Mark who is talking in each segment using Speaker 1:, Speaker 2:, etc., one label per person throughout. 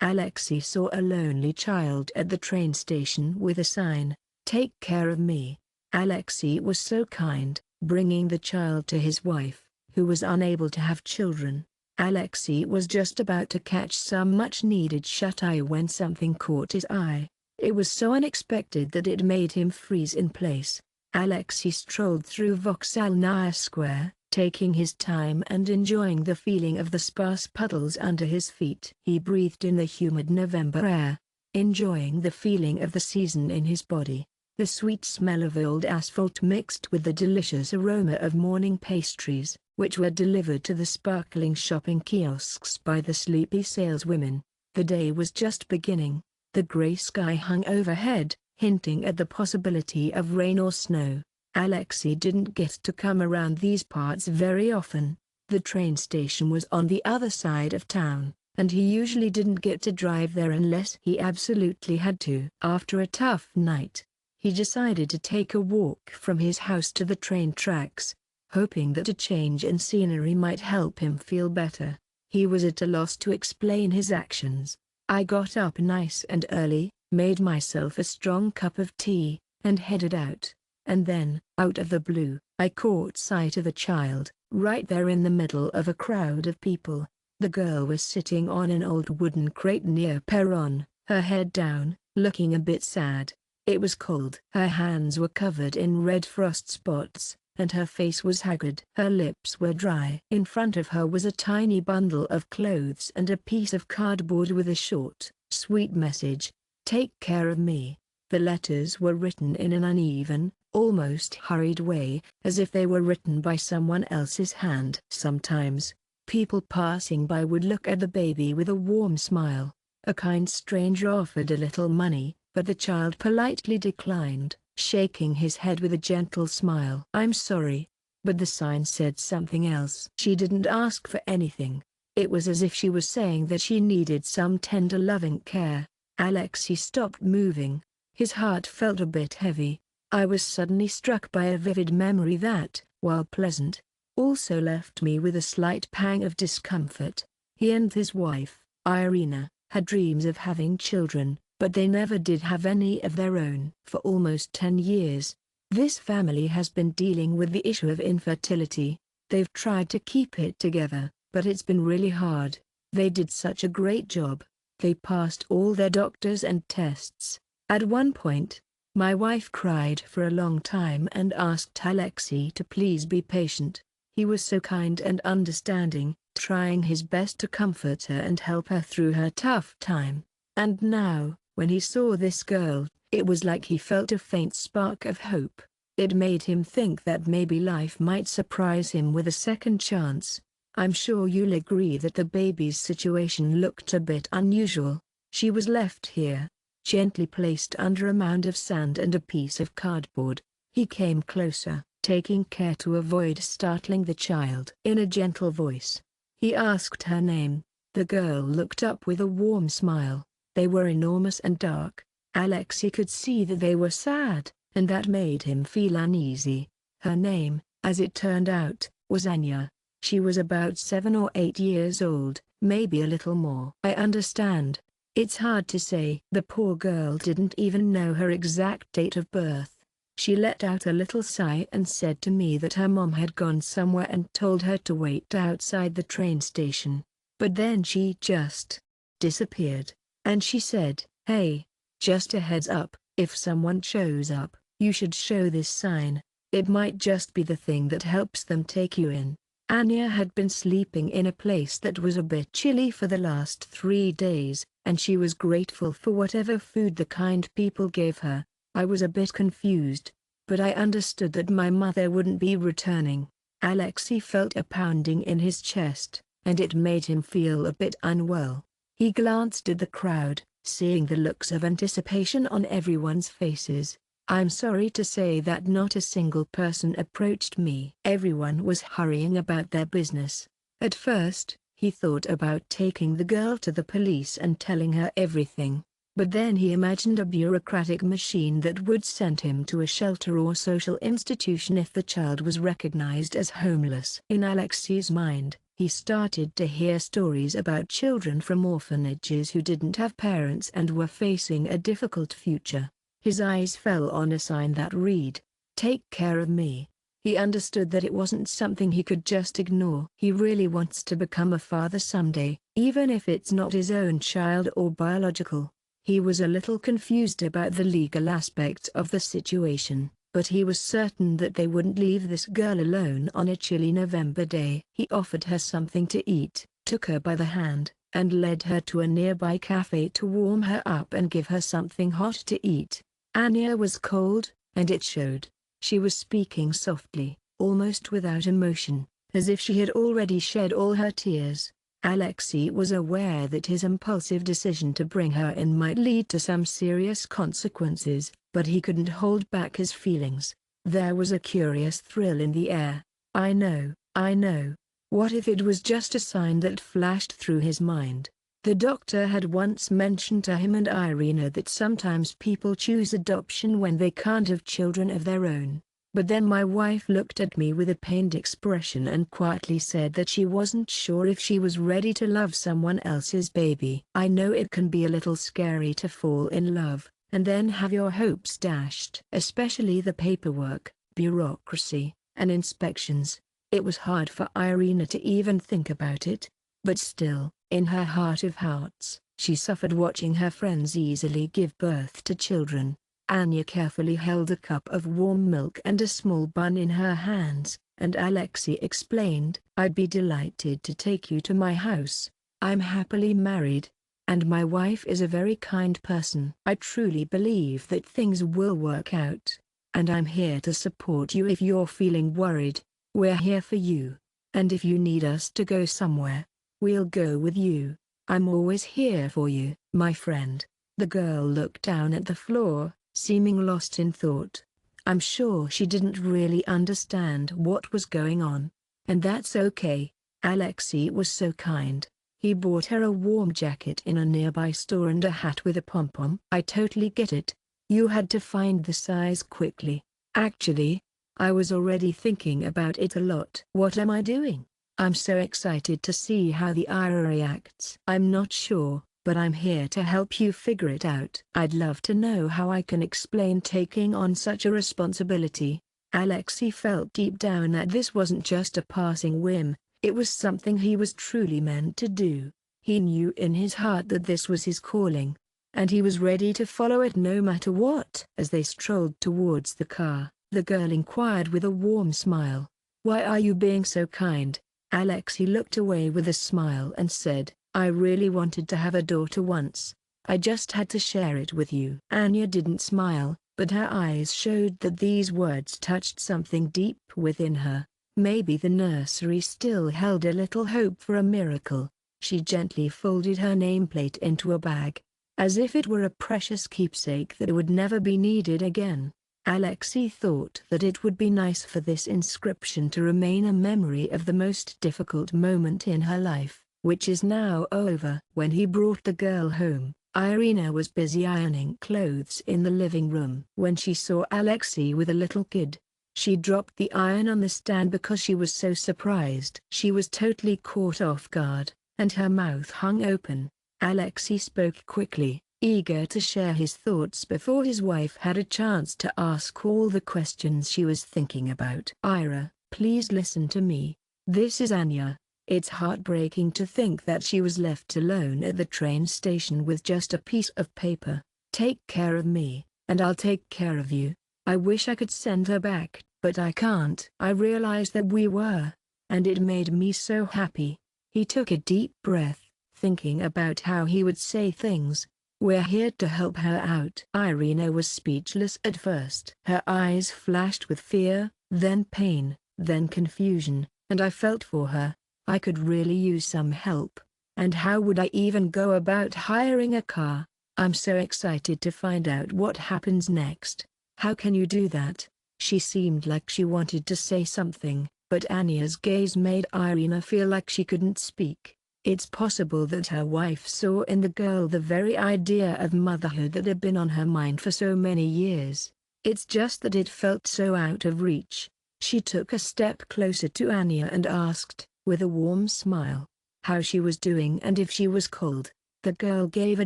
Speaker 1: Alexei saw a lonely child at the train station with a sign, "Take care of me." Alexei was so kind, bringing the child to his wife, who was unable to have children. Alexei was just about to catch some much-needed shut-eye when something caught his eye. It was so unexpected that it made him freeze in place. Alexei strolled through Vokzalnaya Square, taking his time and enjoying the feeling of the sparse puddles under his feet. He breathed in the humid November air, enjoying the feeling of the season in his body. The sweet smell of old asphalt mixed with the delicious aroma of morning pastries, which were delivered to the sparkling shopping kiosks by the sleepy saleswomen. The day was just beginning. The grey sky hung overhead, hinting at the possibility of rain or snow. Alexei didn't get to come around these parts very often. The train station was on the other side of town, and he usually didn't get to drive there unless he absolutely had to. After a tough night, he decided to take a walk from his house to the train tracks, hoping that a change in scenery might help him feel better. He was at a loss to explain his actions. "I got up nice and early, made myself a strong cup of tea, and headed out. And then, out of the blue, I caught sight of a child, right there in the middle of a crowd of people. The girl was sitting on an old wooden crate near perron, her head down, looking a bit sad. It was cold. Her hands were covered in red frost spots, and her face was haggard. Her lips were dry. In front of her was a tiny bundle of clothes and a piece of cardboard with a short, sweet message, "Take care of me." The letters were written in an uneven, almost hurried way, as if they were written by someone else's hand. Sometimes, people passing by would look at the baby with a warm smile. A kind stranger offered a little money, but the child politely declined, shaking his head with a gentle smile. "I'm sorry, but the sign said something else." She didn't ask for anything. It was as if she was saying that she needed some tender loving care. Alexei stopped moving. His heart felt a bit heavy. "I was suddenly struck by a vivid memory that, while pleasant, also left me with a slight pang of discomfort. He and his wife, Irina, had dreams of having children, but they never did have any of their own. For almost 10 years, this family has been dealing with the issue of infertility. They've tried to keep it together, but it's been really hard. They did such a great job. They passed all their doctors and tests. At one point, my wife cried for a long time and asked Alexei to please be patient. He was so kind and understanding, trying his best to comfort her and help her through her tough time. And now, when he saw this girl, it was like he felt a faint spark of hope. It made him think that maybe life might surprise him with a second chance. I'm sure you'll agree that the baby's situation looked a bit unusual. She was left here, gently placed under a mound of sand and a piece of cardboard. He came closer, taking care to avoid startling the child. In a gentle voice, he asked her name. The girl looked up with a warm smile. They were enormous and dark. Alexei could see that they were sad, and that made him feel uneasy. Her name, as it turned out, was Anya. She was about 7 or 8 years old, maybe a little more. I understand. It's hard to say. The poor girl didn't even know her exact date of birth. She let out a little sigh and said to me that her mom had gone somewhere and told her to wait outside the train station. But then she just disappeared. And she said, "Hey, just a heads up, if someone shows up, you should show this sign. It might just be the thing that helps them take you in." Anya had been sleeping in a place that was a bit chilly for the last 3 days, and she was grateful for whatever food the kind people gave her. I was a bit confused, but I understood that my mother wouldn't be returning. Alexei felt a pounding in his chest, and it made him feel a bit unwell. He glanced at the crowd, seeing the looks of anticipation on everyone's faces. "I'm sorry to say that not a single person approached me." Everyone was hurrying about their business. At first, he thought about taking the girl to the police and telling her everything. But then he imagined a bureaucratic machine that would send him to a shelter or social institution if the child was recognized as homeless. In Alexei's mind, He started to hear stories about children from orphanages who didn't have parents and were facing a difficult future. His eyes fell on a sign that read, "Take care of me." He understood that it wasn't something he could just ignore. He really wants to become a father someday, even if it's not his own child or biological. He was a little confused about the legal aspects of the situation, but he was certain that they wouldn't leave this girl alone on a chilly November day. He offered her something to eat, took her by the hand, and led her to a nearby cafe to warm her up and give her something hot to eat. Anya was cold, and it showed. She was speaking softly, almost without emotion, as if she had already shed all her tears. Alexei was aware that his impulsive decision to bring her in might lead to some serious consequences, but he couldn't hold back his feelings. There was a curious thrill in the air. I know. What if it was just a sign that flashed through his mind? The doctor had once mentioned to him and Irina that sometimes people choose adoption when they can't have children of their own. But then my wife looked at me with a pained expression and quietly said that she wasn't sure if she was ready to love someone else's baby. I know it can be a little scary to fall in love, and then have your hopes dashed. Especially the paperwork, bureaucracy, and inspections. It was hard for Irina to even think about it. But still, in her heart of hearts, she suffered watching her friends easily give birth to children. Anya carefully held a cup of warm milk and a small bun in her hands, and Alexei explained, "I'd be delighted to take you to my house. I'm happily married, and my wife is a very kind person. I truly believe that things will work out, and I'm here to support you if you're feeling worried. We're here for you, and if you need us to go somewhere, we'll go with you. I'm always here for you, my friend." The girl looked down at the floor, seeming lost in thought. I'm sure she didn't really understand what was going on. And that's okay. Alexei was so kind. He bought her a warm jacket in a nearby store and a hat with a pom-pom. I totally get it. You had to find the size quickly. Actually, I was already thinking about it a lot. What am I doing? I'm so excited to see how the Ira reacts. I'm not sure, but I'm here to help you figure it out. I'd love to know how I can explain taking on such a responsibility. Alexei felt deep down that this wasn't just a passing whim, it was something he was truly meant to do. He knew in his heart that this was his calling, and he was ready to follow it no matter what. As they strolled towards the car, the girl inquired with a warm smile, "Why are you being so kind?" Alexei looked away with a smile and said, "I really wanted to have a daughter once. I just had to share it with you." Anya didn't smile, but her eyes showed that these words touched something deep within her. Maybe the nursery still held a little hope for a miracle. She gently folded her nameplate into a bag, as if it were a precious keepsake that would never be needed again. Alexei thought that it would be nice for this inscription to remain a memory of the most difficult moment in her life, which is now over. When he brought the girl home, Irina was busy ironing clothes in the living room. When she saw Alexei with a little kid, she dropped the iron on the stand because she was so surprised. She was totally caught off guard, and her mouth hung open. Alexei spoke quickly, eager to share his thoughts before his wife had a chance to ask all the questions she was thinking about. "Ira, please listen to me. This is Anya. It's heartbreaking to think that she was left alone at the train station with just a piece of paper. Take care of me, and I'll take care of you. I wish I could send her back, but I can't." I realized that we were, and it made me so happy. He took a deep breath, thinking about how he would say things. "We're here to help her out." Irina was speechless at first. Her eyes flashed with fear, then pain, then confusion, and I felt for her. I could really use some help. And how would I even go about hiring a car? I'm so excited to find out what happens next. How can you do that? She seemed like she wanted to say something, but Anya's gaze made Irina feel like she couldn't speak. It's possible that her wife saw in the girl the very idea of motherhood that had been on her mind for so many years. It's just that it felt so out of reach. She took a step closer to Anya and asked, with a warm smile, how she was doing and if she was cold. The girl gave a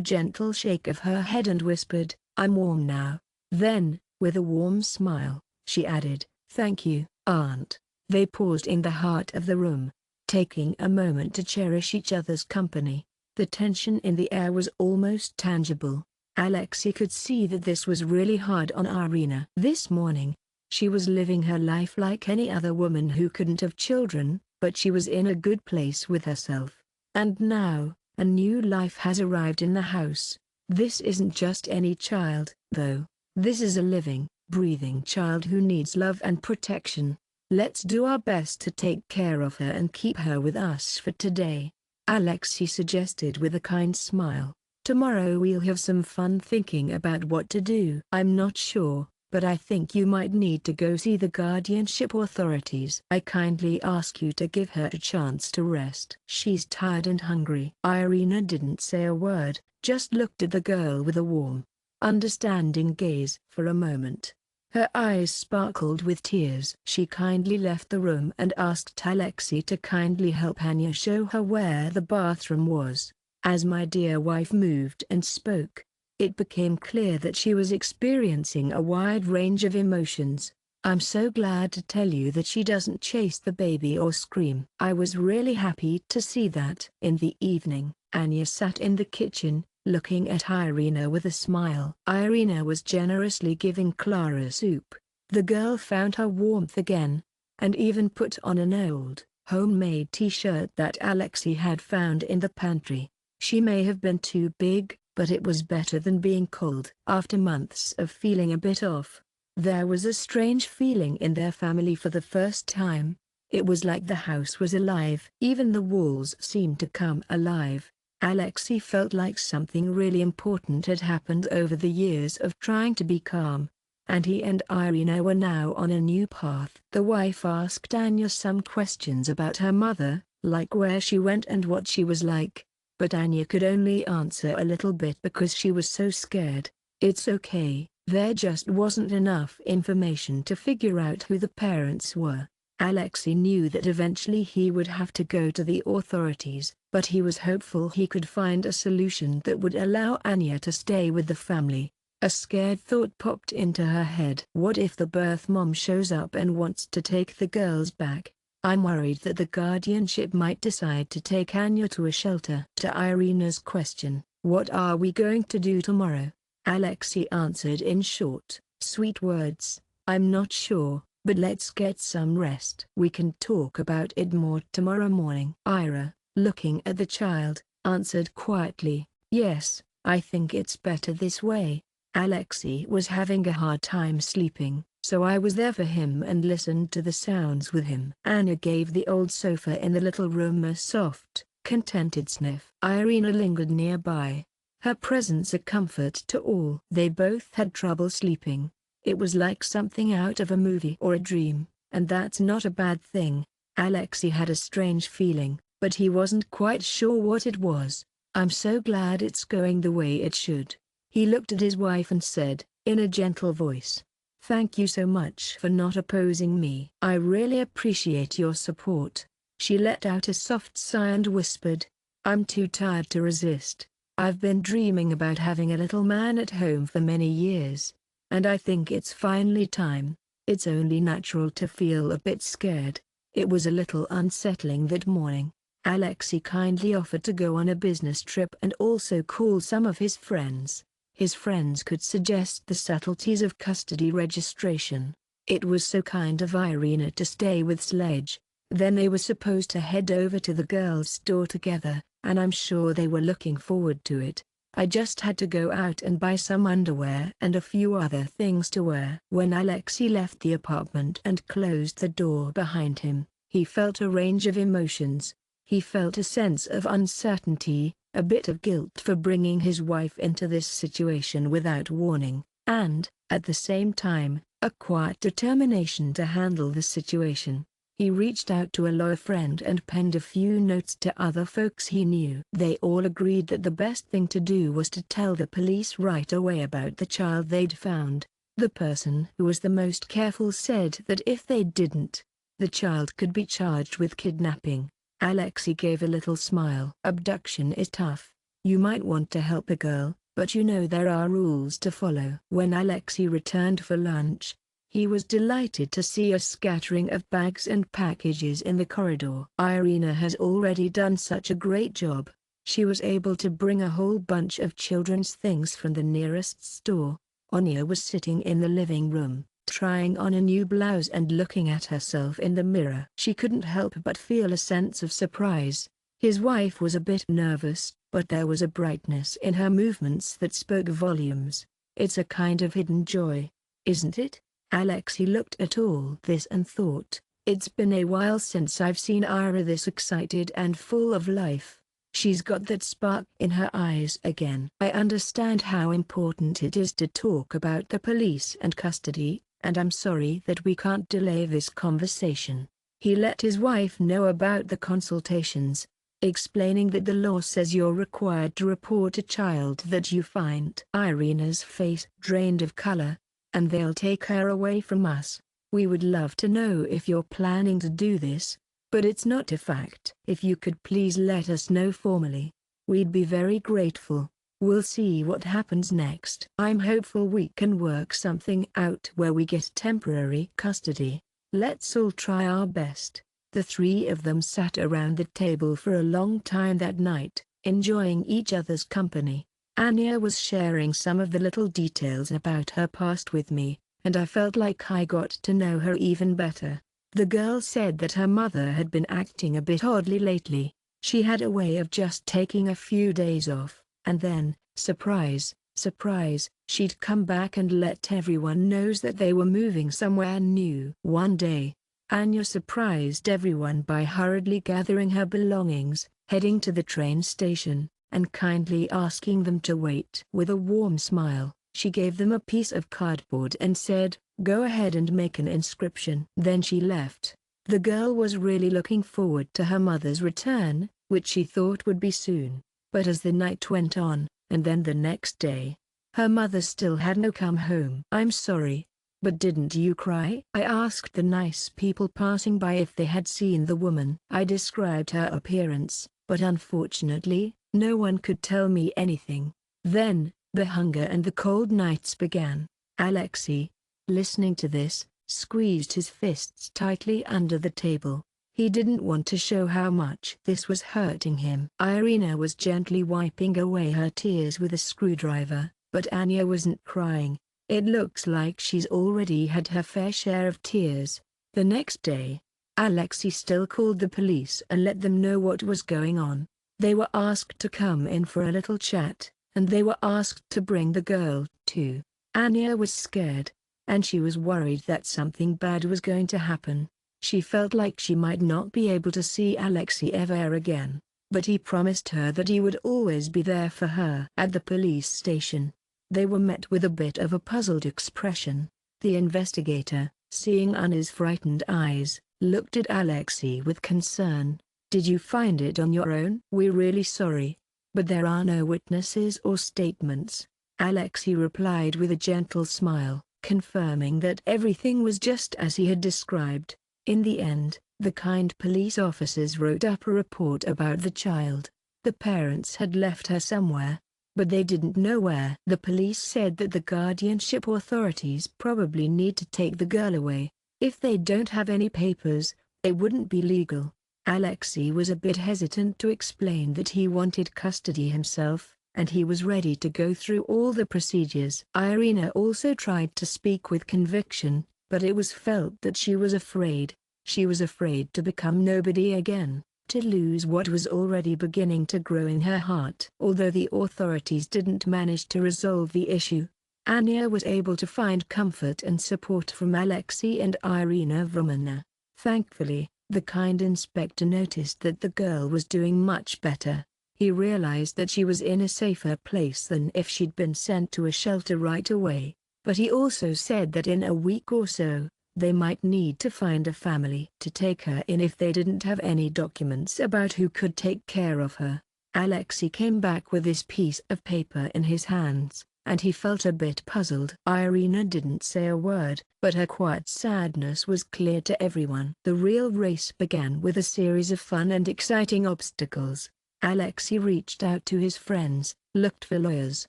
Speaker 1: gentle shake of her head and whispered, "I'm warm now." Then, with a warm smile, she added, "Thank you, Aunt." They paused in the heart of the room, taking a moment to cherish each other's company. The tension in the air was almost tangible. Alexei could see that this was really hard on Irina. This morning, she was living her life like any other woman who couldn't have children, but she was in a good place with herself. And now, a new life has arrived in the house. This isn't just any child, though. This is a living, breathing child who needs love and protection. Let's do our best to take care of her and keep her with us for today, Alexei suggested with a kind smile. Tomorrow we'll have some fun thinking about what to do. I'm not sure, but I think you might need to go see the guardianship authorities. I kindly ask you to give her a chance to rest. She's tired and hungry. Irina didn't say a word, just looked at the girl with a warm, understanding gaze. For a moment, her eyes sparkled with tears. She kindly left the room and asked Alexei to kindly help Anya show her where the bathroom was. As my dear wife moved and spoke, it became clear that she was experiencing a wide range of emotions. I'm so glad to tell you that she doesn't chase the baby or scream. I was really happy to see that. In the evening, Anya sat in the kitchen, looking at Irina with a smile. Irina was generously giving Clara soup. The girl found her warmth again, and even put on an old, homemade t-shirt that Alexei had found in the pantry. She may have been too big, but it was better than being cold. After months of feeling a bit off, there was a strange feeling in their family for the first time. It was like the house was alive. Even the walls seemed to come alive. Alexei felt like something really important had happened over the years of trying to be calm, and he and Irina were now on a new path. The wife asked Anya some questions about her mother, like where she went and what she was like. But Anya could only answer a little bit because she was so scared. It's okay, there just wasn't enough information to figure out who the parents were. Alexei knew that eventually he would have to go to the authorities, but he was hopeful he could find a solution that would allow Anya to stay with the family. A scared thought popped into her head. What if the birth mom shows up and wants to take the girls back? I'm worried that the guardianship might decide to take Anya to a shelter. To Irina's question, "What are we going to do tomorrow?" Alexei answered in short, sweet words, "I'm not sure, but let's get some rest. We can talk about it more tomorrow morning." Ira, looking at the child, answered quietly, "Yes, I think it's better this way." Alexei was having a hard time sleeping, so I was there for him and listened to the sounds with him. Anna gave the old sofa in the little room a soft, contented sniff. Irina lingered nearby, her presence a comfort to all. They both had trouble sleeping. It was like something out of a movie or a dream, and that's not a bad thing. Alexei had a strange feeling, but he wasn't quite sure what it was. "I'm so glad it's going the way it should." He looked at his wife and said, in a gentle voice, "Thank you so much for not opposing me. I really appreciate your support." She let out a soft sigh and whispered, "I'm too tired to resist. I've been dreaming about having a little man at home for many years, and I think it's finally time." It's only natural to feel a bit scared. It was a little unsettling that morning. Alexei kindly offered to go on a business trip and also call some of his friends. His friends could suggest the subtleties of custody registration. It was so kind of Irina to stay with Sledge. Then they were supposed to head over to the girls' store together, and I'm sure they were looking forward to it. I just had to go out and buy some underwear and a few other things to wear. When Alexei left the apartment and closed the door behind him, he felt a range of emotions. He felt a sense of uncertainty, a bit of guilt for bringing his wife into this situation without warning, and, at the same time, a quiet determination to handle the situation. He reached out to a lawyer friend and penned a few notes to other folks he knew. They all agreed that the best thing to do was to tell the police right away about the child they'd found. The person who was the most careful said that if they didn't, the child could be charged with kidnapping. Alexei gave a little smile. Abduction is tough. You might want to help a girl, but you know there are rules to follow. When Alexei returned for lunch, he was delighted to see a scattering of bags and packages in the corridor. Irina has already done such a great job. She was able to bring a whole bunch of children's things from the nearest store. Anya was sitting in the living room, trying on a new blouse and looking at herself in the mirror. She couldn't help but feel a sense of surprise. His wife was a bit nervous, but there was a brightness in her movements that spoke volumes. It's a kind of hidden joy, isn't it? Alexei looked at all this and thought, it's been a while since I've seen Ira this excited and full of life. She's got that spark in her eyes again. I understand how important it is to talk about the police and custody, and I'm sorry that we can't delay this conversation. He let his wife know about the consultations, explaining that the law says you're required to report a child that you find. Irina's face drained of color. And they'll take her away from us. We would love to know if you're planning to do this, but it's not a fact. If you could please let us know formally, we'd be very grateful. We'll see what happens next. I'm hopeful we can work something out where we get temporary custody. Let's all try our best. The three of them sat around the table for a long time that night, enjoying each other's company. Anya was sharing some of the little details about her past with me, and I felt like I got to know her even better. The girl said that her mother had been acting a bit oddly lately. She had a way of just taking a few days off, and then, surprise, surprise, she'd come back and let everyone know that they were moving somewhere new. One day, Anya surprised everyone by hurriedly gathering her belongings, heading to the train station, and kindly asking them to wait. With a warm smile, she gave them a piece of cardboard and said, "Go ahead and make an inscription." Then she left. The girl was really looking forward to her mother's return, which she thought would be soon. But as the night went on, and then the next day, her mother still hadn't come home. "I'm sorry, but didn't you cry?" I asked the nice people passing by if they had seen the woman. I described her appearance, but unfortunately, no one could tell me anything. Then, the hunger and the cold nights began. Alexei, listening to this, squeezed his fists tightly under the table. He didn't want to show how much this was hurting him. Irina was gently wiping away her tears with a screwdriver, but Anya wasn't crying. It looks like she's already had her fair share of tears. The next day, Alexei still called the police and let them know what was going on. They were asked to come in for a little chat, and they were asked to bring the girl, too. Anya was scared, and she was worried that something bad was going to happen. She felt like she might not be able to see Alexei ever again, but he promised her that he would always be there for her. At the police station, they were met with a bit of a puzzled expression. The investigator, seeing Anya's frightened eyes, looked at Alexei with concern. "Did you find it on your own?" "We're really sorry, but there are no witnesses or statements," Alexei replied with a gentle smile, confirming that everything was just as he had described. In the end, the kind police officers wrote up a report about the child. The parents had left her somewhere, but they didn't know where. The police said that the guardianship authorities probably need to take the girl away. If they don't have any papers, it wouldn't be legal. Alexei was a bit hesitant to explain that he wanted custody himself, and he was ready to go through all the procedures. Irina also tried to speak with conviction, but it was felt that she was afraid. She was afraid to become nobody again, to lose what was already beginning to grow in her heart. Although the authorities didn't manage to resolve the issue, Anya was able to find comfort and support from Alexei and Irina Vromina. Thankfully, the kind inspector noticed that the girl was doing much better. He realized that she was in a safer place than if she'd been sent to a shelter right away, but he also said that in a week or so, they might need to find a family to take her in if they didn't have any documents about who could take care of her. Alexei came back with this piece of paper in his hands, and he felt a bit puzzled. Irina didn't say a word, but her quiet sadness was clear to everyone. The real race began with a series of fun and exciting obstacles. Alexei reached out to his friends, looked for lawyers,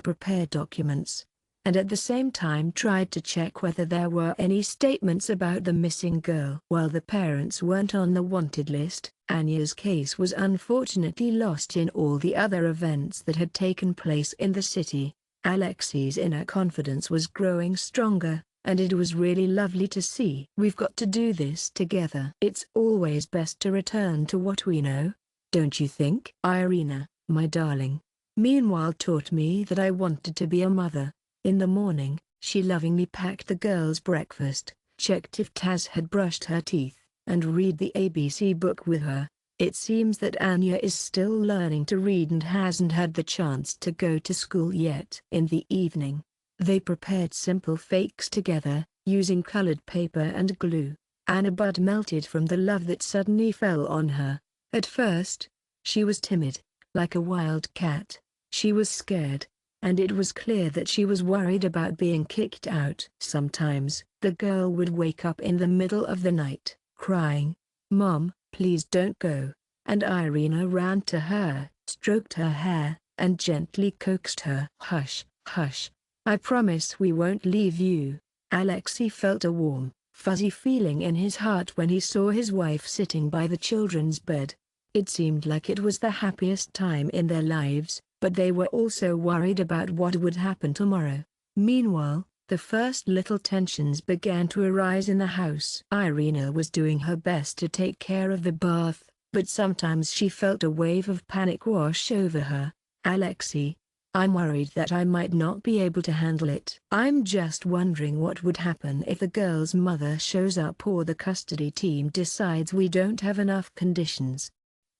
Speaker 1: prepared documents, and at the same time tried to check whether there were any statements about the missing girl. While the parents weren't on the wanted list, Anya's case was unfortunately lost in all the other events that had taken place in the city. Alexei's inner confidence was growing stronger, and it was really lovely to see. "We've got to do this together. It's always best to return to what we know, don't you think?" Irina, my darling, meanwhile taught me that I wanted to be a mother. In the morning, she lovingly packed the girls' breakfast, checked if Taz had brushed her teeth, and read the ABC book with her. It seems that Anya is still learning to read and hasn't had the chance to go to school yet. In the evening, they prepared simple fakes together, using colored paper and glue. Anna Bud melted from the love that suddenly fell on her. At first, she was timid, like a wild cat. She was scared, and it was clear that she was worried about being kicked out. Sometimes, the girl would wake up in the middle of the night, crying, "Mom, please don't go," and Irina ran to her, stroked her hair, and gently coaxed her. "Hush, hush. I promise we won't leave you." Alexei felt a warm, fuzzy feeling in his heart when he saw his wife sitting by the children's bed. It seemed like it was the happiest time in their lives, but they were also worried about what would happen tomorrow. Meanwhile, the first little tensions began to arise in the house. Irina was doing her best to take care of the bath, but sometimes she felt a wave of panic wash over her. "Alexei, I'm worried that I might not be able to handle it. I'm just wondering what would happen if the girl's mother shows up or the custody team decides we don't have enough conditions."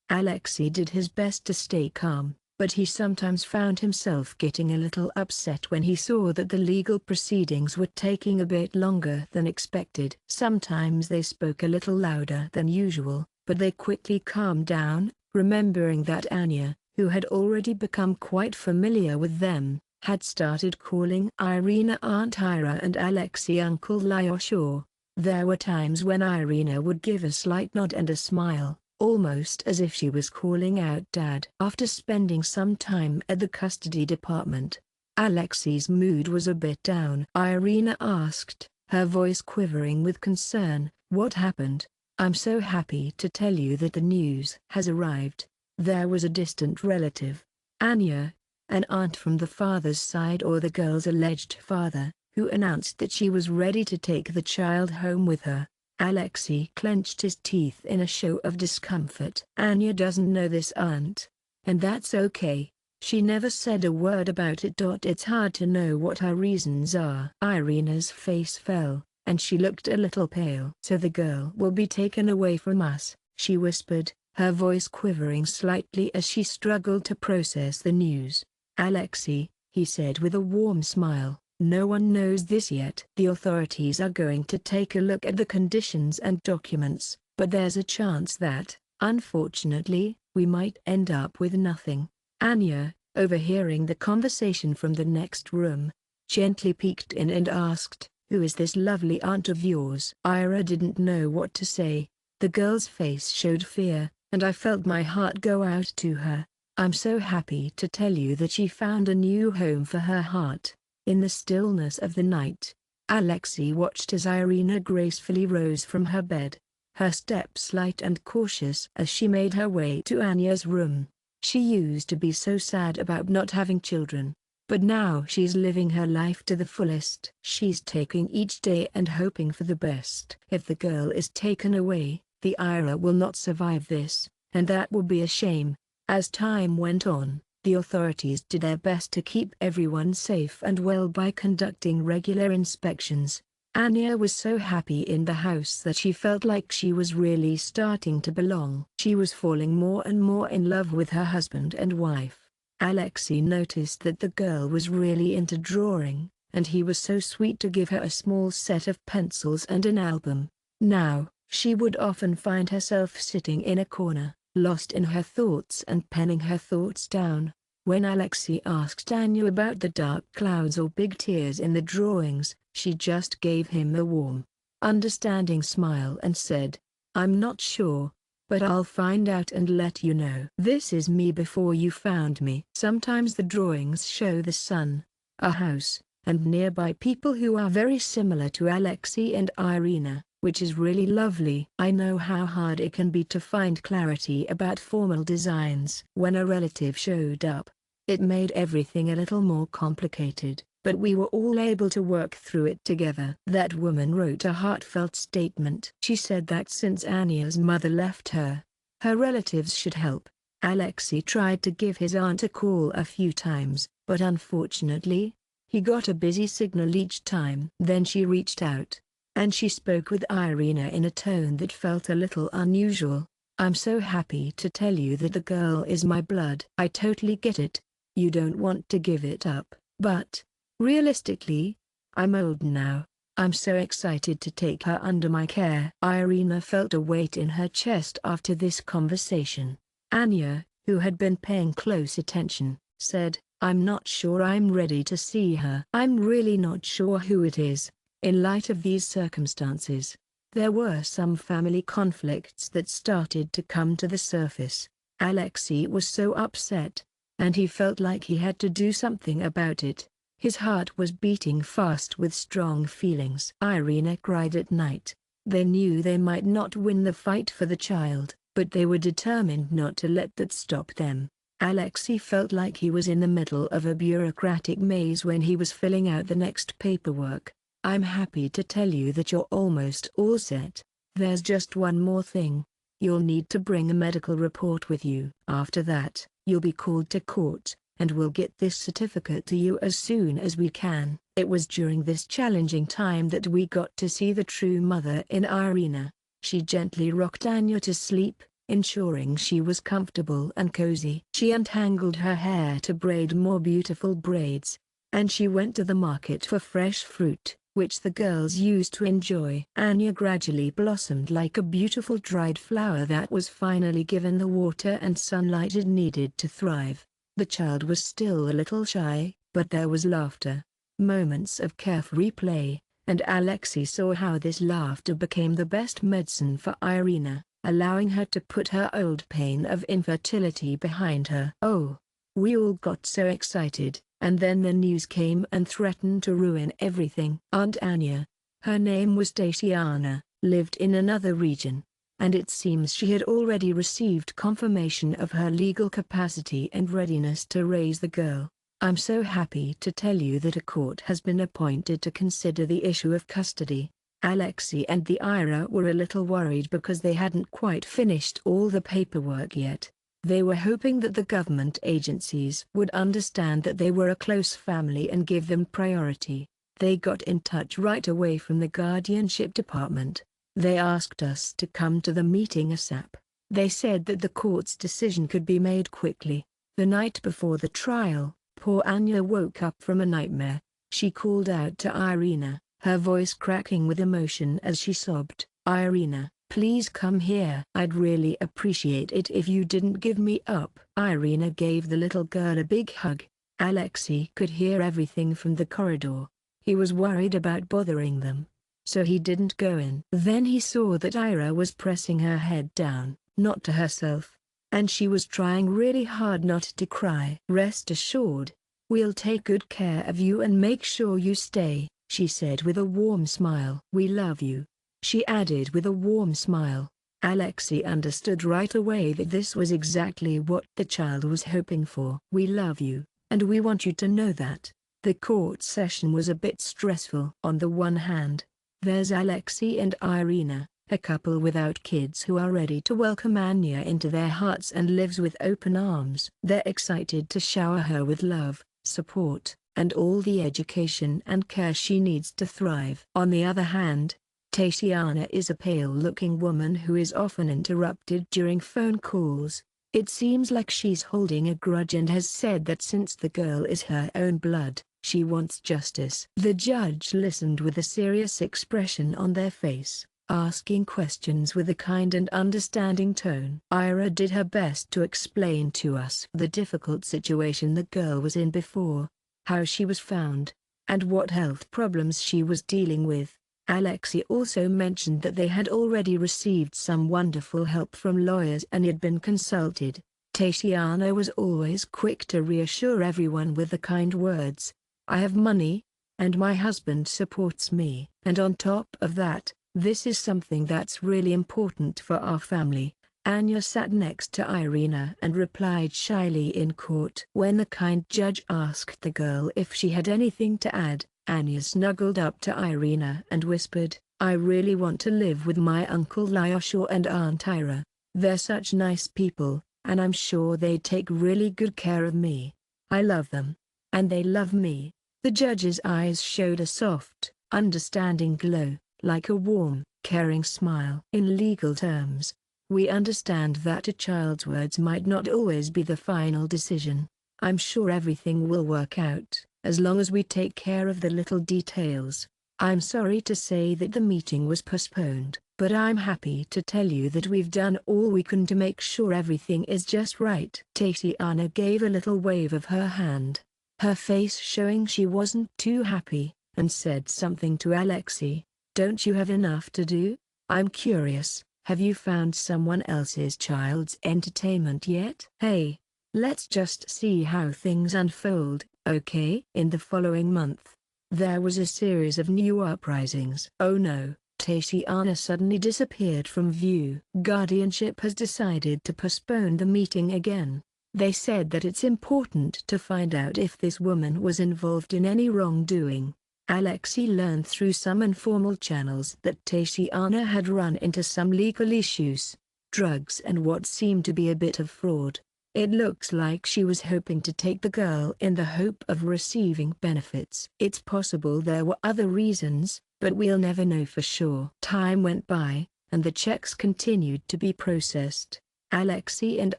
Speaker 1: Alexei did his best to stay calm, but he sometimes found himself getting a little upset when he saw that the legal proceedings were taking a bit longer than expected. Sometimes they spoke a little louder than usual, but they quickly calmed down, remembering that Anya, who had already become quite familiar with them, had started calling Irina Aunt Ira and Alexei Uncle Lyosha. There were times when Irina would give a slight nod and a smile, almost as if she was calling out Dad. After spending some time at the custody department, Alexei's mood was a bit down. Irina asked, her voice quivering with concern, "What happened?" "I'm so happy to tell you that the news has arrived." There was a distant relative, Anya, an aunt from the father's side or the girl's alleged father, who announced that she was ready to take the child home with her. Alexei clenched his teeth in a show of discomfort. "Anya doesn't know this aunt. And that's okay. She never said a word about it. It's hard to know what her reasons are." Irina's face fell, and she looked a little pale. "So the girl will be taken away from us," she whispered, her voice quivering slightly as she struggled to process the news. "Alexei," he said with a warm smile, "no one knows this yet. The authorities are going to take a look at the conditions and documents, but there's a chance that, unfortunately, we might end up with nothing." Anya, overhearing the conversation from the next room, gently peeked in and asked, "Who is this lovely aunt of yours?" Ira didn't know what to say. The girl's face showed fear, and I felt my heart go out to her. "I'm so happy to tell you that she found a new home for her heart." In the stillness of the night, Alexei watched as Irina gracefully rose from her bed, her steps light and cautious as she made her way to Anya's room. She used to be so sad about not having children, but now she's living her life to the fullest. She's taking each day and hoping for the best. If the girl is taken away, the Ira will not survive this, and that will be a shame. As time went on, the authorities did their best to keep everyone safe and well by conducting regular inspections. Anya was so happy in the house that she felt like she was really starting to belong. She was falling more and more in love with her husband and wife. Alexei noticed that the girl was really into drawing, and he was so sweet to give her a small set of pencils and an album. Now, she would often find herself sitting in a corner, lost in her thoughts and penning her thoughts down. When Alexei asked Anya about the dark clouds or big tears in the drawings, she just gave him a warm, understanding smile and said, "I'm not sure, but I'll find out and let you know." This is me before you found me. Sometimes the drawings show the sun, a house, and nearby people who are very similar to Alexei and Irina, which is really lovely. I know how hard it can be to find clarity about formal designs. When a relative showed up, it made everything a little more complicated, but we were all able to work through it together. That woman wrote a heartfelt statement. She said that since Anya's mother left her, her relatives should help. Alexei tried to give his aunt a call a few times, but unfortunately, he got a busy signal each time. Then she reached out, and she spoke with Irina in a tone that felt a little unusual. "I'm so happy to tell you that the girl is my blood. I totally get it. You don't want to give it up, but, realistically, I'm old now. I'm so excited to take her under my care." Irina felt a weight in her chest after this conversation. Anya, who had been paying close attention, said, "I'm not sure I'm ready to see her." "I'm really not sure who it is. In light of these circumstances, there were some family conflicts that started to come to the surface. Alexei was so upset, and he felt like he had to do something about it. His heart was beating fast with strong feelings." Irina cried at night. They knew they might not win the fight for the child, but they were determined not to let that stop them. Alexei felt like he was in the middle of a bureaucratic maze when he was filling out the next paperwork. "I'm happy to tell you that you're almost all set. There's just one more thing. You'll need to bring a medical report with you. After that, you'll be called to court, and we'll get this certificate to you as soon as we can." It was during this challenging time that we got to see the true mother in Irina. She gently rocked Anya to sleep, ensuring she was comfortable and cozy. She untangled her hair to braid more beautiful braids, and she went to the market for fresh fruit, which the girls used to enjoy. Anya gradually blossomed like a beautiful dried flower that was finally given the water and sunlight it needed to thrive. The child was still a little shy, but there was laughter, moments of carefree play, and Alexei saw how this laughter became the best medicine for Irina, allowing her to put her old pain of infertility behind her. Oh, we all got so excited. And then the news came and threatened to ruin everything. Aunt Anya, her name was Tatiana, lived in another region, and it seems she had already received confirmation of her legal capacity and readiness to raise the girl. "I'm so happy to tell you that a court has been appointed to consider the issue of custody." Alexei and the Ira were a little worried because they hadn't quite finished all the paperwork yet. They were hoping that the government agencies would understand that they were a close family and give them priority. They got in touch right away from the guardianship department. They asked us to come to the meeting ASAP. They said that the court's decision could be made quickly. The night before the trial, poor Anya woke up from a nightmare. She called out to Irina, her voice cracking with emotion as she sobbed, "Irina, please come here. I'd really appreciate it if you didn't give me up." Irina gave the little girl a big hug. Alexei could hear everything from the corridor. He was worried about bothering them, so he didn't go in. Then he saw that Ira was pressing her head down, not to herself, and she was trying really hard not to cry. "Rest assured, we'll take good care of you and make sure you stay," she said with a warm smile. "We love you," she added with a warm smile. Alexei understood right away that this was exactly what the child was hoping for. "We love you, and we want you to know that." The court session was a bit stressful. On the one hand, there's Alexei and Irina, a couple without kids who are ready to welcome Anya into their hearts and lives with open arms. They're excited to shower her with love, support, and all the education and care she needs to thrive. On the other hand, Tatiana is a pale-looking woman who is often interrupted during phone calls. It seems like she's holding a grudge and has said that since the girl is her own blood, she wants justice. The judge listened with a serious expression on their face. asking questions with a kind and understanding tone. Ira did her best to explain to us the difficult situation the girl was in before, how she was found, and what health problems she was dealing with. Alexei also mentioned that they had already received some wonderful help from lawyers and had been consulted. Tatiana was always quick to reassure everyone with the kind words, "I have money, and my husband supports me. And on top of that, this is something that's really important for our family." Anya sat next to Irina and replied shyly in court. When the kind judge asked the girl if she had anything to add, Anya snuggled up to Irina and whispered, "I really want to live with my Uncle Lyosha and Aunt Ira. They're such nice people, and I'm sure they take really good care of me. I love them, and they love me." The judge's eyes showed a soft, understanding glow, like a warm, caring smile. In legal terms, we understand that a child's words might not always be the final decision. I'm sure everything will work out, as long as we take care of the little details. I'm sorry to say that the meeting was postponed, but I'm happy to tell you that we've done all we can to make sure everything is just right. Tatiana gave a little wave of her hand, her face showing she wasn't too happy, and said something to Alexei. "Don't you have enough to do? I'm curious, have you found someone else's child's entertainment yet?" "Hey, let's just see how things unfold, okay?" In the following month, there was a series of new uprisings. Oh no, Tatiana suddenly disappeared from view. Guardianship has decided to postpone the meeting again. They said that it's important to find out if this woman was involved in any wrongdoing. Alexei learned through some informal channels that Tatiana had run into some legal issues, drugs and what seemed to be a bit of fraud. It looks like she was hoping to take the girl in the hope of receiving benefits. It's possible there were other reasons, but we'll never know for sure. Time went by, and the checks continued to be processed. Alexei and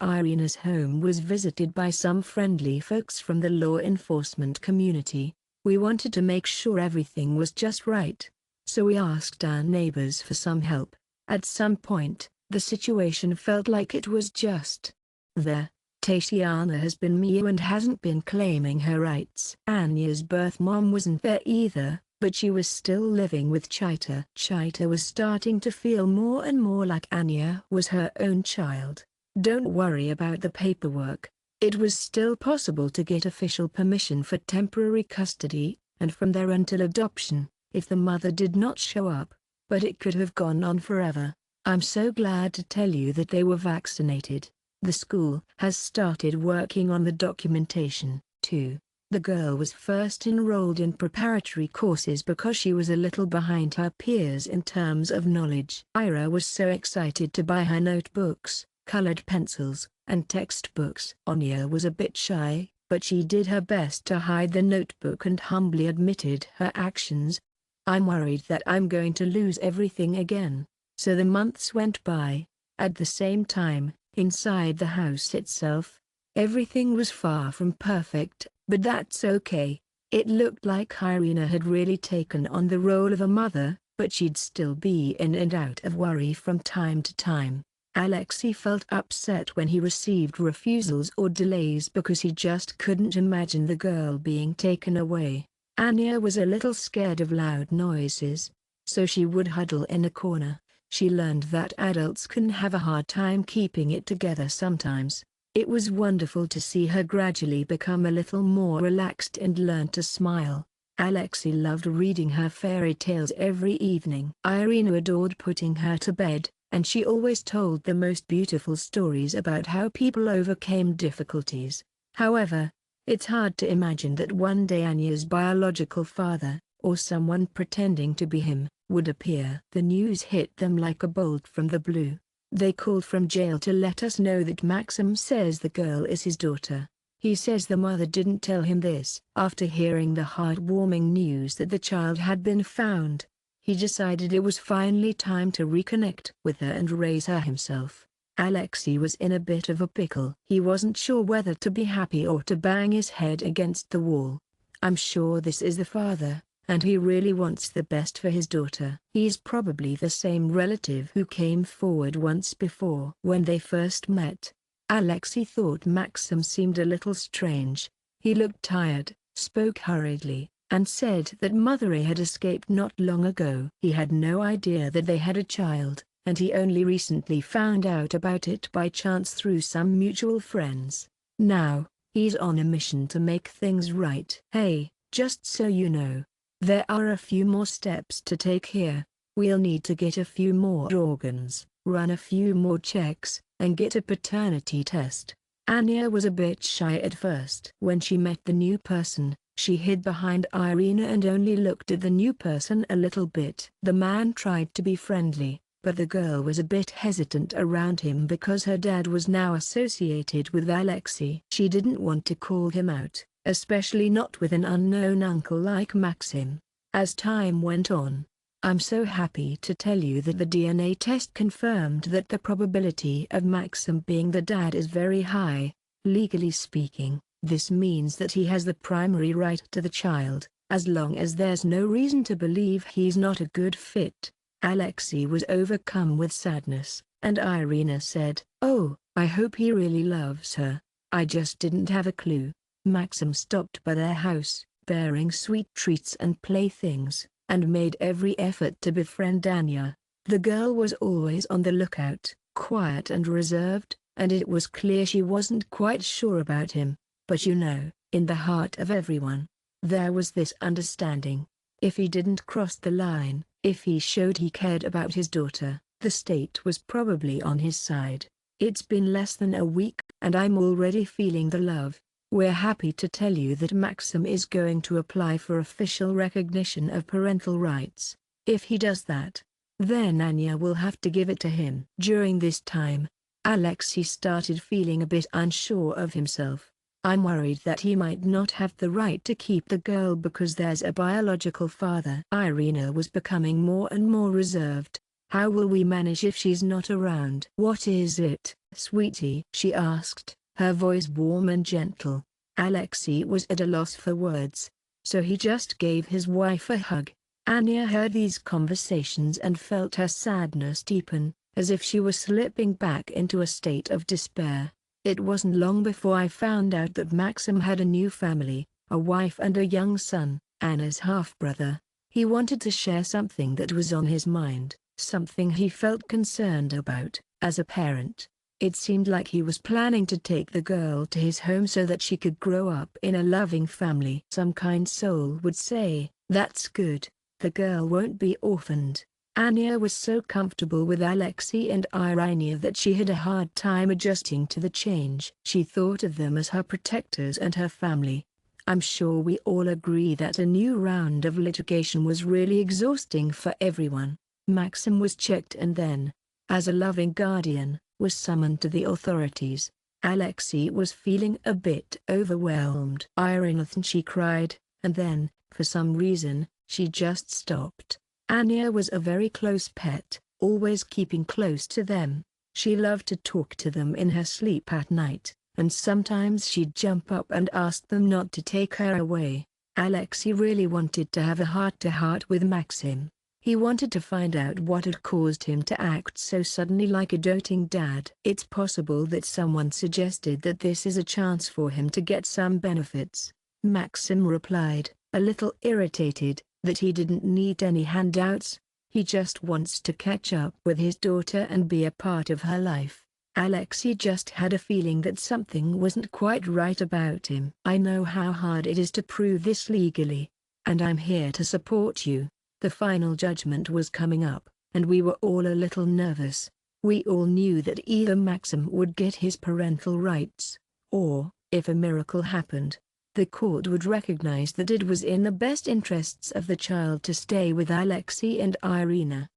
Speaker 1: Irina's home was visited by some friendly folks from the law enforcement community. We wanted to make sure everything was just right, so we asked our neighbors for some help. At some point, the situation felt like it was just there. Tatiana has been Mia and hasn't been claiming her rights. Anya's birth mom wasn't there either, but she was still living with Chita. Chita was starting to feel more and more like Anya was her own child. "Don't worry about the paperwork. It was still possible to get official permission for temporary custody, and from there until adoption, if the mother did not show up, but it could have gone on forever. I'm so glad to tell you that they were vaccinated. The school has started working on the documentation, too." The girl was first enrolled in preparatory courses because she was a little behind her peers in terms of knowledge. Ira was so excited to buy her notebooks, colored pencils, and textbooks. Anya was a bit shy, but she did her best to hide the notebook and humbly admitted her actions. "I'm worried that I'm going to lose everything again." So the months went by. At the same time, inside the house itself, everything was far from perfect, but that's okay. It looked like Irina had really taken on the role of a mother, but she'd still be in and out of worry from time to time. Alexei felt upset when he received refusals or delays because he just couldn't imagine the girl being taken away. Anya was a little scared of loud noises, so she would huddle in a corner. She learned that adults can have a hard time keeping it together sometimes. It was wonderful to see her gradually become a little more relaxed and learn to smile. Alexei loved reading her fairy tales every evening. Irina adored putting her to bed, and she always told the most beautiful stories about how people overcame difficulties. However, it's hard to imagine that one day Anya's biological father, or someone pretending to be him, would appear. The news hit them like a bolt from the blue. They called from jail to let us know that Maxim says the girl is his daughter. He says the mother didn't tell him this. After hearing the heartwarming news that the child had been found, he decided it was finally time to reconnect with her and raise her himself. Alexei was in a bit of a pickle. He wasn't sure whether to be happy or to bang his head against the wall. "I'm sure this is the father, and he really wants the best for his daughter. He's probably the same relative who came forward once before. When they first met, Alexei thought Maxim seemed a little strange. He looked tired, spoke hurriedly, and said that Mother had escaped not long ago. He had no idea that they had a child, and he only recently found out about it by chance through some mutual friends. Now, he's on a mission to make things right. Hey, just so you know, there are a few more steps to take here. We'll need to get a few more organs, run a few more checks, and get a paternity test. Anya was a bit shy at first. When she met the new person, she hid behind Irina and only looked at the new person a little bit. The man tried to be friendly, but the girl was a bit hesitant around him because her dad was now associated with Alexei. She didn't want to call him out, especially not with an unknown uncle like Maxim. As time went on, I'm so happy to tell you that the DNA test confirmed that the probability of Maxim being the dad is very high. Legally speaking, this means that he has the primary right to the child, as long as there's no reason to believe he's not a good fit. Alexei was overcome with sadness, and Irina said, "Oh, I hope he really loves her. I just didn't have a clue." Maxim stopped by their house, bearing sweet treats and playthings, and made every effort to befriend Anya. The girl was always on the lookout, quiet and reserved, and it was clear she wasn't quite sure about him. But in the heart of everyone, there was this understanding. If he didn't cross the line, if he showed he cared about his daughter, the state was probably on his side. It's been less than a week, and I'm already feeling the love. We're happy to tell you that Maxim is going to apply for official recognition of parental rights. If he does that, then Anya will have to give it to him. During this time, Alexei started feeling a bit unsure of himself. I'm worried that he might not have the right to keep the girl because there's a biological father. Irina was becoming more and more reserved. How will we manage if she's not around? What is it, sweetie? She asked, her voice warm and gentle. Alexei was at a loss for words, so he just gave his wife a hug. Anya heard these conversations and felt her sadness deepen, as if she was slipping back into a state of despair. It wasn't long before I found out that Maxim had a new family, a wife and a young son, Anna's half-brother. He wanted to share something that was on his mind, something he felt concerned about. As a parent, it seemed like he was planning to take the girl to his home so that she could grow up in a loving family. Some kind soul would say, "That's good, the girl won't be orphaned." Anya was so comfortable with Alexei and Irina that she had a hard time adjusting to the change. She thought of them as her protectors and her family. I'm sure we all agree that a new round of litigation was really exhausting for everyone. Maxim was checked and then, as a loving guardian, was summoned to the authorities. Alexei was feeling a bit overwhelmed. Irina thought she cried, and then, for some reason, she just stopped. Anya was a very close pet, always keeping close to them. She loved to talk to them in her sleep at night, and sometimes she'd jump up and ask them not to take her away. Alexei really wanted to have a heart-to-heart with Maxim. He wanted to find out what had caused him to act so suddenly like a doting dad. It's possible that someone suggested that this is a chance for him to get some benefits. Maxim replied, a little irritated, that he didn't need any handouts. He just wants to catch up with his daughter and be a part of her life. Alexei just had a feeling that something wasn't quite right about him. I know how hard it is to prove this legally, and I'm here to support you. The final judgment was coming up, and we were all a little nervous. We all knew that either Maxim would get his parental rights, or, if a miracle happened, the court would recognize that it was in the best interests of the child to stay with Alexei and Irina.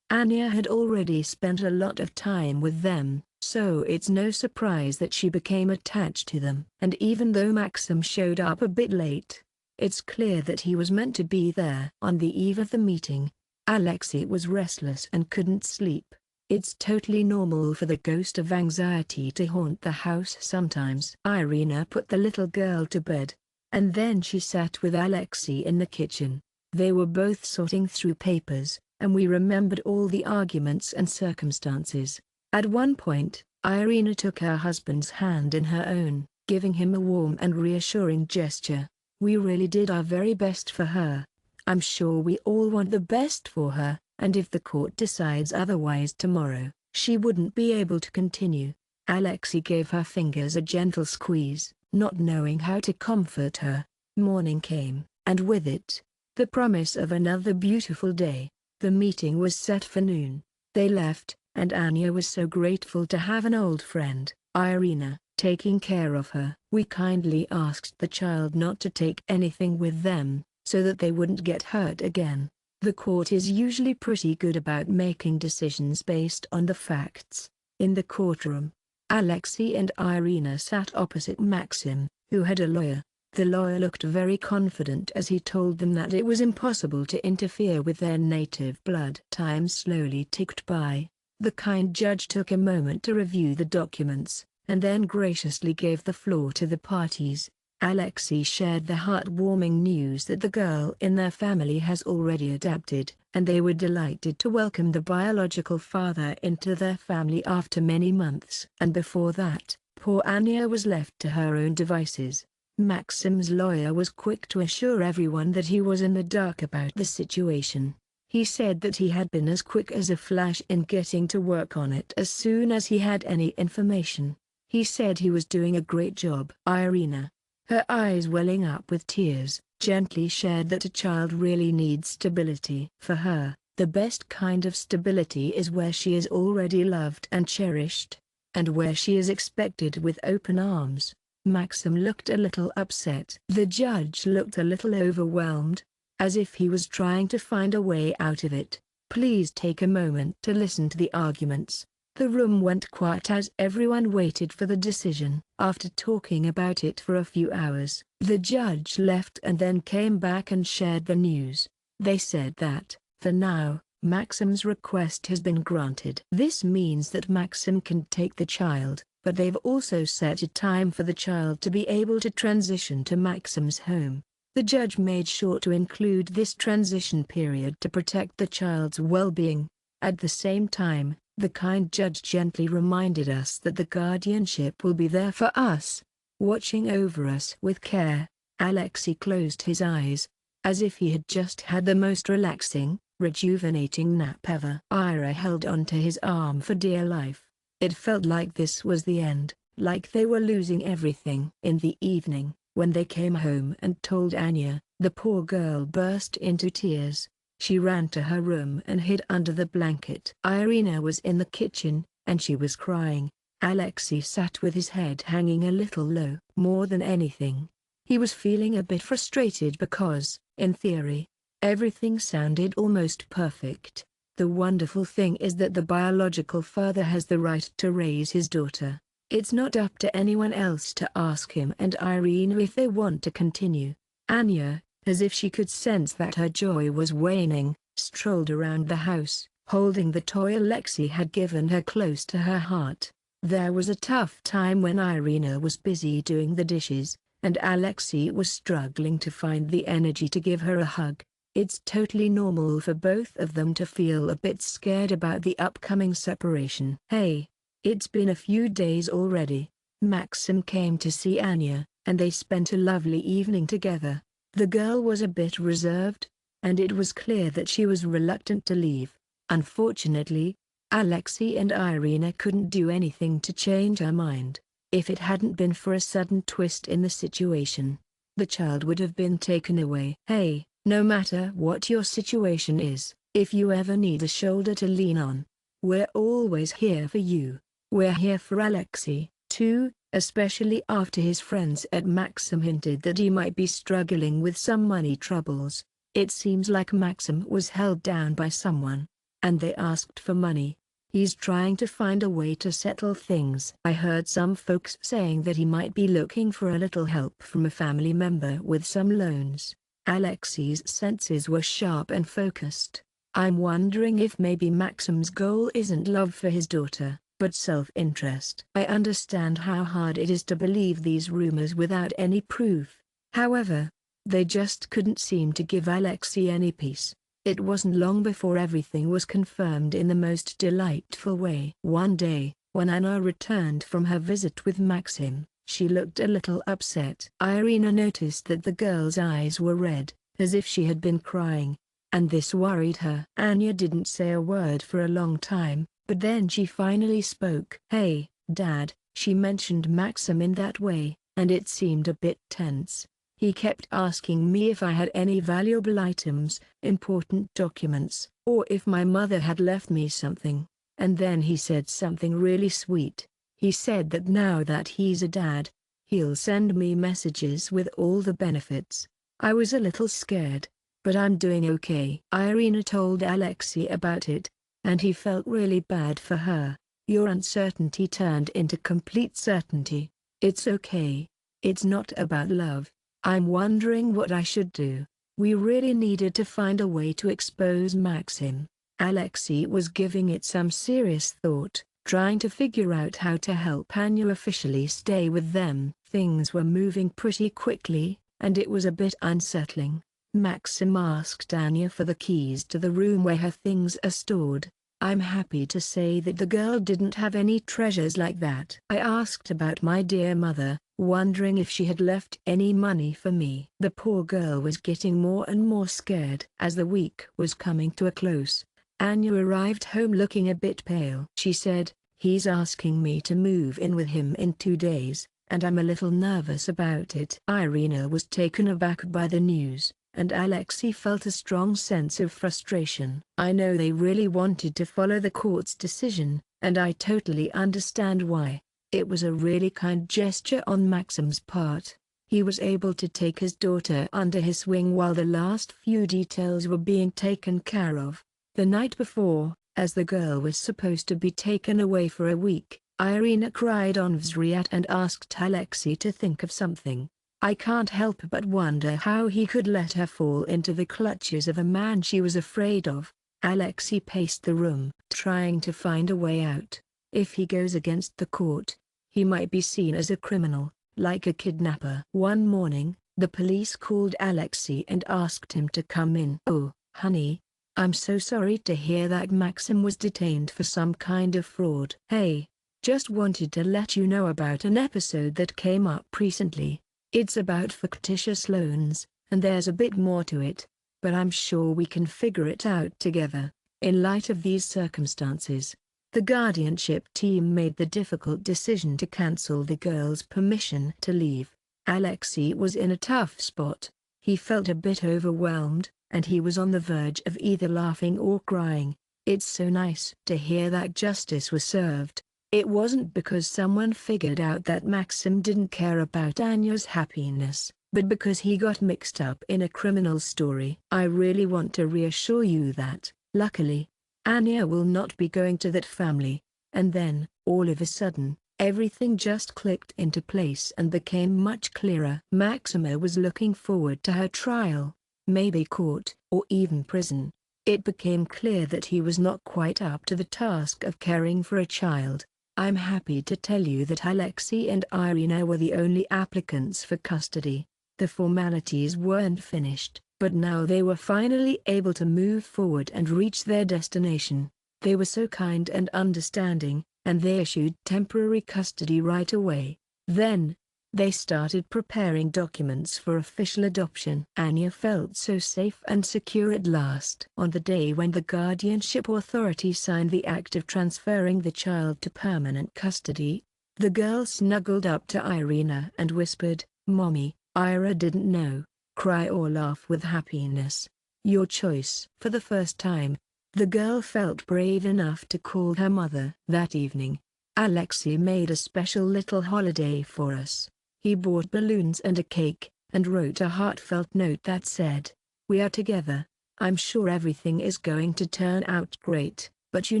Speaker 1: Anya had already spent a lot of time with them, so it's no surprise that she became attached to them. And even though Maxim showed up a bit late, it's clear that he was meant to be there. On the eve of the meeting, Alexei was restless and couldn't sleep. It's totally normal for the ghost of anxiety to haunt the house sometimes. Irina put the little girl to bed, and then she sat with Alexei in the kitchen. They were both sorting through papers, and we remembered all the arguments and circumstances. At one point, Irina took her husband's hand in her own, giving him a warm and reassuring gesture. We really did our very best for her. I'm sure we all want the best for her, and if the court decides otherwise tomorrow, she wouldn't be able to continue. Alexei gave her fingers a gentle squeeze, not knowing how to comfort her. Morning came, and with it, the promise of another beautiful day. The meeting was set for noon. They left, and Anya was so grateful to have an old friend, Irina, taking care of her. We kindly asked the child not to take anything with them, so that they wouldn't get hurt again. The court is usually pretty good about making decisions based on the facts. In the courtroom, Alexei and Irina sat opposite Maxim, who had a lawyer. The lawyer looked very confident as he told them that it was impossible to interfere with their native blood. Time slowly ticked by. The kind judge took a moment to review the documents, and then graciously gave the floor to the parties. Alexei shared the heartwarming news that the girl in their family has already adopted, and they were delighted to welcome the biological father into their family after many months. And before that, poor Anya was left to her own devices. Maxim's lawyer was quick to assure everyone that he was in the dark about the situation. He said that he had been as quick as a flash in getting to work on it as soon as he had any information. He said he was doing a great job. Irina, her eyes welling up with tears, gently shared that a child really needs stability. For her, the best kind of stability is where she is already loved and cherished, and where she is expected with open arms. Maxim looked a little upset. The judge looked a little overwhelmed, as if he was trying to find a way out of it. Please take a moment to listen to the arguments. The room went quiet as everyone waited for the decision. After talking about it for a few hours, the judge left and then came back and shared the news. They said that, for now, Maxim's request has been granted. This means that Maxim can take the child, but they've also set a time for the child to be able to transition to Maxim's home. The judge made sure to include this transition period to protect the child's well-being. At the same time, the kind judge gently reminded us that the guardianship will be there for us, watching over us with care. Alexei closed his eyes, as if he had just had the most relaxing, rejuvenating nap ever. Ira held onto his arm for dear life. It felt like this was the end, like they were losing everything. In the evening, when they came home and told Anya, the poor girl burst into tears. She ran to her room and hid under the blanket. Irina was in the kitchen, and she was crying. Alexei sat with his head hanging a little low. More than anything, he was feeling a bit frustrated because, in theory, everything sounded almost perfect. The wonderful thing is that the biological father has the right to raise his daughter. It's not up to anyone else to ask him and Irina if they want to continue. Anya, as if she could sense that her joy was waning, strolled around the house, holding the toy Alexei had given her close to her heart. There was a tough time when Irina was busy doing the dishes, and Alexei was struggling to find the energy to give her a hug. It's totally normal for both of them to feel a bit scared about the upcoming separation. Hey, it's been a few days already. Maxim came to see Anya, and they spent a lovely evening together. The girl was a bit reserved, and it was clear that she was reluctant to leave. Unfortunately, Alexei and Irina couldn't do anything to change her mind. If it hadn't been for a sudden twist in the situation, the child would have been taken away. Hey, no matter what your situation is, if you ever need a shoulder to lean on, we're always here for you. We're here for Alexei, too, especially after his friends at Maxim hinted that he might be struggling with some money troubles. It seems like Maxim was held down by someone, and they asked for money. He's trying to find a way to settle things. I heard some folks saying that he might be looking for a little help from a family member with some loans. Alexei's senses were sharp and focused. I'm wondering if maybe Maxim's goal isn't love for his daughter, but self-interest. I understand how hard it is to believe these rumors without any proof. However, They just couldn't seem to give Alexei any peace. It wasn't long before everything was confirmed in the most delightful way. One day, when Anna returned from her visit with Maxim, she looked a little upset. Irina noticed that the girl's eyes were red, as if she had been crying, and this worried her. Anya didn't say a word for a long time, but then she finally spoke. "Hey, Dad," she mentioned Maxim in that way, and it seemed a bit tense. "He kept asking me if I had any valuable items, important documents, or if my mother had left me something. And then he said something really sweet. He said that now that he's a dad, he'll send me messages with all the benefits." I was a little scared, but I'm doing okay. Irina told Alexei about it, and he felt really bad for her. Your uncertainty turned into complete certainty. It's okay. It's not about love. I'm wondering what I should do. We really needed to find a way to expose Maxim. Alexei was giving it some serious thought, trying to figure out how to help Anya officially stay with them. Things were moving pretty quickly, and it was a bit unsettling. Maxim asked Anya for the keys to the room where her things are stored. I'm happy to say that the girl didn't have any treasures like that. I asked about my dear mother, wondering if she had left any money for me. The poor girl was getting more and more scared. As the week was coming to a close, Anya arrived home looking a bit pale. She said, "He's asking me to move in with him in 2 days, and I'm a little nervous about it." Irina was taken aback by the news, and Alexei felt a strong sense of frustration. "I know they really wanted to follow the court's decision, and I totally understand why. It was a really kind gesture on Maxim's part. He was able to take his daughter under his wing while the last few details were being taken care of." The night before, as the girl was supposed to be taken away for a week, Irina cried on Vzriat and asked Alexei to think of something. "I can't help but wonder how he could let her fall into the clutches of a man she was afraid of." Alexei paced the room, trying to find a way out. If he goes against the court, he might be seen as a criminal, like a kidnapper. One morning, the police called Alexei and asked him to come in. "Oh, honey, I'm so sorry to hear that Maxim was detained for some kind of fraud." "Hey, just wanted to let you know about an episode that came up recently. It's about fictitious loans, and there's a bit more to it, but I'm sure we can figure it out together." In light of these circumstances, the guardianship team made the difficult decision to cancel the girl's permission to leave. Alexei was in a tough spot. He felt a bit overwhelmed, and he was on the verge of either laughing or crying. It's so nice to hear that justice was served. It wasn't because someone figured out that Maxim didn't care about Anya's happiness, but because he got mixed up in a criminal story. I really want to reassure you that, luckily, Anya will not be going to that family. And then, all of a sudden, everything just clicked into place and became much clearer. Maxima was looking forward to her trial, maybe court, or even prison. It became clear that he was not quite up to the task of caring for a child. I'm happy to tell you that Alexei and Irina were the only applicants for custody. The formalities weren't finished, but now they were finally able to move forward and reach their destination. They were so kind and understanding, and they issued temporary custody right away. Then, they started preparing documents for official adoption. Anya felt so safe and secure at last. On the day when the guardianship authority signed the act of transferring the child to permanent custody, the girl snuggled up to Irina and whispered, "Mommy." Ira didn't know, cry or laugh with happiness. "Your choice." For the first time, the girl felt brave enough to call her mother. That evening, Alexei made a special little holiday for us. He bought balloons and a cake, and wrote a heartfelt note that said, "We are together. I'm sure everything is going to turn out great, but you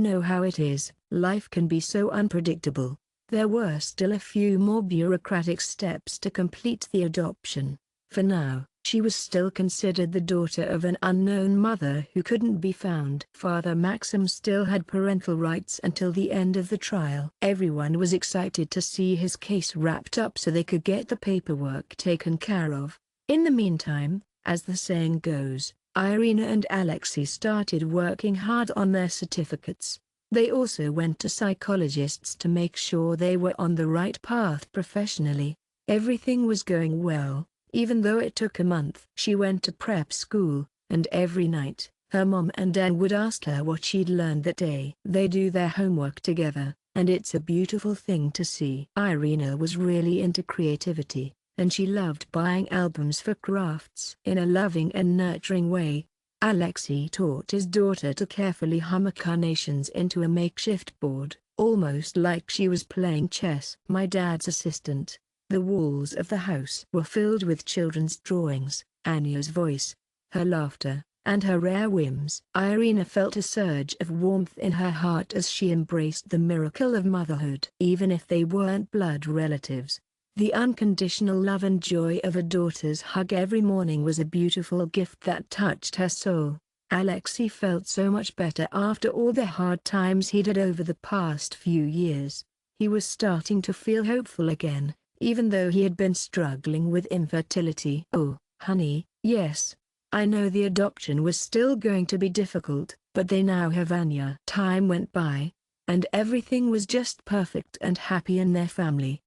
Speaker 1: know how it is, life can be so unpredictable." There were still a few more bureaucratic steps to complete the adoption. For now, she was still considered the daughter of an unknown mother who couldn't be found. Father Maxim still had parental rights until the end of the trial. Everyone was excited to see his case wrapped up so they could get the paperwork taken care of. In the meantime, as the saying goes, Irina and Alexei started working hard on their certificates. They also went to psychologists to make sure they were on the right path professionally. Everything was going well, even though it took a month. She went to prep school, and every night, her mom and dad would ask her what she'd learned that day. They do their homework together, and it's a beautiful thing to see. Irina was really into creativity, and she loved buying albums for crafts. In a loving and nurturing way, Alexei taught his daughter to carefully hammer carnations into a makeshift board, almost like she was playing chess. My dad's assistant. The walls of the house were filled with children's drawings, Anya's voice, her laughter, and her rare whims. Irina felt a surge of warmth in her heart as she embraced the miracle of motherhood. Even if they weren't blood relatives, the unconditional love and joy of a daughter's hug every morning was a beautiful gift that touched her soul. Alexei felt so much better after all the hard times he'd had over the past few years. He was starting to feel hopeful again, even though he had been struggling with infertility. "Oh, honey, yes. I know the adoption was still going to be difficult, but they now have Anya." Time went by, and everything was just perfect and happy in their family.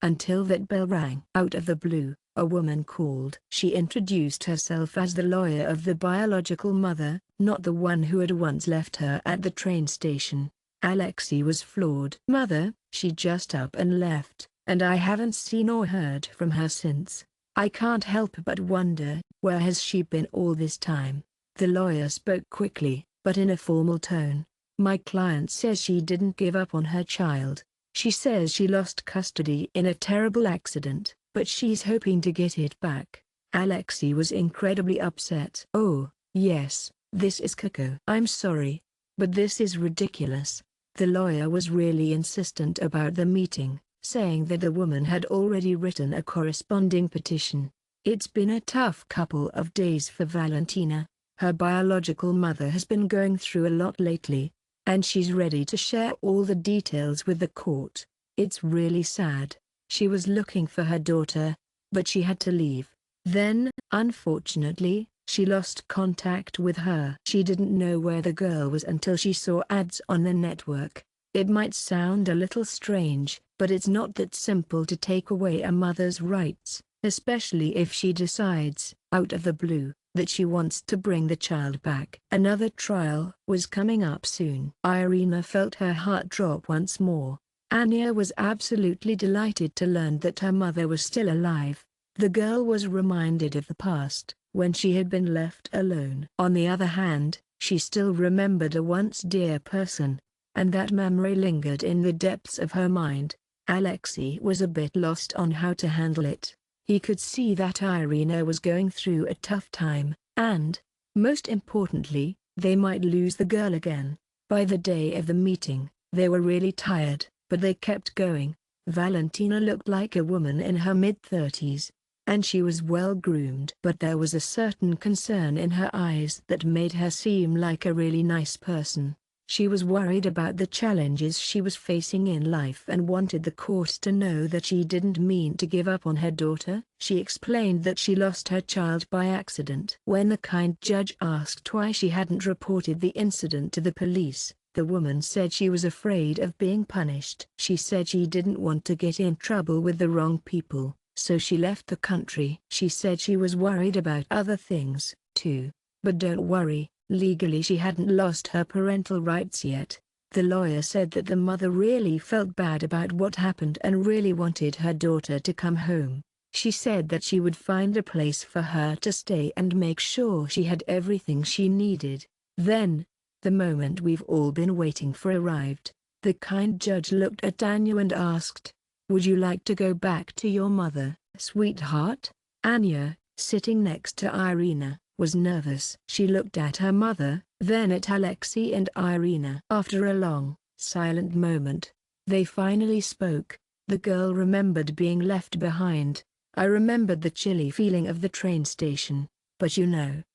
Speaker 1: Until that bell rang. Out of the blue, a woman called. She introduced herself as the lawyer of the biological mother, not the one who had once left her at the train station. Alexei was floored. "Mother, she just up and left, and I haven't seen or heard from her since. I can't help but wonder, where has she been all this time?" The lawyer spoke quickly, but in a formal tone. "My client says she didn't give up on her child. She says she lost custody in a terrible accident, but she's hoping to get it back." Alexei was incredibly upset. "Oh, yes, this is Coco. I'm sorry, but this is ridiculous." The lawyer was really insistent about the meeting, saying that the woman had already written a corresponding petition. "It's been a tough couple of days for Valentina. Her biological mother has been going through a lot lately, and she's ready to share all the details with the court. It's really sad. She was looking for her daughter, but she had to leave. Then, unfortunately, she lost contact with her. She didn't know where the girl was until she saw ads on the network. It might sound a little strange, but it's not that simple to take away a mother's rights, especially if she decides, out of the blue, that she wants to bring the child back." Another trial was coming up soon. Irina felt her heart drop once more. Anya was absolutely delighted to learn that her mother was still alive. The girl was reminded of the past, when she had been left alone. On the other hand, she still remembered a once dear person, and that memory lingered in the depths of her mind. Alexei was a bit lost on how to handle it. He could see that Irina was going through a tough time, and, most importantly, they might lose the girl again. By the day of the meeting, they were really tired, but they kept going. Valentina looked like a woman in her mid-30s, and she was well-groomed. But there was a certain concern in her eyes that made her seem like a really nice person. She was worried about the challenges she was facing in life and wanted the court to know that she didn't mean to give up on her daughter. She explained that she lost her child by accident. When the kind judge asked why she hadn't reported the incident to the police, the woman said she was afraid of being punished. She said she didn't want to get in trouble with the wrong people, so she left the country. She said she was worried about other things, too. But don't worry. Legally she hadn't lost her parental rights yet. The lawyer said that the mother really felt bad about what happened and really wanted her daughter to come home. She said that she would find a place for her to stay and make sure she had everything she needed. Then, the moment we've all been waiting for arrived. The kind judge looked at Anya and asked, "Would you like to go back to your mother, sweetheart?" Anya, sitting next to Irina, was nervous. She looked at her mother, then at Alexei and Irina. After a long, silent moment, they finally spoke. The girl remembered being left behind. "I remembered the chilly feeling of the train station, but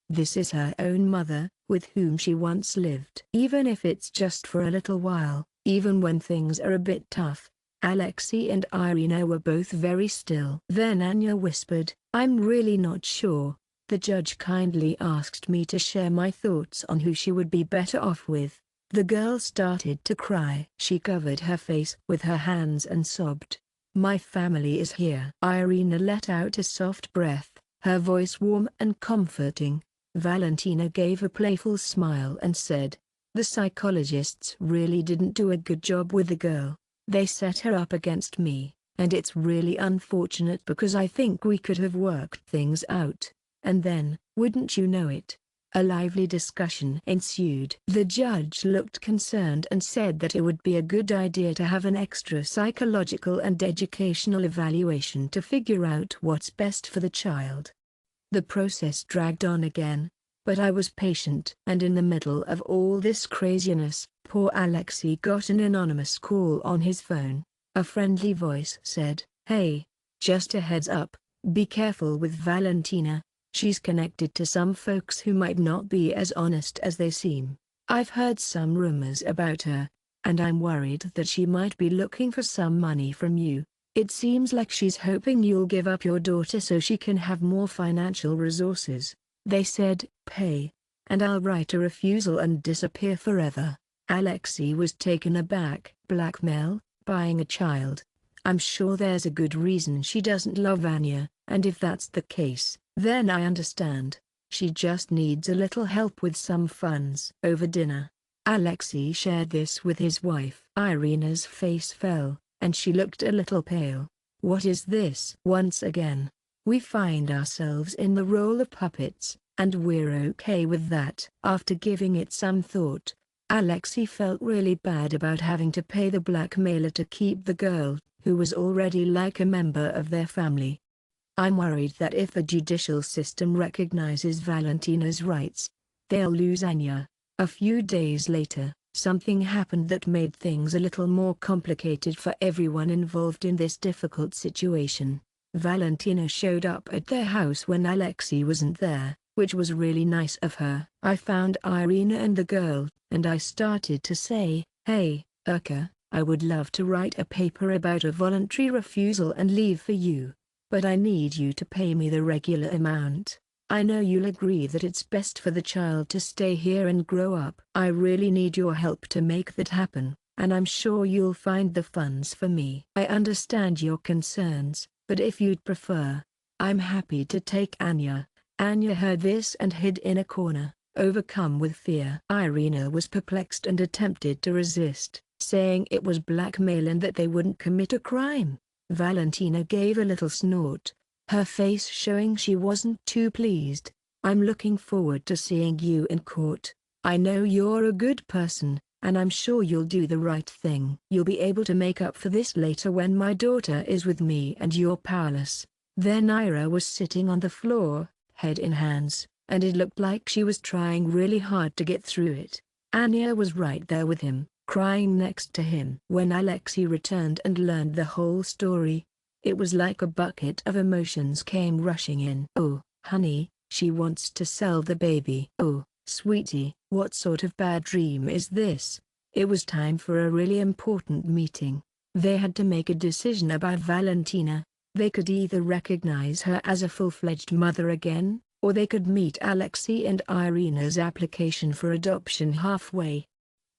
Speaker 1: this is her own mother, with whom she once lived. Even if it's just for a little while, even when things are a bit tough." Alexei and Irina were both very still. Then Anya whispered, I'm really not sure. The judge kindly asked me to share my thoughts on who she would be better off with. The girl started to cry. She covered her face with her hands and sobbed. My family is here. Irina let out a soft breath, her voice warm and comforting. Valentina gave a playful smile and said, "The psychologists really didn't do a good job with the girl. They set her up against me, and it's really unfortunate because I think we could have worked things out." And then, wouldn't you know it, a lively discussion ensued. The judge looked concerned and said that it would be a good idea to have an extra psychological and educational evaluation to figure out what's best for the child. The process dragged on again, but I was patient. And in the middle of all this craziness, poor Alexei got an anonymous call on his phone. A friendly voice said, "Hey, just a heads up, be careful with Valentina. She's connected to some folks who might not be as honest as they seem. I've heard some rumors about her, and I'm worried that she might be looking for some money from you. It seems like she's hoping you'll give up your daughter so she can have more financial resources. They said, pay, and I'll write a refusal and disappear forever." Alexei was taken aback. Blackmail, buying a child. I'm sure there's a good reason she doesn't love Anya, and if that's the case, then I understand. She just needs a little help with some funds. Over dinner, Alexei shared this with his wife. Irina's face fell, and she looked a little pale. What is this? Once again, we find ourselves in the role of puppets, and we're okay with that. After giving it some thought, Alexei felt really bad about having to pay the blackmailer to keep the girl, who was already like a member of their family. I'm worried that if the judicial system recognizes Valentina's rights, they'll lose Anya. A few days later, something happened that made things a little more complicated for everyone involved in this difficult situation. Valentina showed up at their house when Alexei wasn't there, which was really nice of her. I found Irina and the girl, and I started to say, "Hey, Urka, I would love to write a paper about a voluntary refusal and leave for you. But I need you to pay me the regular amount. I know you'll agree that it's best for the child to stay here and grow up. I really need your help to make that happen, and I'm sure you'll find the funds for me. I understand your concerns, but if you'd prefer, I'm happy to take Anya." Anya heard this and hid in a corner, overcome with fear. Irina was perplexed and attempted to resist, saying it was blackmail and that they wouldn't commit a crime. Valentina gave a little snort, her face showing she wasn't too pleased. "I'm looking forward to seeing you in court. I know you're a good person, and I'm sure you'll do the right thing. You'll be able to make up for this later when my daughter is with me and you're powerless." Then Ira was sitting on the floor, head in hands, and it looked like she was trying really hard to get through it. Anya was right there with him, crying next to him. When Alexei returned and learned the whole story, it was like a bucket of emotions came rushing in. "Oh, honey, she wants to sell the baby. Oh, sweetie, what sort of bad dream is this?" It was time for a really important meeting. They had to make a decision about Valentina. They could either recognize her as a full-fledged mother again, or they could meet Alexei and Irina's application for adoption halfway.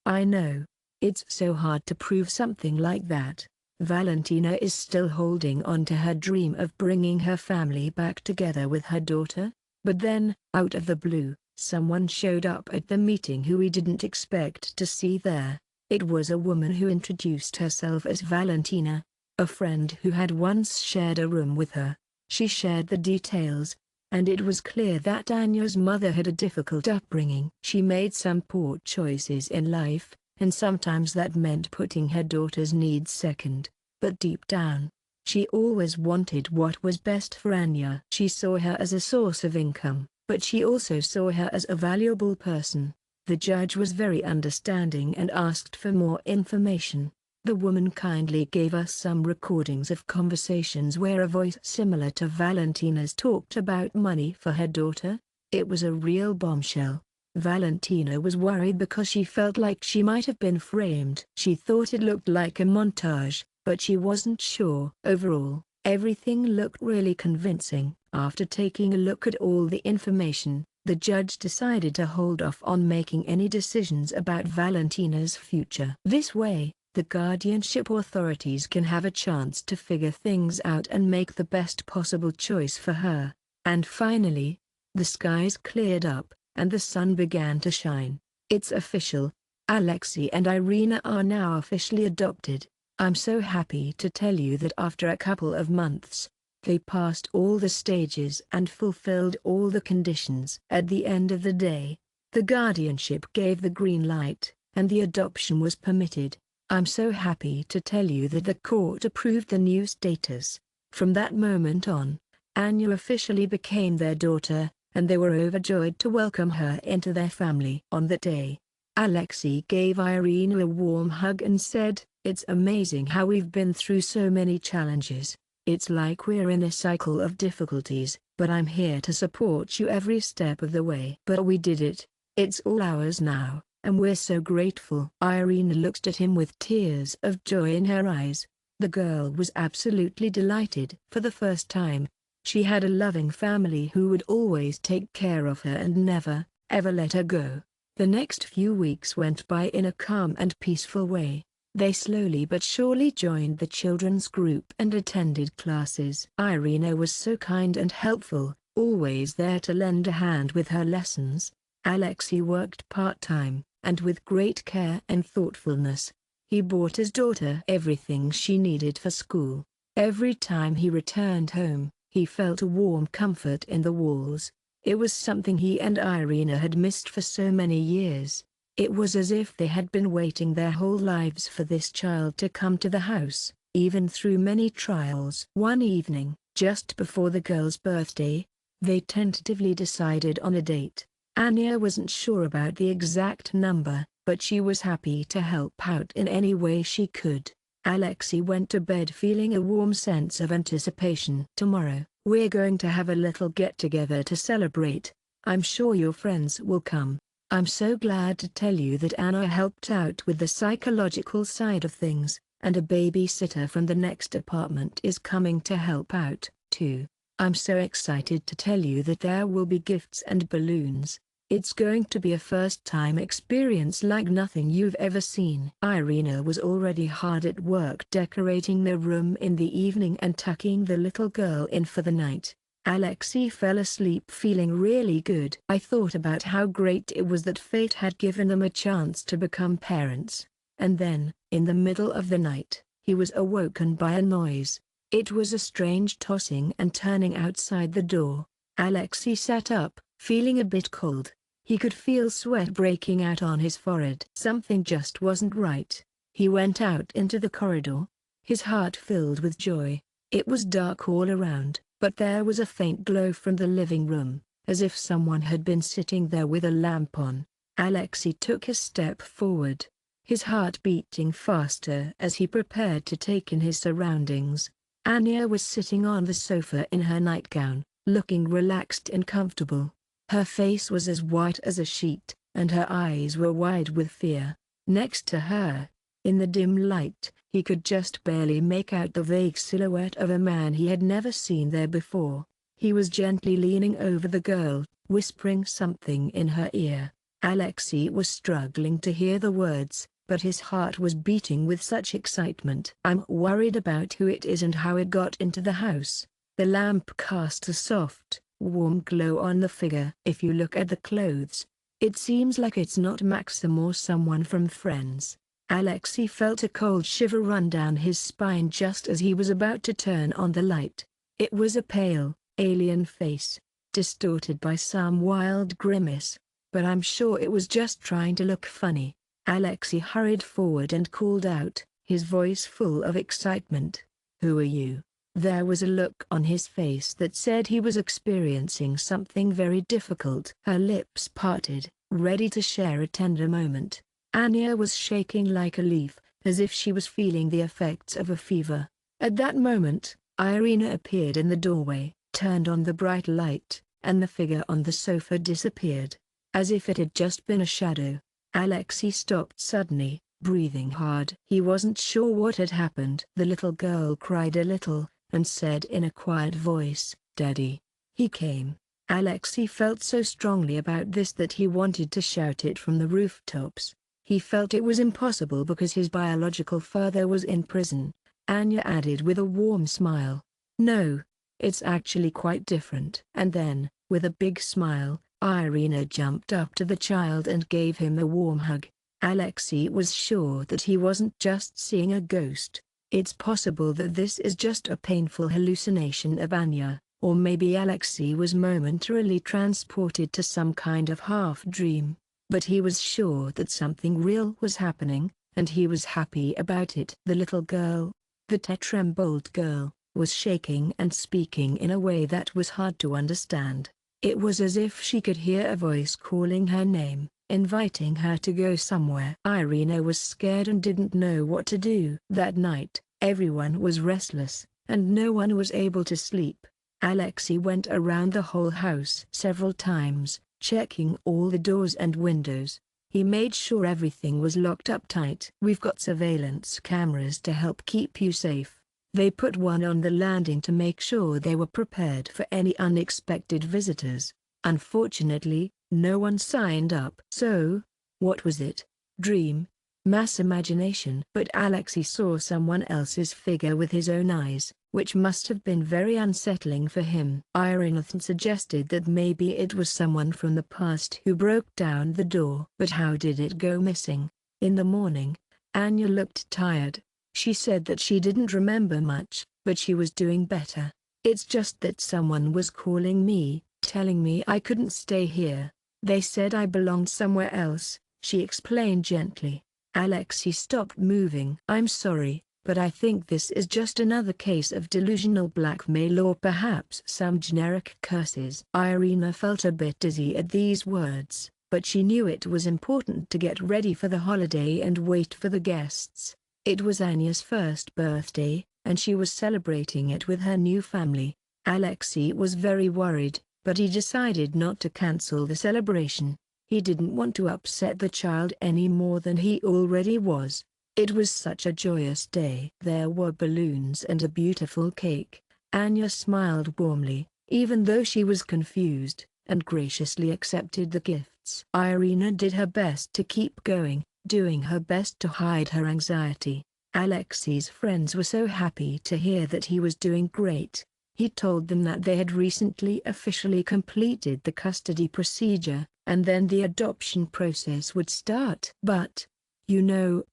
Speaker 1: I know, it's so hard to prove something like that. Valentina is still holding on to her dream of bringing her family back together with her daughter. But then, out of the blue, someone showed up at the meeting who we didn't expect to see there. It was a woman who introduced herself as Valentina, a friend who had once shared a room with her. She shared the details, and it was clear that Anya's mother had a difficult upbringing. She made some poor choices in life, and sometimes that meant putting her daughter's needs second. But deep down, she always wanted what was best for Anya. She saw her as a source of income, but she also saw her as a valuable person. The judge was very understanding and asked for more information. The woman kindly gave us some recordings of conversations where a voice similar to Valentina's talked about money for her daughter. It was a real bombshell. Valentina was worried because she felt like she might have been framed. She thought it looked like a montage, but she wasn't sure. Overall, everything looked really convincing. After taking a look at all the information, the judge decided to hold off on making any decisions about Valentina's future. This way, the guardianship authorities can have a chance to figure things out and make the best possible choice for her. And finally, the skies cleared up, and the sun began to shine. It's official. Alexei and Irina are now officially adopted. I'm so happy to tell you that after a couple of months, they passed all the stages and fulfilled all the conditions. At the end of the day, the guardianship gave the green light, and the adoption was permitted. I'm so happy to tell you that the court approved the new status. From that moment on, Anya officially became their daughter, and they were overjoyed to welcome her into their family. On that day, Alexei gave Irina a warm hug and said, "It's amazing how we've been through so many challenges. It's like we're in a cycle of difficulties, but I'm here to support you every step of the way. But we did it. It's all ours now, and we're so grateful." Irina looked at him with tears of joy in her eyes. The girl was absolutely delighted. For the first time, she had a loving family who would always take care of her and never, ever let her go. The next few weeks went by in a calm and peaceful way. They slowly but surely joined the children's group and attended classes. Irina was so kind and helpful, always there to lend a hand with her lessons. Alexei worked part-time, and with great care and thoughtfulness, he bought his daughter everything she needed for school. Every time he returned home, he felt a warm comfort in the walls. It was something he and Irina had missed for so many years. It was as if they had been waiting their whole lives for this child to come to the house, even through many trials. One evening, just before the girl's birthday, they tentatively decided on a date. Anya wasn't sure about the exact number, but she was happy to help out in any way she could. Alexei went to bed feeling a warm sense of anticipation. "Tomorrow, we're going to have a little get-together to celebrate. I'm sure your friends will come. I'm so glad to tell you that Anna helped out with the psychological side of things, and a babysitter from the next apartment is coming to help out, too. I'm so excited to tell you that there will be gifts and balloons. It's going to be a first-time experience like nothing you've ever seen." Irina was already hard at work decorating the room in the evening and tucking the little girl in for the night. Alexei fell asleep feeling really good. I thought about how great it was that fate had given them a chance to become parents. And then, in the middle of the night, he was awoken by a noise. It was a strange tossing and turning outside the door. Alexei sat up, feeling a bit cold. He could feel sweat breaking out on his forehead. Something just wasn't right. He went out into the corridor, his heart filled with joy. It was dark all around, but there was a faint glow from the living room, as if someone had been sitting there with a lamp on. Alexei took a step forward, his heart beating faster as he prepared to take in his surroundings. Anya was sitting on the sofa in her nightgown, looking relaxed and comfortable. Her face was as white as a sheet, and her eyes were wide with fear. Next to her, in the dim light, he could just barely make out the vague silhouette of a man he had never seen there before. He was gently leaning over the girl, whispering something in her ear. Alexei was struggling to hear the words, but his heart was beating with such excitement. "I'm worried about who it is and how it got into the house." The lamp cast a soft, warm glow on the figure. "If you look at the clothes, it seems like it's not Maxim or someone from Friends." Alexei felt a cold shiver run down his spine just as he was about to turn on the light. It was a pale, alien face, distorted by some wild grimace, but I'm sure it was just trying to look funny. Alexei hurried forward and called out, his voice full of excitement, "Who are you?" There was a look on his face that said he was experiencing something very difficult. Her lips parted, ready to share a tender moment. Anya was shaking like a leaf, as if she was feeling the effects of a fever. At that moment, Irina appeared in the doorway, turned on the bright light, and the figure on the sofa disappeared, as if it had just been a shadow. Alexei stopped suddenly, breathing hard. He wasn't sure what had happened. The little girl cried a little, and said in a quiet voice, "Daddy." He came. Alexei felt so strongly about this that he wanted to shout it from the rooftops. He felt it was impossible because his biological father was in prison. Anya added with a warm smile. No, it's actually quite different. And then, with a big smile, Irina jumped up to the child and gave him a warm hug. Alexei was sure that he wasn't just seeing a ghost. It's possible that this is just a painful hallucination of Anya, or maybe Alexei was momentarily transported to some kind of half-dream. But he was sure that something real was happening, and he was happy about it. The little girl, the tetrembold girl, was shaking and speaking in a way that was hard to understand. It was as if she could hear a voice calling her name, inviting her to go somewhere. Irina was scared and didn't know what to do. That night, everyone was restless, and no one was able to sleep. Alexei went around the whole house several times, checking all the doors and windows. He made sure everything was locked up tight. We've got surveillance cameras to help keep you safe. They put one on the landing to make sure they were prepared for any unexpected visitors. Unfortunately, no one signed up. So, what was it? Dream? Mass imagination? But Alexei saw someone else's figure with his own eyes, which must have been very unsettling for him. Irina suggested that maybe it was someone from the past who broke down the door. But how did it go missing? In the morning, Anya looked tired. She said that she didn't remember much, but she was doing better. It's just that someone was calling me, telling me I couldn't stay here. They said I belonged somewhere else, she explained gently. Alexei stopped moving. I'm sorry, but I think this is just another case of delusional blackmail or perhaps some generic curses. Irina felt a bit dizzy at these words, but she knew it was important to get ready for the holiday and wait for the guests. It was Anya's first birthday, and she was celebrating it with her new family. Alexei was very worried, but he decided not to cancel the celebration. He didn't want to upset the child any more than he already was. It was such a joyous day. There were balloons and a beautiful cake. Anya smiled warmly, even though she was confused, and graciously accepted the gifts. Irina did her best to keep going, doing her best to hide her anxiety. Alexei's friends were so happy to hear that he was doing great. He told them that they had recently officially completed the custody procedure, and then the adoption process would start. But,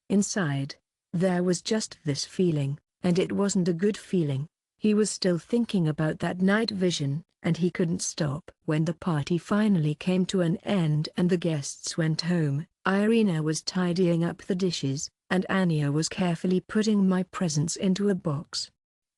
Speaker 1: inside, there was just this feeling, and it wasn't a good feeling. He was still thinking about that night vision, and he couldn't stop. When the party finally came to an end and the guests went home, Irina was tidying up the dishes, and Anya was carefully putting my presents into a box.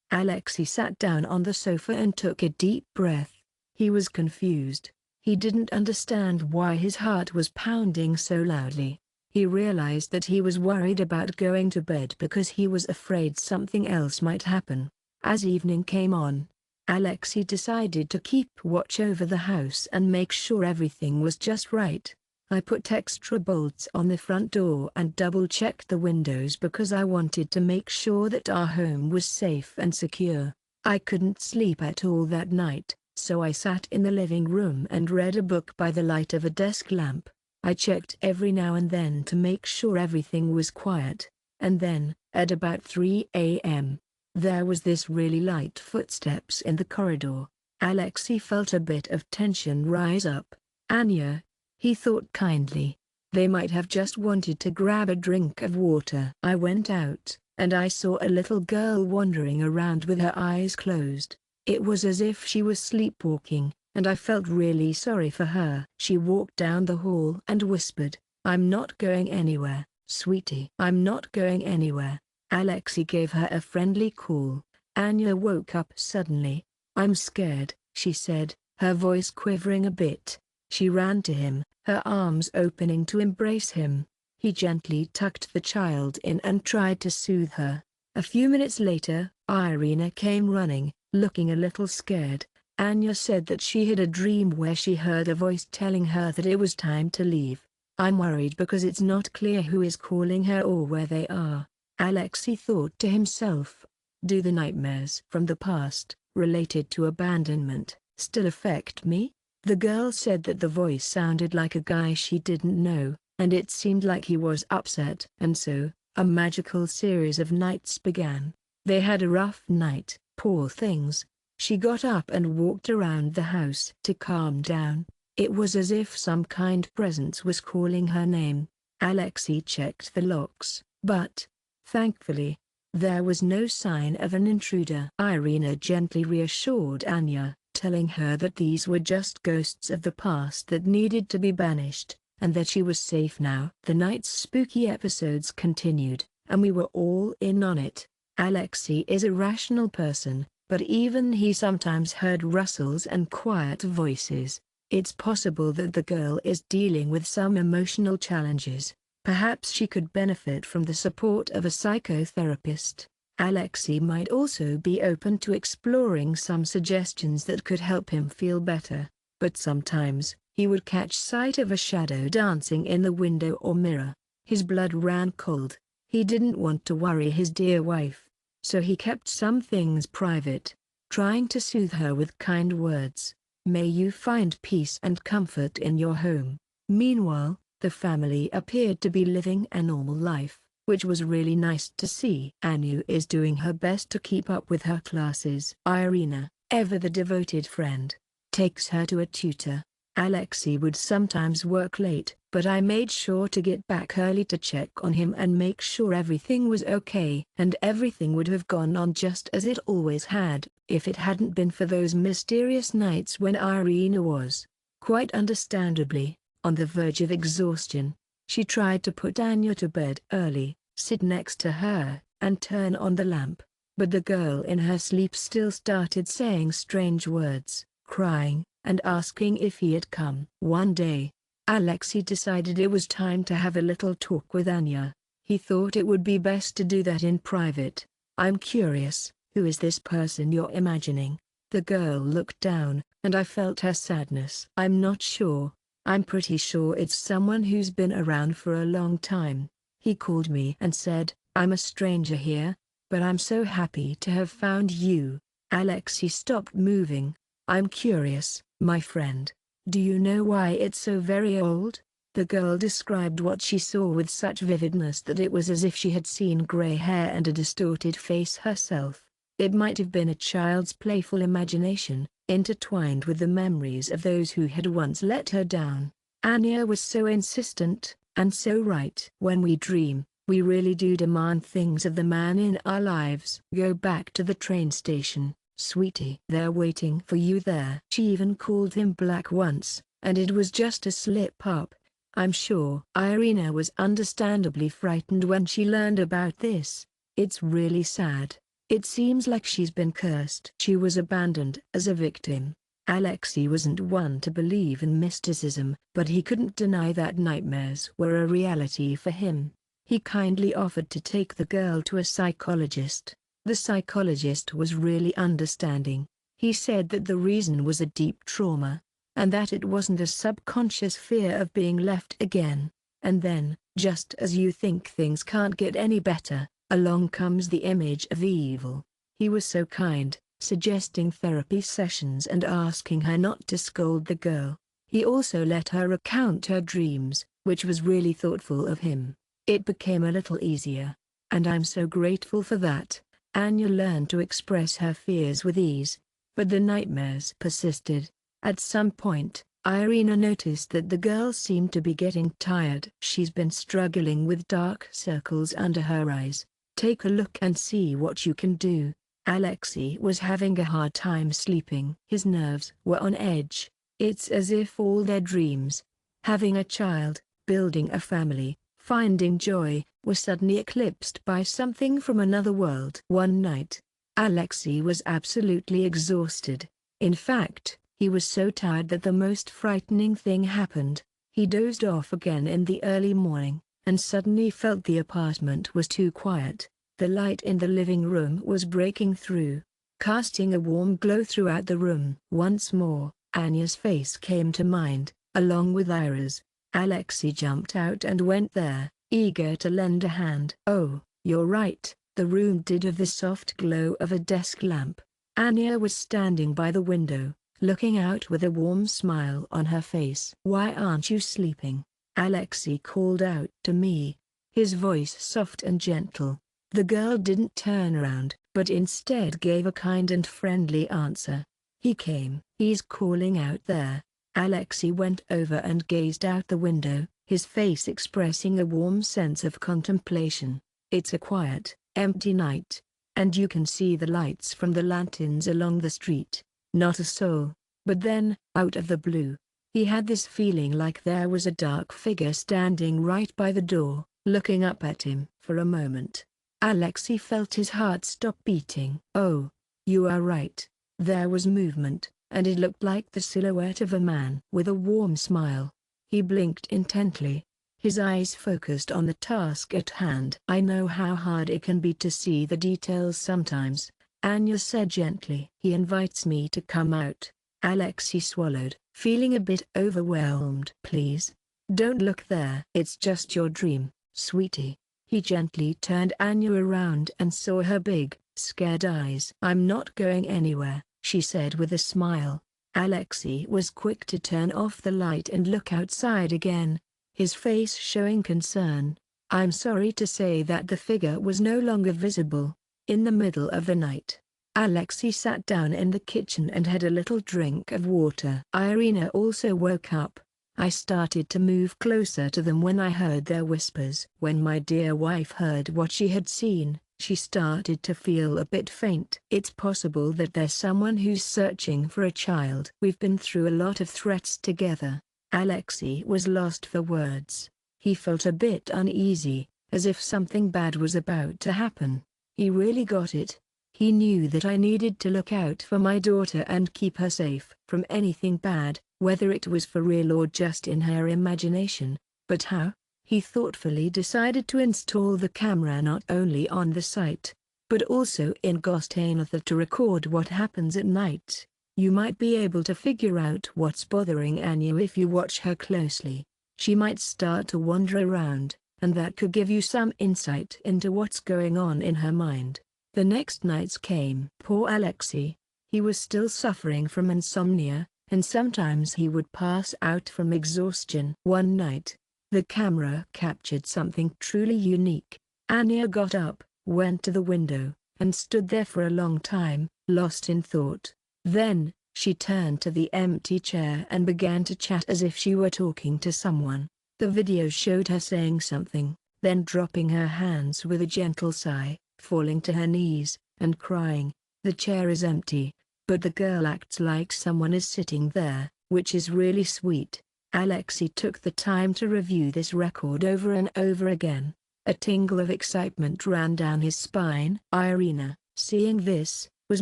Speaker 1: Alexei sat down on the sofa and took a deep breath. He was confused. He didn't understand why his heart was pounding so loudly. He realized that he was worried about going to bed because he was afraid something else might happen. As evening came on, Alexei decided to keep watch over the house and make sure everything was just right. I put extra bolts on the front door and double-checked the windows because I wanted to make sure that our home was safe and secure. I couldn't sleep at all that night, so I sat in the living room and read a book by the light of a desk lamp. I checked every now and then to make sure everything was quiet. And then, at about 3 a.m., there was this really light footsteps in the corridor. Alexei felt a bit of tension rise up. Anya, he thought kindly. They might have just wanted to grab a drink of water. I went out, and I saw a little girl wandering around with her eyes closed. It was as if she was sleepwalking, and I felt really sorry for her. She walked down the hall and whispered, "I'm not going anywhere, sweetie. I'm not going anywhere." Alexei gave her a friendly call. Anya woke up suddenly. "I'm scared," she said, her voice quivering a bit. She ran to him, her arms opening to embrace him. He gently tucked the child in and tried to soothe her. A few minutes later, Irina came running, looking a little scared. Anya said that she had a dream where she heard a voice telling her that it was time to leave. "I'm worried because it's not clear who is calling her or where they are." Alexei thought to himself. Do the nightmares from the past, related to abandonment, still affect me?" The girl said that the voice sounded like a guy she didn't know, and it seemed like he was upset. And so, a magical series of nights began. They had a rough night, poor things. She got up and walked around the house to calm down. It was as if some kind presence was calling her name. Alexei checked the locks, but, thankfully, there was no sign of an intruder. Irina gently reassured Anya, telling her that these were just ghosts of the past that needed to be banished, and that she was safe now. The night's spooky episodes continued, and we were all in on it. Alexei is a rational person, but even he sometimes heard rustles and quiet voices. It's possible that the girl is dealing with some emotional challenges. Perhaps she could benefit from the support of a psychotherapist. Alexei might also be open to exploring some suggestions that could help him feel better. But sometimes, he would catch sight of a shadow dancing in the window or mirror. His blood ran cold. He didn't want to worry his dear wife, so he kept some things private, trying to soothe her with kind words. "May you find peace and comfort in your home." Meanwhile, the family appeared to be living a normal life, which was really nice to see. Anu is doing her best to keep up with her classes. Irina, ever the devoted friend, takes her to a tutor. Alexei would sometimes work late, but I made sure to get back early to check on him and make sure everything was okay. And everything would have gone on just as it always had, if it hadn't been for those mysterious nights when Irina was, quite understandably, on the verge of exhaustion. She tried to put Anya to bed early, sit next to her, and turn on the lamp, but the girl in her sleep still started saying strange words, crying, and asking if he had come. One day, Alexei decided it was time to have a little talk with Anya. He thought it would be best to do that in private. "I'm curious, who is this person you're imagining?" The girl looked down, and I felt her sadness. "I'm not sure. I'm pretty sure it's someone who's been around for a long time. He called me and said, 'I'm a stranger here, but I'm so happy to have found you.'" Alexei stopped moving. "I'm curious, my friend. Do you know why it's so very old?" The girl described what she saw with such vividness that it was as if she had seen gray hair and a distorted face herself. It might have been a child's playful imagination, intertwined with the memories of those who had once let her down. Anya was so insistent, and so right. "When we dream, we really do demand things of the man in our lives." "Go back to the train station, sweetie. They're waiting for you there." She even called him Black once, and it was just a slip-up, I'm sure. Irina was understandably frightened when she learned about this. "It's really sad. It seems like she's been cursed." She was abandoned as a victim. Alexei wasn't one to believe in mysticism, but he couldn't deny that nightmares were a reality for him. He kindly offered to take the girl to a psychologist. The psychologist was really understanding. He said that the reason was a deep trauma, and that it wasn't a subconscious fear of being left again. And then, just as you think things can't get any better, along comes the image of evil. He was so kind, suggesting therapy sessions and asking her not to scold the girl. He also let her recount her dreams, which was really thoughtful of him. It became a little easier, and I'm so grateful for that. Anya learned to express her fears with ease, but the nightmares persisted. At some point, Irina noticed that the girl seemed to be getting tired. "She's been struggling with dark circles under her eyes. Take a look and see what you can do." Alexei was having a hard time sleeping. His nerves were on edge. It's as if all their dreams, having a child, building a family, finding joy, were suddenly eclipsed by something from another world. One night, Alexei was absolutely exhausted. In fact, he was so tired that the most frightening thing happened. He dozed off again in the early morning, and suddenly felt the apartment was too quiet. The light in the living room was breaking through, casting a warm glow throughout the room. Once more, Anya's face came to mind, along with Ira's. Alexei jumped out and went there, eager to lend a hand. "Oh, you're right," the room did have the soft glow of a desk lamp. Anya was standing by the window, looking out with a warm smile on her face. "Why aren't you sleeping?" Alexei called out to me, his voice soft and gentle. The girl didn't turn around, but instead gave a kind and friendly answer. "He came." "He's calling out there." Alexei went over and gazed out the window, his face expressing a warm sense of contemplation. "It's a quiet, empty night, and you can see the lights from the lanterns along the street. Not a soul." But then, out of the blue, he had this feeling like there was a dark figure standing right by the door, looking up at him. For a moment, Alexei felt his heart stop beating. "Oh, you are right. There was movement, and it looked like the silhouette of a man." With a warm smile, he blinked intently, his eyes focused on the task at hand. "I know how hard it can be to see the details sometimes," Anya said gently. "He invites me to come out." Alexei swallowed, feeling a bit overwhelmed. "Please, don't look there." "It's just your dream, sweetie." He gently turned Anya around and saw her big, scared eyes. "I'm not going anywhere," she said with a smile. Alexei was quick to turn off the light and look outside again, his face showing concern. "I'm sorry to say that the figure was no longer visible." In the middle of the night, Alexei sat down in the kitchen and had a little drink of water. Irina also woke up. "I started to move closer to them when I heard their whispers." When my dear wife heard what she had seen, she started to feel a bit faint. "It's possible that there's someone who's searching for a child. We've been through a lot of threats together." Alexei was lost for words. He felt a bit uneasy, as if something bad was about to happen. He really got it. He knew that I needed to look out for my daughter and keep her safe from anything bad, whether it was for real or just in her imagination. But how? He thoughtfully decided to install the camera not only on the site, but also in Gosteinother to record what happens at night. You might be able to figure out what's bothering Anya if you watch her closely. She might start to wander around, and that could give you some insight into what's going on in her mind. The next nights came. Poor Alexei. He was still suffering from insomnia, and sometimes he would pass out from exhaustion. One night, the camera captured something truly unique. Anya got up, went to the window, and stood there for a long time, lost in thought. Then, she turned to the empty chair and began to chat as if she were talking to someone. The video showed her saying something, then dropping her hands with a gentle sigh, falling to her knees, and crying. The chair is empty, but the girl acts like someone is sitting there, which is really sweet. Alexei took the time to review this record over and over again. A tingle of excitement ran down his spine. Irina, seeing this, was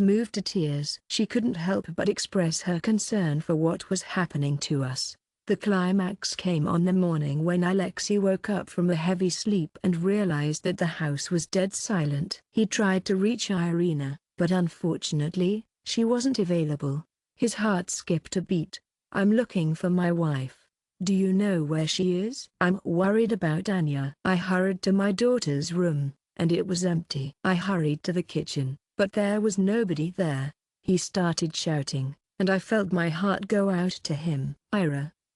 Speaker 1: moved to tears. She couldn't help but express her concern for what was happening to us. The climax came on the morning when Alexei woke up from a heavy sleep and realized that the house was dead silent. He tried to reach Irina, but unfortunately, she wasn't available. His heart skipped a beat. "I'm looking for my wife. Do you know where she is? I'm worried about Anya." I hurried to my daughter's room, and it was empty. I hurried to the kitchen, but there was nobody there. He started shouting, and I felt my heart go out to him.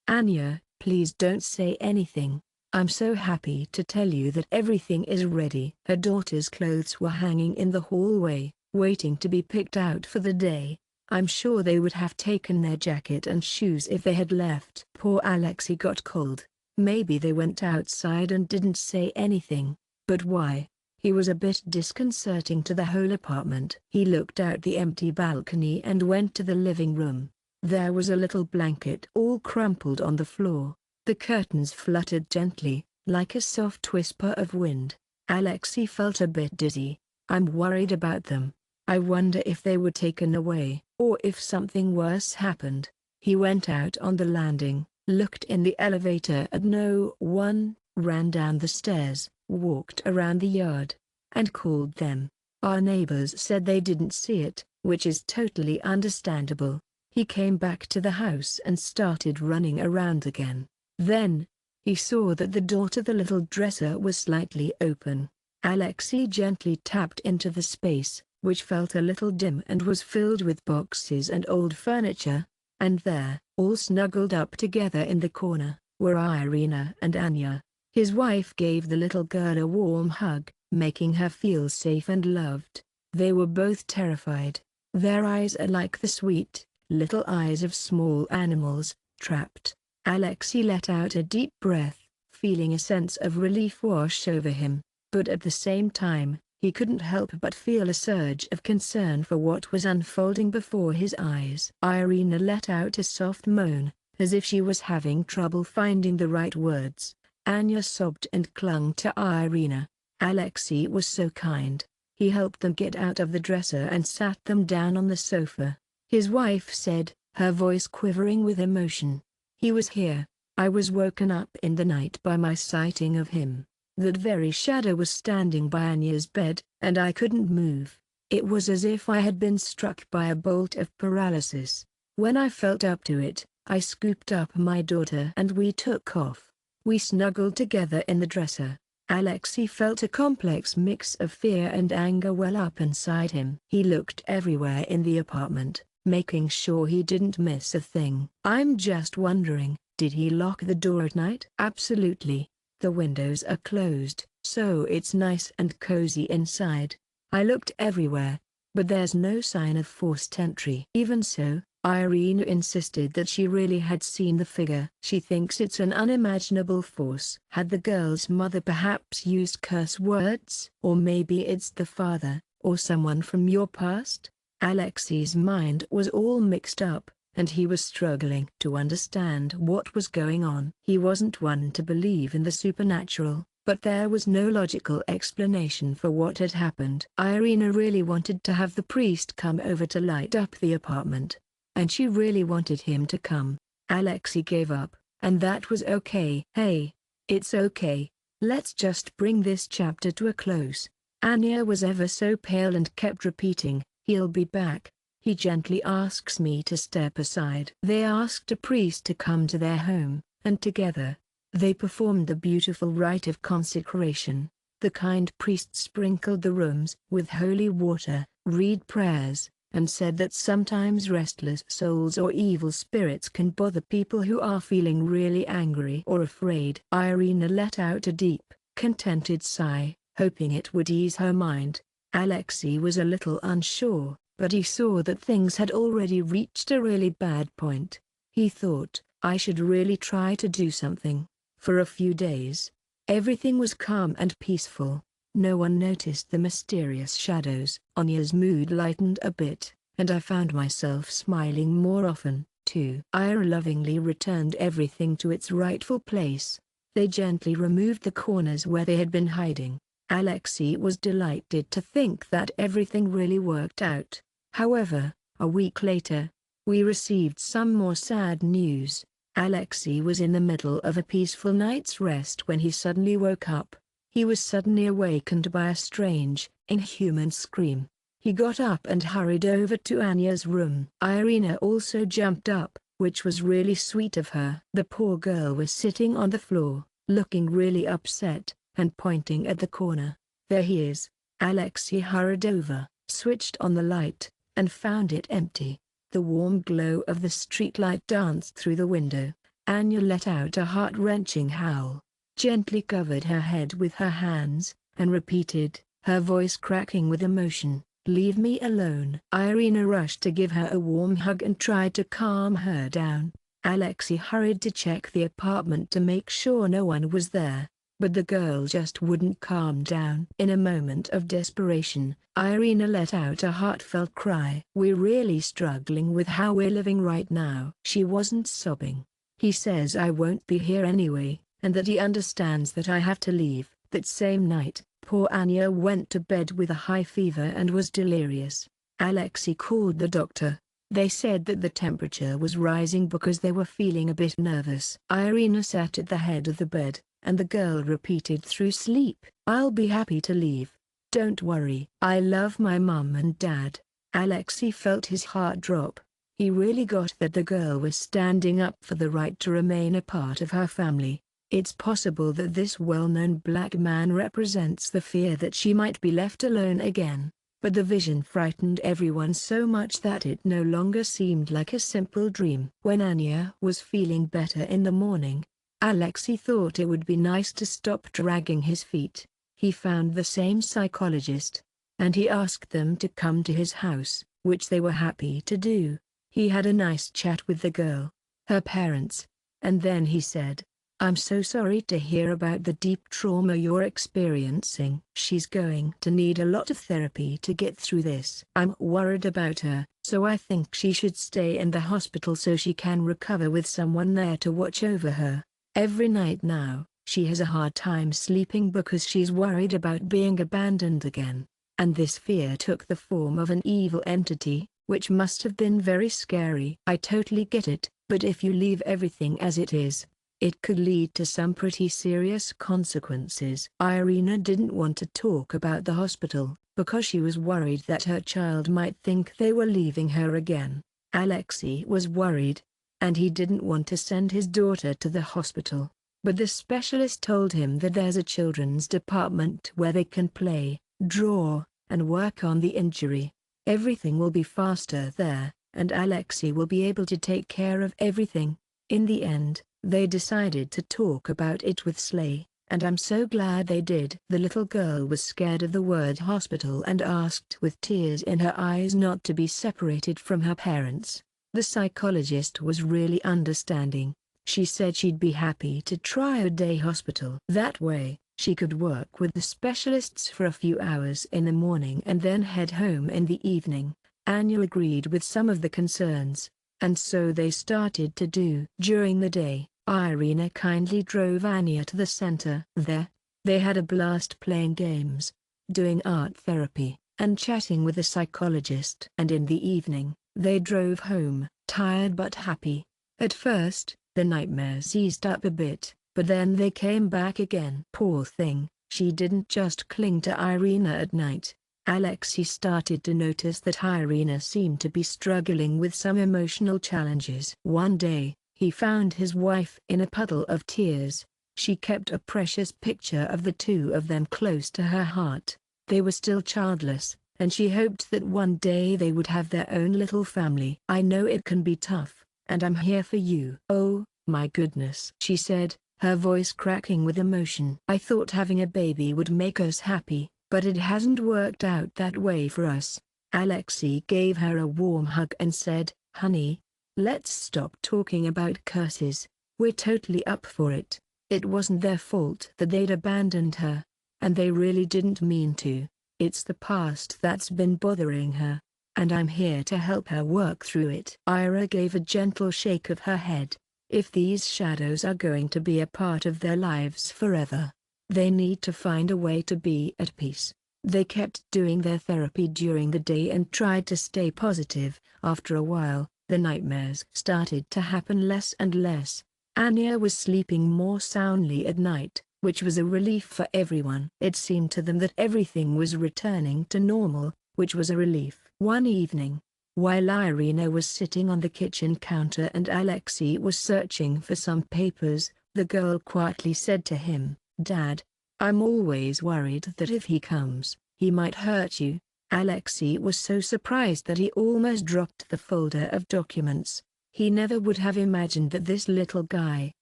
Speaker 1: "Anya, please don't say anything. I'm so happy to tell you that everything is ready." Her daughter's clothes were hanging in the hallway, waiting to be picked out for the day. I'm sure they would have taken their jacket and shoes if they had left. Poor Alexei got cold. Maybe they went outside and didn't say anything. But why? He was a bit disconcerting to the whole apartment. He looked out the empty balcony and went to the living room. There was a little blanket all crumpled on the floor. The curtains fluttered gently, like a soft whisper of wind. Alexei felt a bit dizzy. "I'm worried about them. I wonder if they were taken away, or if something worse happened." He went out on the landing, looked in the elevator at no one, ran down the stairs, walked around the yard, and called them. Our neighbors said they didn't see it, which is totally understandable. He came back to the house and started running around again. Then, he saw that the door to the little dresser was slightly open. Alexei gently tapped into the space, which felt a little dim and was filled with boxes and old furniture. And there, all snuggled up together in the corner, were Irina and Anya. His wife gave the little girl a warm hug, making her feel safe and loved. They were both terrified. Their eyes are like the sweet, little eyes of small animals, trapped. Alexei let out a deep breath, feeling a sense of relief wash over him, but at the same time, he couldn't help but feel a surge of concern for what was unfolding before his eyes. Irina let out a soft moan, as if she was having trouble finding the right words. Anya sobbed and clung to Irina. Alexei was so kind. He helped them get out of the dresser and sat them down on the sofa. His wife said, her voice quivering with emotion, "He was here. I was woken up in the night by my sighting of him. That very shadow was standing by Anya's bed, and I couldn't move. It was as if I had been struck by a bolt of paralysis. When I felt up to it, I scooped up my daughter and we took off. We snuggled together in the dresser." Alexei felt a complex mix of fear and anger well up inside him. He looked everywhere in the apartment, making sure he didn't miss a thing. "I'm just wondering, did he lock the door at night?" "Absolutely. The windows are closed, so it's nice and cozy inside. I looked everywhere, but there's no sign of forced entry." Even so, Irina insisted that she really had seen the figure. "She thinks it's an unimaginable force." Had the girl's mother perhaps used curse words? Or maybe it's the father, or someone from your past? Alexei's mind was all mixed up, and he was struggling to understand what was going on. He wasn't one to believe in the supernatural, but there was no logical explanation for what had happened. Irina really wanted to have the priest come over to light up the apartment, and she really wanted him to come. Alexei gave up, and that was okay. "Hey, it's okay. Let's just bring this chapter to a close." Anya was ever so pale and kept repeating, "He'll be back. He gently asks me to step aside." They asked a priest to come to their home, and together, they performed the beautiful rite of consecration. The kind priest sprinkled the rooms with holy water, read prayers, and said that sometimes restless souls or evil spirits can bother people who are feeling really angry or afraid. Irina let out a deep, contented sigh, hoping it would ease her mind. Alexei was a little unsure, but he saw that things had already reached a really bad point. He thought, "I should really try to do something." For a few days, everything was calm and peaceful. No one noticed the mysterious shadows. Anya's mood lightened a bit, and I found myself smiling more often, too. Ira lovingly returned everything to its rightful place. They gently removed the corners where they had been hiding. Alexei was delighted to think that everything really worked out. However, a week later, we received some more sad news. Alexei was in the middle of a peaceful night's rest when he suddenly woke up. He was suddenly awakened by a strange, inhuman scream. He got up and hurried over to Anya's room. Irina also jumped up, which was really sweet of her. The poor girl was sitting on the floor, looking really upset, and pointing at the corner. "There he is." Alexei hurried over, switched on the light, and found it empty. The warm glow of the streetlight danced through the window. Anya let out a heart-wrenching howl, gently covered her head with her hands, and repeated, her voice cracking with emotion, "Leave me alone." Irina rushed to give her a warm hug and tried to calm her down. Alexei hurried to check the apartment to make sure no one was there, but the girl just wouldn't calm down. In a moment of desperation, Irina let out a heartfelt cry. "We're really struggling with how we're living right now." She wasn't sobbing. "He says I won't be here anyway, and that he understands that I have to leave." That same night, poor Anya went to bed with a high fever and was delirious. Alexei called the doctor. They said that the temperature was rising because they were feeling a bit nervous. Irina sat at the head of the bed, and the girl repeated through sleep, "I'll be happy to leave. Don't worry. I love my mum and dad." Alexei felt his heart drop. He really got that the girl was standing up for the right to remain a part of her family. It's possible that this well-known black man represents the fear that she might be left alone again. But the vision frightened everyone so much that it no longer seemed like a simple dream. When Anya was feeling better in the morning, Alexei thought it would be nice to stop dragging his feet. He found the same psychologist, and he asked them to come to his house, which they were happy to do. He had a nice chat with the girl, her parents, and then he said, "I'm so sorry to hear about the deep trauma you're experiencing. She's going to need a lot of therapy to get through this. I'm worried about her, so I think she should stay in the hospital so she can recover with someone there to watch over her. Every night now, she has a hard time sleeping because she's worried about being abandoned again. And this fear took the form of an evil entity, which must have been very scary. I totally get it, but if you leave everything as it is, it could lead to some pretty serious consequences." Irina didn't want to talk about the hospital, because she was worried that her child might think they were leaving her again. Alexei was worried, and he didn't want to send his daughter to the hospital. But the specialist told him that there's a children's department where they can play, draw, and work on the injury. Everything will be faster there, and Alexei will be able to take care of everything. In the end, they decided to talk about it with Slay, and I'm so glad they did. The little girl was scared of the word hospital and asked with tears in her eyes not to be separated from her parents. The psychologist was really understanding. She said she'd be happy to try a day hospital. That way, she could work with the specialists for a few hours in the morning and then head home in the evening. Anya agreed with some of the concerns, and so they started to do. During the day, Irina kindly drove Anya to the center. There, they had a blast playing games, doing art therapy, and chatting with the psychologist. And in the evening, they drove home, tired but happy. At first, the nightmares eased up a bit, but then they came back again. Poor thing, she didn't just cling to Irina at night. Alexei started to notice that Irina seemed to be struggling with some emotional challenges. One day, he found his wife in a puddle of tears. She kept a precious picture of the two of them close to her heart. They were still childless, and she hoped that one day they would have their own little family. "I know it can be tough, and I'm here for you." "Oh, my goodness," she said, her voice cracking with emotion. "I thought having a baby would make us happy, but it hasn't worked out that way for us." Alexei gave her a warm hug and said, "Honey, let's stop talking about curses. We're totally up for it. It wasn't their fault that they'd abandoned her, and they really didn't mean to. It's the past that's been bothering her, and I'm here to help her work through it." Ira gave a gentle shake of her head. If these shadows are going to be a part of their lives forever, they need to find a way to be at peace. They kept doing their therapy during the day and tried to stay positive. After a while, the nightmares started to happen less and less. Anya was sleeping more soundly at night, which was a relief for everyone. It seemed to them that everything was returning to normal, which was a relief. One evening, while Irina was sitting on the kitchen counter and Alexei was searching for some papers, the girl quietly said to him, "Dad, I'm always worried that if he comes, he might hurt you." Alexei was so surprised that he almost dropped the folder of documents. He never would have imagined that this little guy,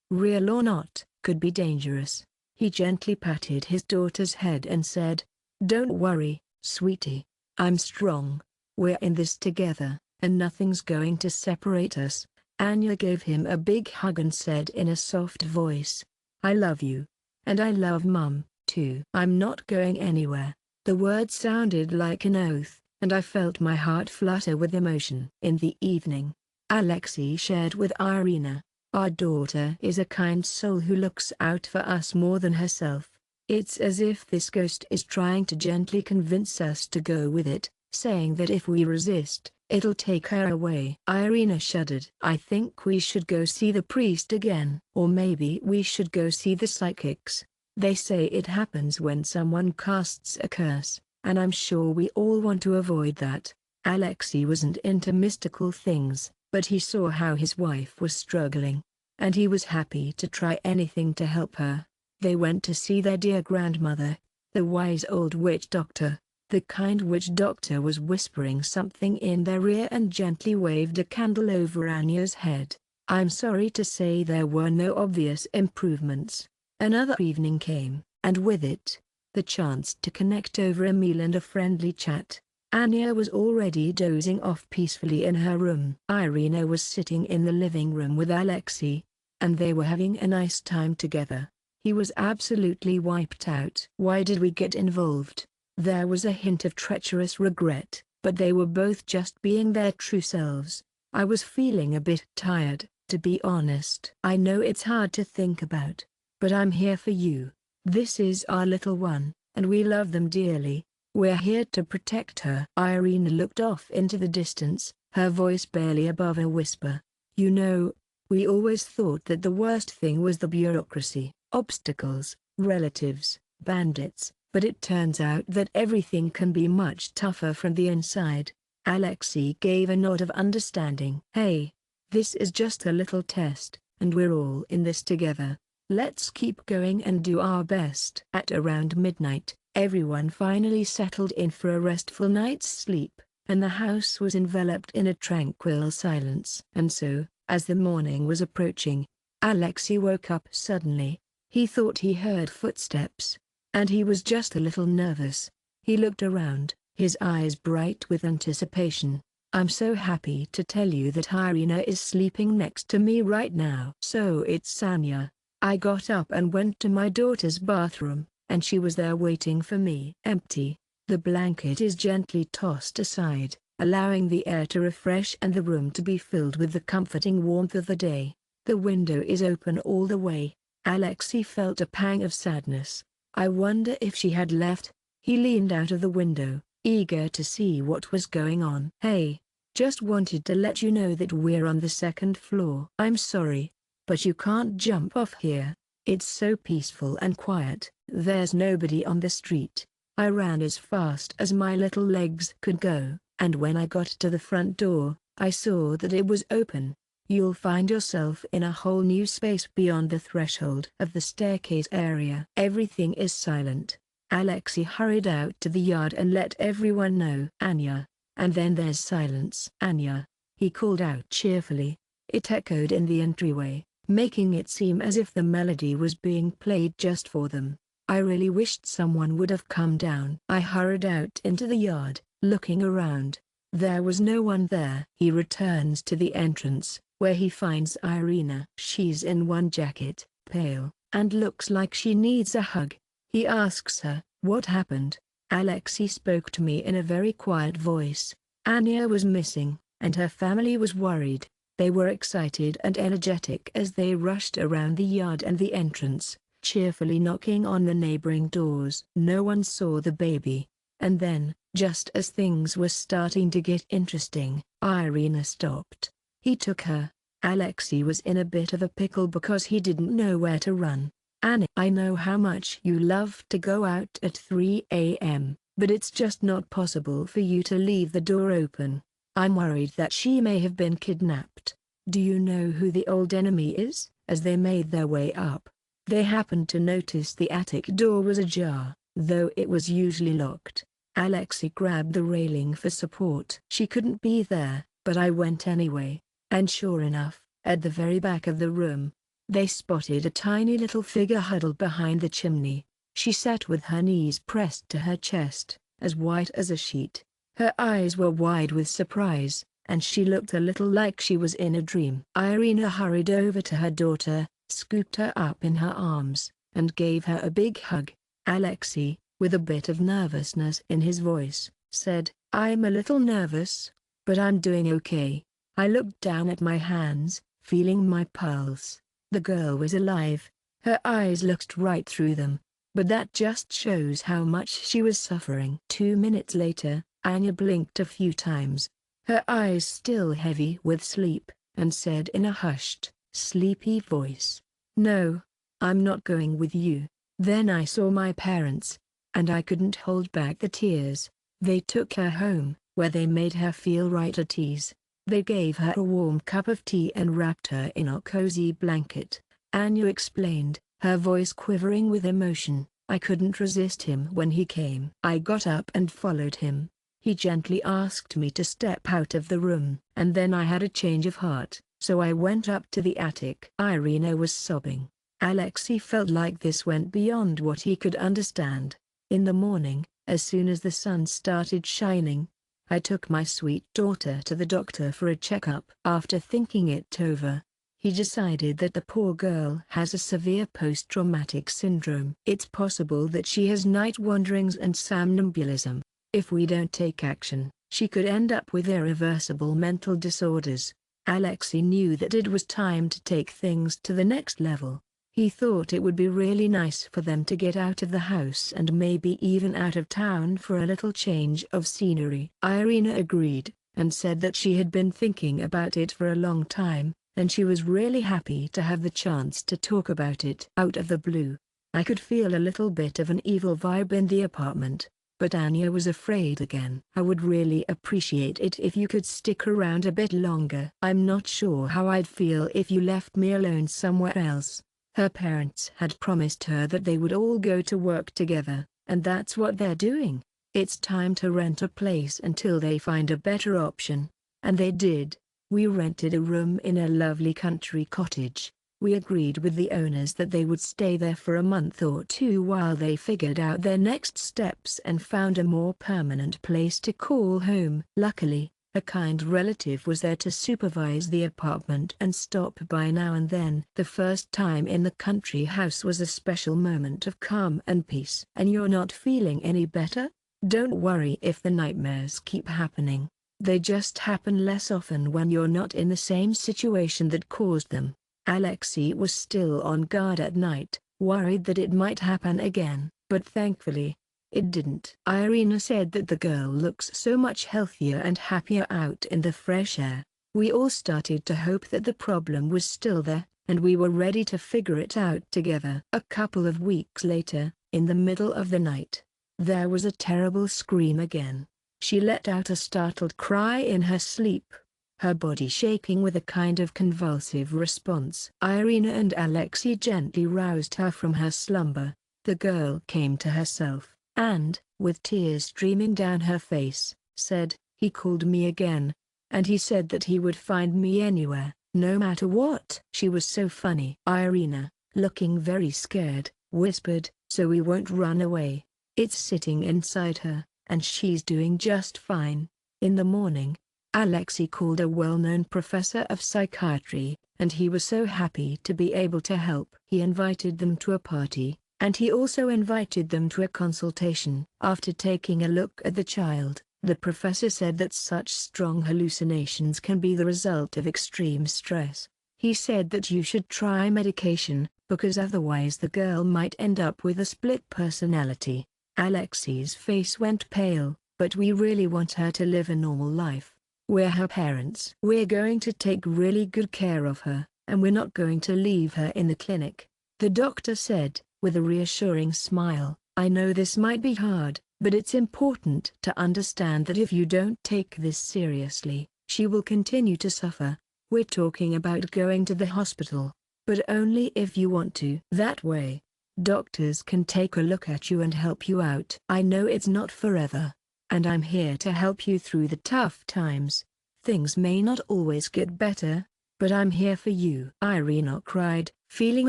Speaker 1: real or not, could be dangerous. He gently patted his daughter's head and said, "Don't worry, sweetie. I'm strong. We're in this together, and nothing's going to separate us." Anya gave him a big hug and said in a soft voice, "I love you. And I love Mum, too. I'm not going anywhere." The word sounded like an oath, and I felt my heart flutter with emotion. In the evening, Alexei shared with Irina, "Our daughter is a kind soul who looks out for us more than herself. It's as if this ghost is trying to gently convince us to go with it, saying that if we resist, it'll take her away." Irina shuddered. "I think we should go see the priest again. Or maybe we should go see the psychics. They say it happens when someone casts a curse, and I'm sure we all want to avoid that." Alexei wasn't into mystical things, but he saw how his wife was struggling, and he was happy to try anything to help her. They went to see their dear grandmother, the wise old witch doctor. the kind witch doctor was whispering something in their ear and gently waved a candle over Anya's head. I'm sorry to say there were no obvious improvements. Another evening came, and with it, the chance to connect over a meal and a friendly chat. Anya was already dozing off peacefully in her room. Irina was sitting in the living room with Alexei, and they were having a nice time together. He was absolutely wiped out. Why did we get involved? There was a hint of treacherous regret, but they were both just being their true selves. I was feeling a bit tired, to be honest. I know it's hard to think about, but I'm here for you. This is our little one, and we love them dearly. We're here to protect her. Irina looked off into the distance, her voice barely above a whisper. You know, we always thought that the worst thing was the bureaucracy, obstacles, relatives, bandits, but it turns out that everything can be much tougher from the inside. Alexei gave a nod of understanding. Hey, this is just a little test, and we're all in this together. Let's keep going and do our best. At around midnight, everyone finally settled in for a restful night's sleep, and the house was enveloped in a tranquil silence. And so, as the morning was approaching, Alexei woke up suddenly. He thought he heard footsteps, and he was just a little nervous. He looked around, his eyes bright with anticipation. I'm so happy to tell you that Irina is sleeping next to me right now. So it's Sanya. I got up and went to my daughter's bathroom, and she was there waiting for me. Empty. The blanket is gently tossed aside, allowing the air to refresh and the room to be filled with the comforting warmth of the day. The window is open all the way. Alexei felt a pang of sadness. I wonder if she had left. He leaned out of the window, eager to see what was going on. Hey, just wanted to let you know that we're on the second floor. I'm sorry, but you can't jump off here. It's so peaceful and quiet. There's nobody on the street. I ran as fast as my little legs could go, and when I got to the front door, I saw that it was open. You'll find yourself in a whole new space beyond the threshold of the staircase area. Everything is silent. Alexei hurried out to the yard and let everyone know. Anya. And then there's silence. Anya, he called out cheerfully. It echoed in the entryway, making it seem as if the melody was being played just for them. I really wished someone would have come down. I hurried out into the yard, looking around. There was no one there. He returns to the entrance, where he finds Irina. She's in one jacket, pale, and looks like she needs a hug. He asks her, what happened? Alexei spoke to me in a very quiet voice. Anya was missing, and her family was worried. They were excited and energetic as they rushed around the yard and the entrance, cheerfully knocking on the neighboring doors. No one saw the baby. And then, just as things were starting to get interesting, Irina stopped. He took her. Alexei was in a bit of a pickle because he didn't know where to run. Annie, I know how much you love to go out at 3 a.m., but it's just not possible for you to leave the door open. I'm worried that she may have been kidnapped. Do you know who the old enemy is? As they made their way up, they happened to notice the attic door was ajar, though it was usually locked. Alexei grabbed the railing for support. She couldn't be there, but I went anyway, and sure enough, at the very back of the room, they spotted a tiny little figure huddled behind the chimney. She sat with her knees pressed to her chest, as white as a sheet. Her eyes were wide with surprise, and she looked a little like she was in a dream. Irina hurried over to her daughter, scooped her up in her arms, and gave her a big hug. Alexei, with a bit of nervousness in his voice, said, I'm a little nervous, but I'm doing okay. I looked down at my hands, feeling my pulse. The girl was alive. Her eyes looked right through them, but that just shows how much she was suffering. 2 minutes later, Anya blinked a few times, her eyes still heavy with sleep, and said in a hushed, sleepy voice, No, I'm not going with you. Then I saw my parents, and I couldn't hold back the tears. They took her home, where they made her feel right at ease. They gave her a warm cup of tea and wrapped her in a cozy blanket. Anya explained, her voice quivering with emotion. I couldn't resist him when he came. I got up and followed him. He gently asked me to step out of the room, and then I had a change of heart, so I went up to the attic. Irina was sobbing. Alexei felt like this went beyond what he could understand. In the morning, as soon as the sun started shining, I took my sweet daughter to the doctor for a checkup. After thinking it over, he decided that the poor girl has a severe post-traumatic syndrome. It's possible that she has night wanderings and somnambulism. If we don't take action, she could end up with irreversible mental disorders. Alexei knew that it was time to take things to the next level. He thought it would be really nice for them to get out of the house and maybe even out of town for a little change of scenery. Irina agreed, and said that she had been thinking about it for a long time, and she was really happy to have the chance to talk about it. Out of the blue, I could feel a little bit of an evil vibe in the apartment, but Anya was afraid again. I would really appreciate it if you could stick around a bit longer. I'm not sure how I'd feel if you left me alone somewhere else. Her parents had promised her that they would all go to work together, and that's what they're doing. It's time to rent a place until they find a better option. And they did. We rented a room in a lovely country cottage. We agreed with the owners that they would stay there for a month or two while they figured out their next steps and found a more permanent place to call home. Luckily, a kind relative was there to supervise the apartment and stop by now and then. The first time in the country house was a special moment of calm and peace. And you're not feeling any better? Don't worry if the nightmares keep happening. They just happen less often when you're not in the same situation that caused them. Alexei was still on guard at night, worried that it might happen again, but thankfully, it didn't. Irina said that the girl looks so much healthier and happier out in the fresh air. We all started to hope that the problem was still there, and we were ready to figure it out together. A couple of weeks later, in the middle of the night, there was a terrible scream again. She let out a startled cry in her sleep, her body shaking with a kind of convulsive response. Irina and Alexei gently roused her from her slumber. The girl came to herself, and, with tears streaming down her face, said, "He called me again. And he said that he would find me anywhere, no matter what." She was so funny. Irina, looking very scared, whispered, "So we won't run away. It's sitting inside her, and she's doing just fine." In the morning, Alexei called a well-known professor of psychiatry, and he was so happy to be able to help. He invited them to a party, and he also invited them to a consultation. After taking a look at the child, the professor said that such strong hallucinations can be the result of extreme stress. He said that you should try medication, because otherwise the girl might end up with a split personality. Alexei's face went pale, but we really want her to live a normal life. We're her parents. We're going to take really good care of her, and we're not going to leave her in the clinic," the doctor said, with a reassuring smile. "I know this might be hard, but it's important to understand that if you don't take this seriously, she will continue to suffer. We're talking about going to the hospital, but only if you want to. That way, doctors can take a look at you and help you out. I know it's not forever, and I'm here to help you through the tough times. Things may not always get better, but I'm here for you." Irina cried, feeling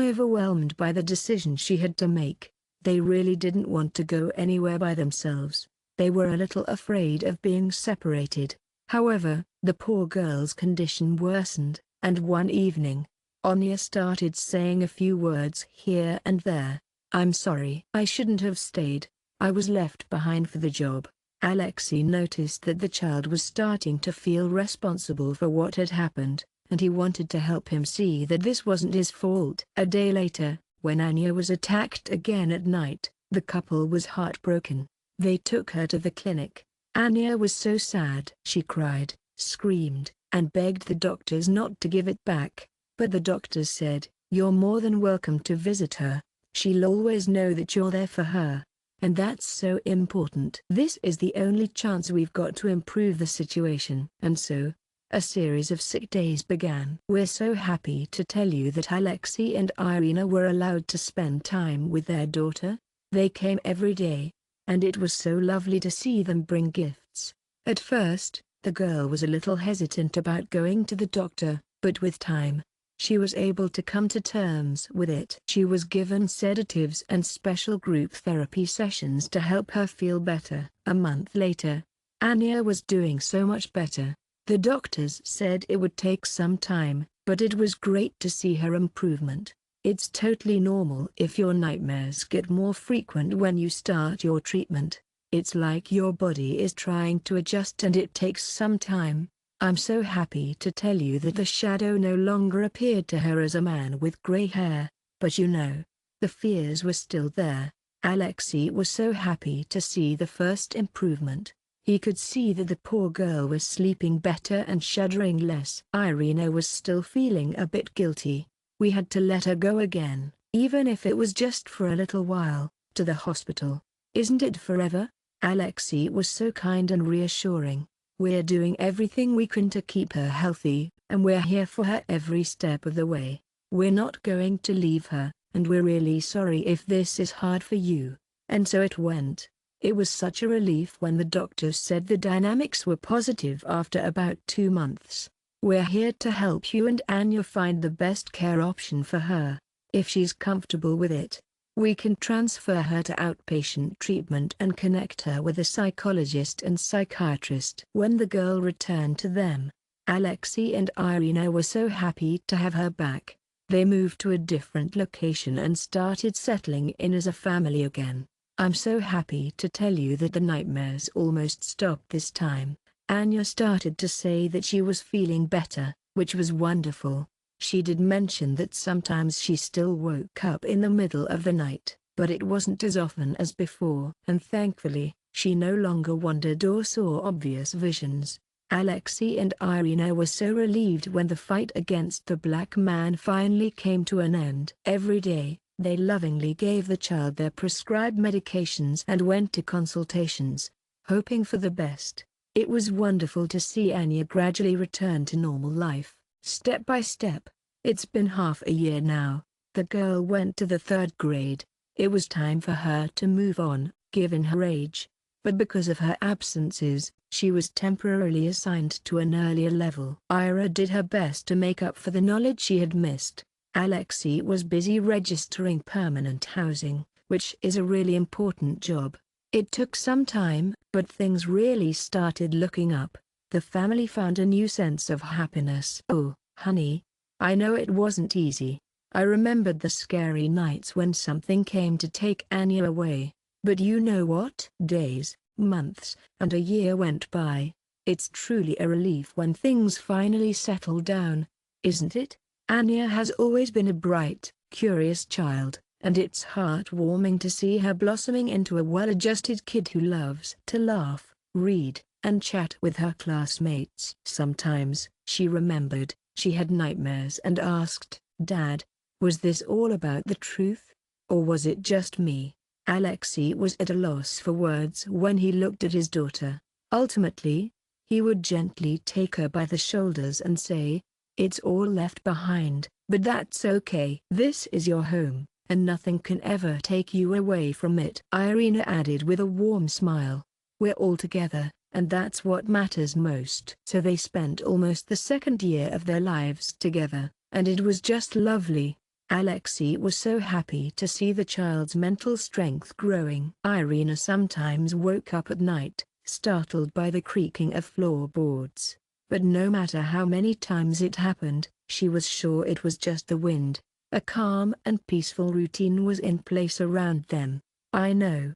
Speaker 1: overwhelmed by the decision she had to make. They really didn't want to go anywhere by themselves. They were a little afraid of being separated. However, the poor girl's condition worsened, and one evening, Anya started saying a few words here and there. "I'm sorry. I shouldn't have stayed. I was left behind for the job." Alexei noticed that the child was starting to feel responsible for what had happened, and he wanted to help him see that this wasn't his fault. A day later, when Anya was attacked again at night, the couple was heartbroken. They took her to the clinic. Anya was so sad. She cried, screamed, and begged the doctors not to give it back, but the doctors said, "You're more than welcome to visit her. She'll always know that you're there for her. And that's so important. This is the only chance we've got to improve the situation." And so, a series of sick days began. We're so happy to tell you that Alexei and Irina were allowed to spend time with their daughter. They came every day, and it was so lovely to see them bring gifts. At first, the girl was a little hesitant about going to the doctor, but with time, she was able to come to terms with it. She was given sedatives and special group therapy sessions to help her feel better. A month later, Anya was doing so much better. The doctors said it would take some time, but it was great to see her improvement. It's totally normal if your nightmares get more frequent when you start your treatment. It's like your body is trying to adjust and it takes some time. I'm so happy to tell you that the shadow no longer appeared to her as a man with grey hair, but the fears were still there. Alexei was so happy to see the first improvement. He could see that the poor girl was sleeping better and shuddering less. Irina was still feeling a bit guilty. We had to let her go again, even if it was just for a little while, to the hospital. Isn't it forever? Alexei was so kind and reassuring. We're doing everything we can to keep her healthy, and we're here for her every step of the way. We're not going to leave her, and we're really sorry if this is hard for you. And so it went. It was such a relief when the doctors said the dynamics were positive after about 2 months. We're here to help you and Anya find the best care option for her. If she's comfortable with it, we can transfer her to outpatient treatment and connect her with a psychologist and psychiatrist. When the girl returned to them, Alexei and Irina were so happy to have her back. They moved to a different location and started settling in as a family again. I'm so happy to tell you that the nightmares almost stopped this time. Anya started to say that she was feeling better, which was wonderful. She did mention that sometimes she still woke up in the middle of the night, but it wasn't as often as before. And thankfully, she no longer wondered or saw obvious visions. Alexei and Irina were so relieved when the fight against the black man finally came to an end. Every day, they lovingly gave the child their prescribed medications and went to consultations, hoping for the best. It was wonderful to see Anya gradually return to normal life, step by step. It's been half a year now. The girl went to the 3rd grade. It was time for her to move on, given her age. But because of her absences, she was temporarily assigned to an earlier level. Ira did her best to make up for the knowledge she had missed. Alexei was busy registering permanent housing, which is a really important job. It took some time, but things really started looking up. The family found a new sense of happiness. Oh, honey, I know it wasn't easy. I remembered the scary nights when something came to take Anya away. But you know what? Days, months, and a year went by. It's truly a relief when things finally settle down, isn't it? Anya has always been a bright, curious child, and it's heartwarming to see her blossoming into a well-adjusted kid who loves to laugh, read, and chat with her classmates. Sometimes, she remembered, she had nightmares and asked, "Dad, was this all about the truth? Or was it just me?" Alexei was at a loss for words when he looked at his daughter. Ultimately, he would gently take her by the shoulders and say, "It's all left behind, but that's okay. This is your home, and nothing can ever take you away from it." Irina added with a warm smile, "We're all together, and that's what matters most." So they spent almost the 2nd year of their lives together, and it was just lovely. Alexei was so happy to see the child's mental strength growing. Irina sometimes woke up at night, startled by the creaking of floorboards. But no matter how many times it happened, she was sure it was just the wind. A calm and peaceful routine was in place around them. I know,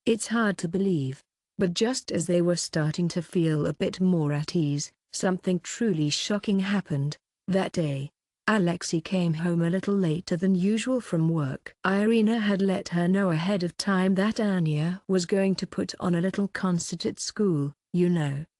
Speaker 1: it's hard to believe. But just as they were starting to feel a bit more at ease, something truly shocking happened. That day, Alexei came home a little later than usual from work. Irina had let her know ahead of time that Anya was going to put on a little concert at school,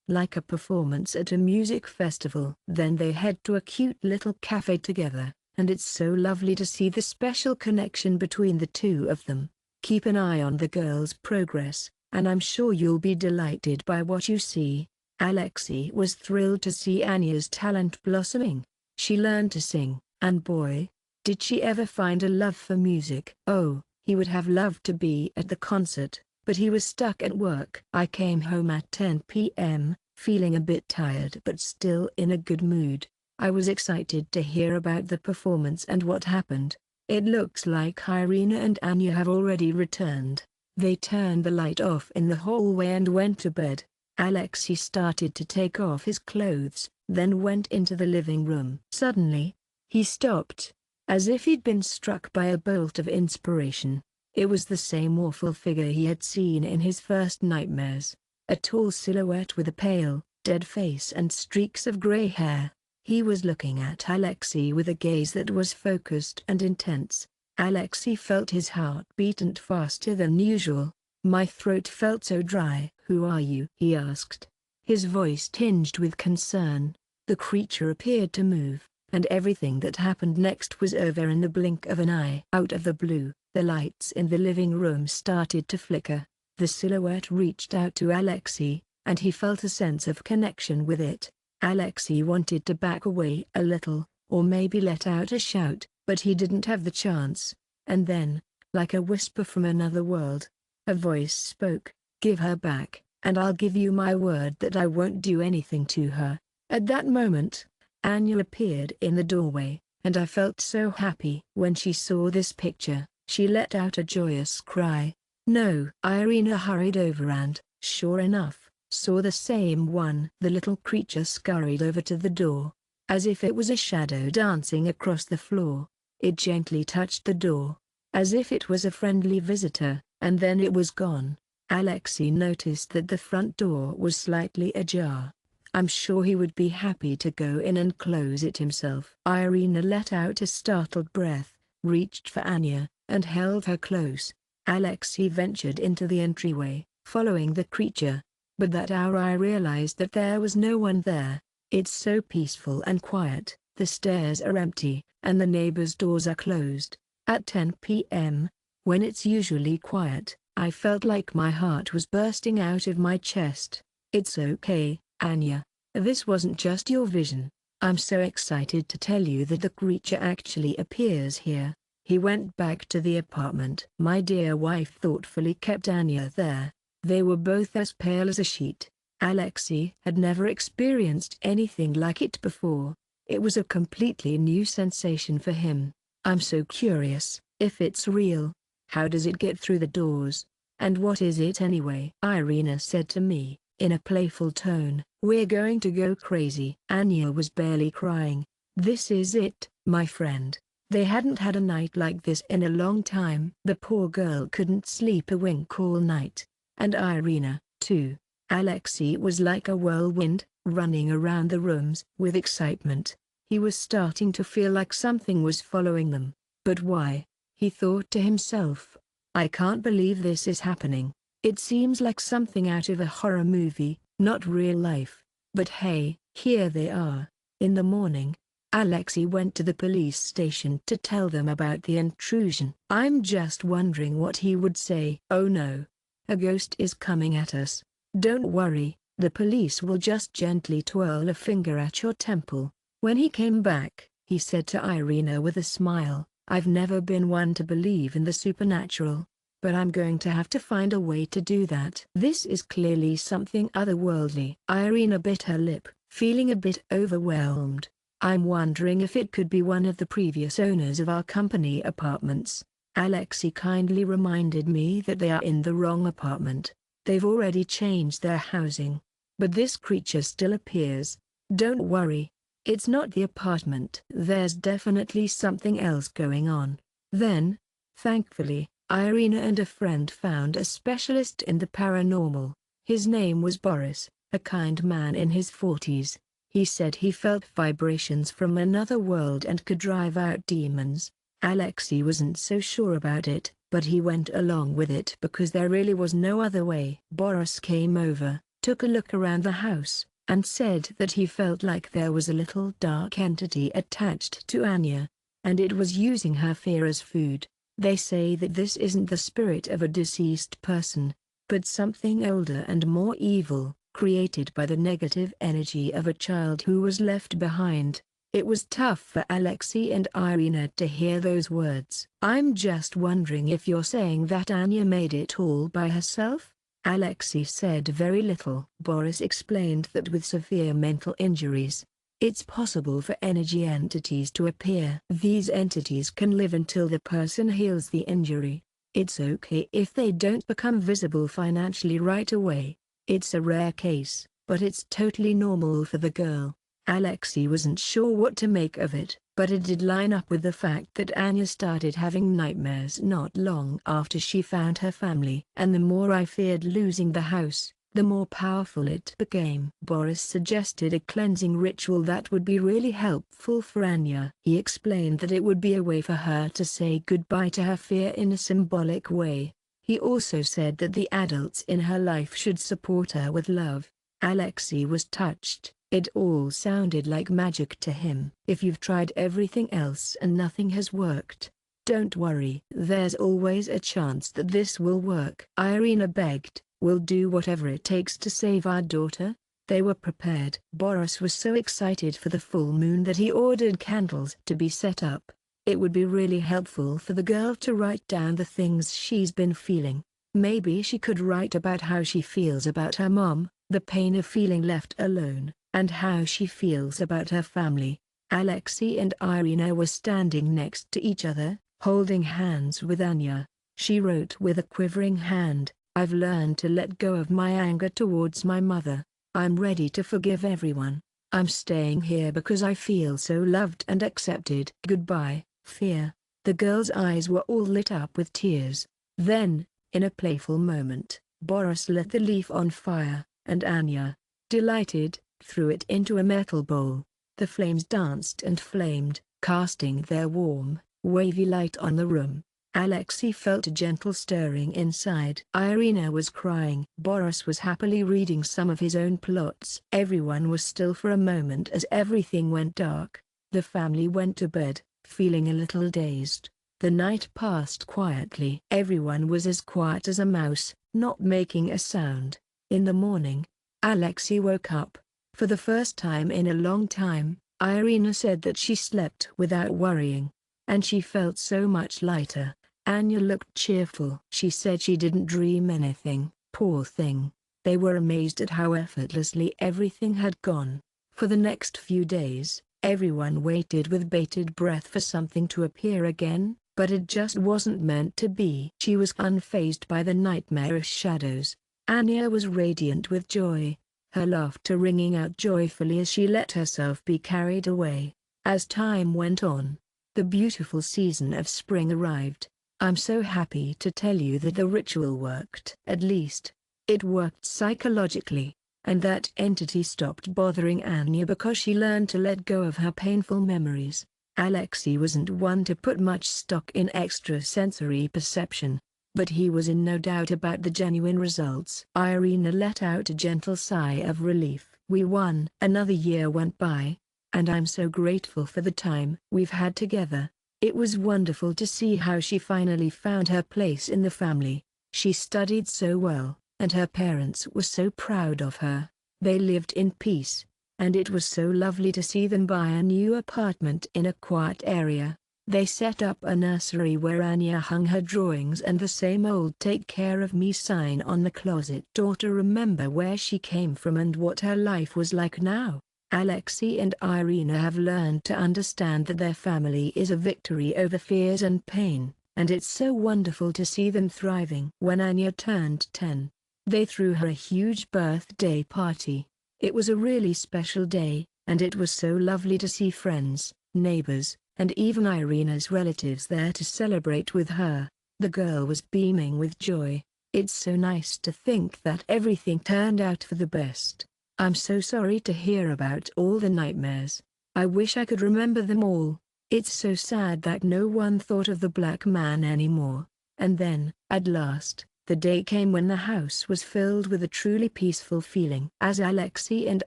Speaker 1: like a performance at a music festival. Then they head to a cute little cafe together, and it's so lovely to see the special connection between the two of them. Keep an eye on the girl's progress, and I'm sure you'll be delighted by what you see. Alexei was thrilled to see Anya's talent blossoming. She learned to sing, and boy, did she ever find a love for music. Oh, He would have loved to be at the concert, but he was stuck at work. I came home at 10 p.m., feeling a bit tired but still in a good mood. I was excited to hear about the performance and what happened. It looks like Irina and Anya have already returned. They turned the light off in the hallway and went to bed. Alexei started to take off his clothes, then went into the living room. Suddenly, he stopped, as if he'd been struck by a bolt of inspiration. It was the same awful figure he had seen in his first nightmares. A tall silhouette with a pale, dead face and streaks of grey hair. He was looking at Alexei with a gaze that was focused and intense. Alexei felt his heart beat faster than usual. My throat felt so dry. "Who are you?" he asked. His voice tinged with concern. The creature appeared to move, and everything that happened next was over in the blink of an eye. Out of the blue, the lights in the living room started to flicker. The silhouette reached out to Alexei, and he felt a sense of connection with it. Alexei wanted to back away a little, or maybe let out a shout, but he didn't have the chance. And then, like a whisper from another world, a voice spoke, "Give her back, and I'll give you my word that I won't do anything to her." At that moment, Anya appeared in the doorway, and I felt so happy. When she saw this picture, she let out a joyous cry. "No!" Irina hurried over and, sure enough, saw the same one. The little creature scurried over to the door, as if it was a shadow dancing across the floor. It gently touched the door, as if it was a friendly visitor, and then it was gone. Alexei noticed that the front door was slightly ajar. I'm sure he would be happy to go in and close it himself. Irina let out a startled breath, reached for Anya, and held her close. Alexei ventured into the entryway, following the creature. But that hour I realized that there was no one there. It's so peaceful and quiet. The stairs are empty, and the neighbors' doors are closed. At 10 p.m., when it's usually quiet, I felt like my heart was bursting out of my chest. "It's okay, Anya. This wasn't just your vision. I'm so excited to tell you that the creature actually appears here." He went back to the apartment. My dear wife thoughtfully kept Anya there. They were both as pale as a sheet. Alexei had never experienced anything like it before. It was a completely new sensation for him. "I'm so curious, if it's real. How does it get through the doors? And what is it anyway?" Irina said to me, in a playful tone. "We're going to go crazy." Anya was barely crying. "This is it, my friend." They hadn't had a night like this in a long time. The poor girl couldn't sleep a wink all night. And Irina, too. Alexei was like a whirlwind, running around the rooms with excitement. He was starting to feel like something was following them. But why? He thought to himself. "I can't believe this is happening. It seems like something out of a horror movie, not real life." But hey, here they are. In the morning, Alexei went to the police station to tell them about the intrusion. I'm just wondering what he would say. "Oh no. A ghost is coming at us. Don't worry, the police will just gently twirl a finger at your temple." When he came back, he said to Irina with a smile, "I've never been one to believe in the supernatural, but I'm going to have to find a way to do that. This is clearly something otherworldly." Irina bit her lip, feeling a bit overwhelmed. "I'm wondering if it could be one of the previous owners of our company apartments." Alexei kindly reminded me that they are in the wrong apartment. They've already changed their housing. But this creature still appears. "Don't worry. It's not the apartment. There's definitely something else going on." Then, thankfully, Irina and a friend found a specialist in the paranormal. His name was Boris, a kind man in his 40s. He said he felt vibrations from another world and could drive out demons. Alexei wasn't so sure about it, but he went along with it because there really was no other way. Boris came over, took a look around the house, and said that he felt like there was a little dark entity attached to Anya, and it was using her fear as food. They say that this isn't the spirit of a deceased person, but something older and more evil, created by the negative energy of a child who was left behind. It was tough for Alexei and Irina to hear those words. "I'm just wondering if you're saying that Anya made it all by herself?" Alexei said very little. Boris explained that with severe mental injuries, it's possible for energy entities to appear. These entities can live until the person heals the injury. It's okay if they don't become visible financially right away. It's a rare case, but it's totally normal for the girl. Alexei wasn't sure what to make of it, but it did line up with the fact that Anya started having nightmares not long after she found her family. "And the more I feared losing the house, the more powerful it became." Boris suggested a cleansing ritual that would be really helpful for Anya. He explained that it would be a way for her to say goodbye to her fear in a symbolic way. He also said that the adults in her life should support her with love. Alexei was touched. It all sounded like magic to him. "If you've tried everything else and nothing has worked, don't worry. There's always a chance that this will work." Irina begged, "We'll do whatever it takes to save our daughter." They were prepared. Boris was so excited for the full moon that he ordered candles to be set up. It would be really helpful for the girl to write down the things she's been feeling. Maybe she could write about how she feels about her mom, the pain of feeling left alone, and how she feels about her family. Alexei and Irina were standing next to each other, holding hands with Anya. She wrote with a quivering hand, "I've learned to let go of my anger towards my mother. I'm ready to forgive everyone. I'm staying here because I feel so loved and accepted. Goodbye, fear." The girl's eyes were all lit up with tears. Then, in a playful moment, Boris lit the leaf on fire, and Anya, delighted, threw it into a metal bowl. The flames danced and flamed, casting their warm, wavy light on the room. Alexei felt a gentle stirring inside. Irina was crying. Boris was happily reading some of his own plots. Everyone was still for a moment as everything went dark. The family went to bed, feeling a little dazed. The night passed quietly. Everyone was as quiet as a mouse, not making a sound. In the morning, Alexei woke up. For the first time in a long time, Irina said that she slept without worrying, and she felt so much lighter. Anya looked cheerful. She said she didn't dream anything. Poor thing. They were amazed at how effortlessly everything had gone. For the next few days, everyone waited with bated breath for something to appear again, but it just wasn't meant to be. She was unfazed by the nightmarish shadows. Anya was radiant with joy, her laughter ringing out joyfully as she let herself be carried away. As time went on, the beautiful season of spring arrived. "I'm so happy to tell you that the ritual worked." At least, it worked psychologically, and that entity stopped bothering Anya because she learned to let go of her painful memories. Alexei wasn't one to put much stock in extrasensory perception, but he was in no doubt about the genuine results. Irina let out a gentle sigh of relief. "We won." Another year went by, and I'm so grateful for the time we've had together. It was wonderful to see how she finally found her place in the family. She studied so well, and her parents were so proud of her. They lived in peace, and it was so lovely to see them buy a new apartment in a quiet area. They set up a nursery where Anya hung her drawings and the same old "Take care of me" sign on the closet door to remember where she came from and what her life was like now. Alexei and Irina have learned to understand that their family is a victory over fears and pain, and it's so wonderful to see them thriving. When Anya turned 10, they threw her a huge birthday party. It was a really special day, and it was so lovely to see friends, neighbors, and even Irina's relatives there to celebrate with her. The girl was beaming with joy. "It's so nice to think that everything turned out for the best. I'm so sorry to hear about all the nightmares. I wish I could remember them all. It's so sad that no one thought of the black man anymore." And then, at last, the day came when the house was filled with a truly peaceful feeling. As Alexei and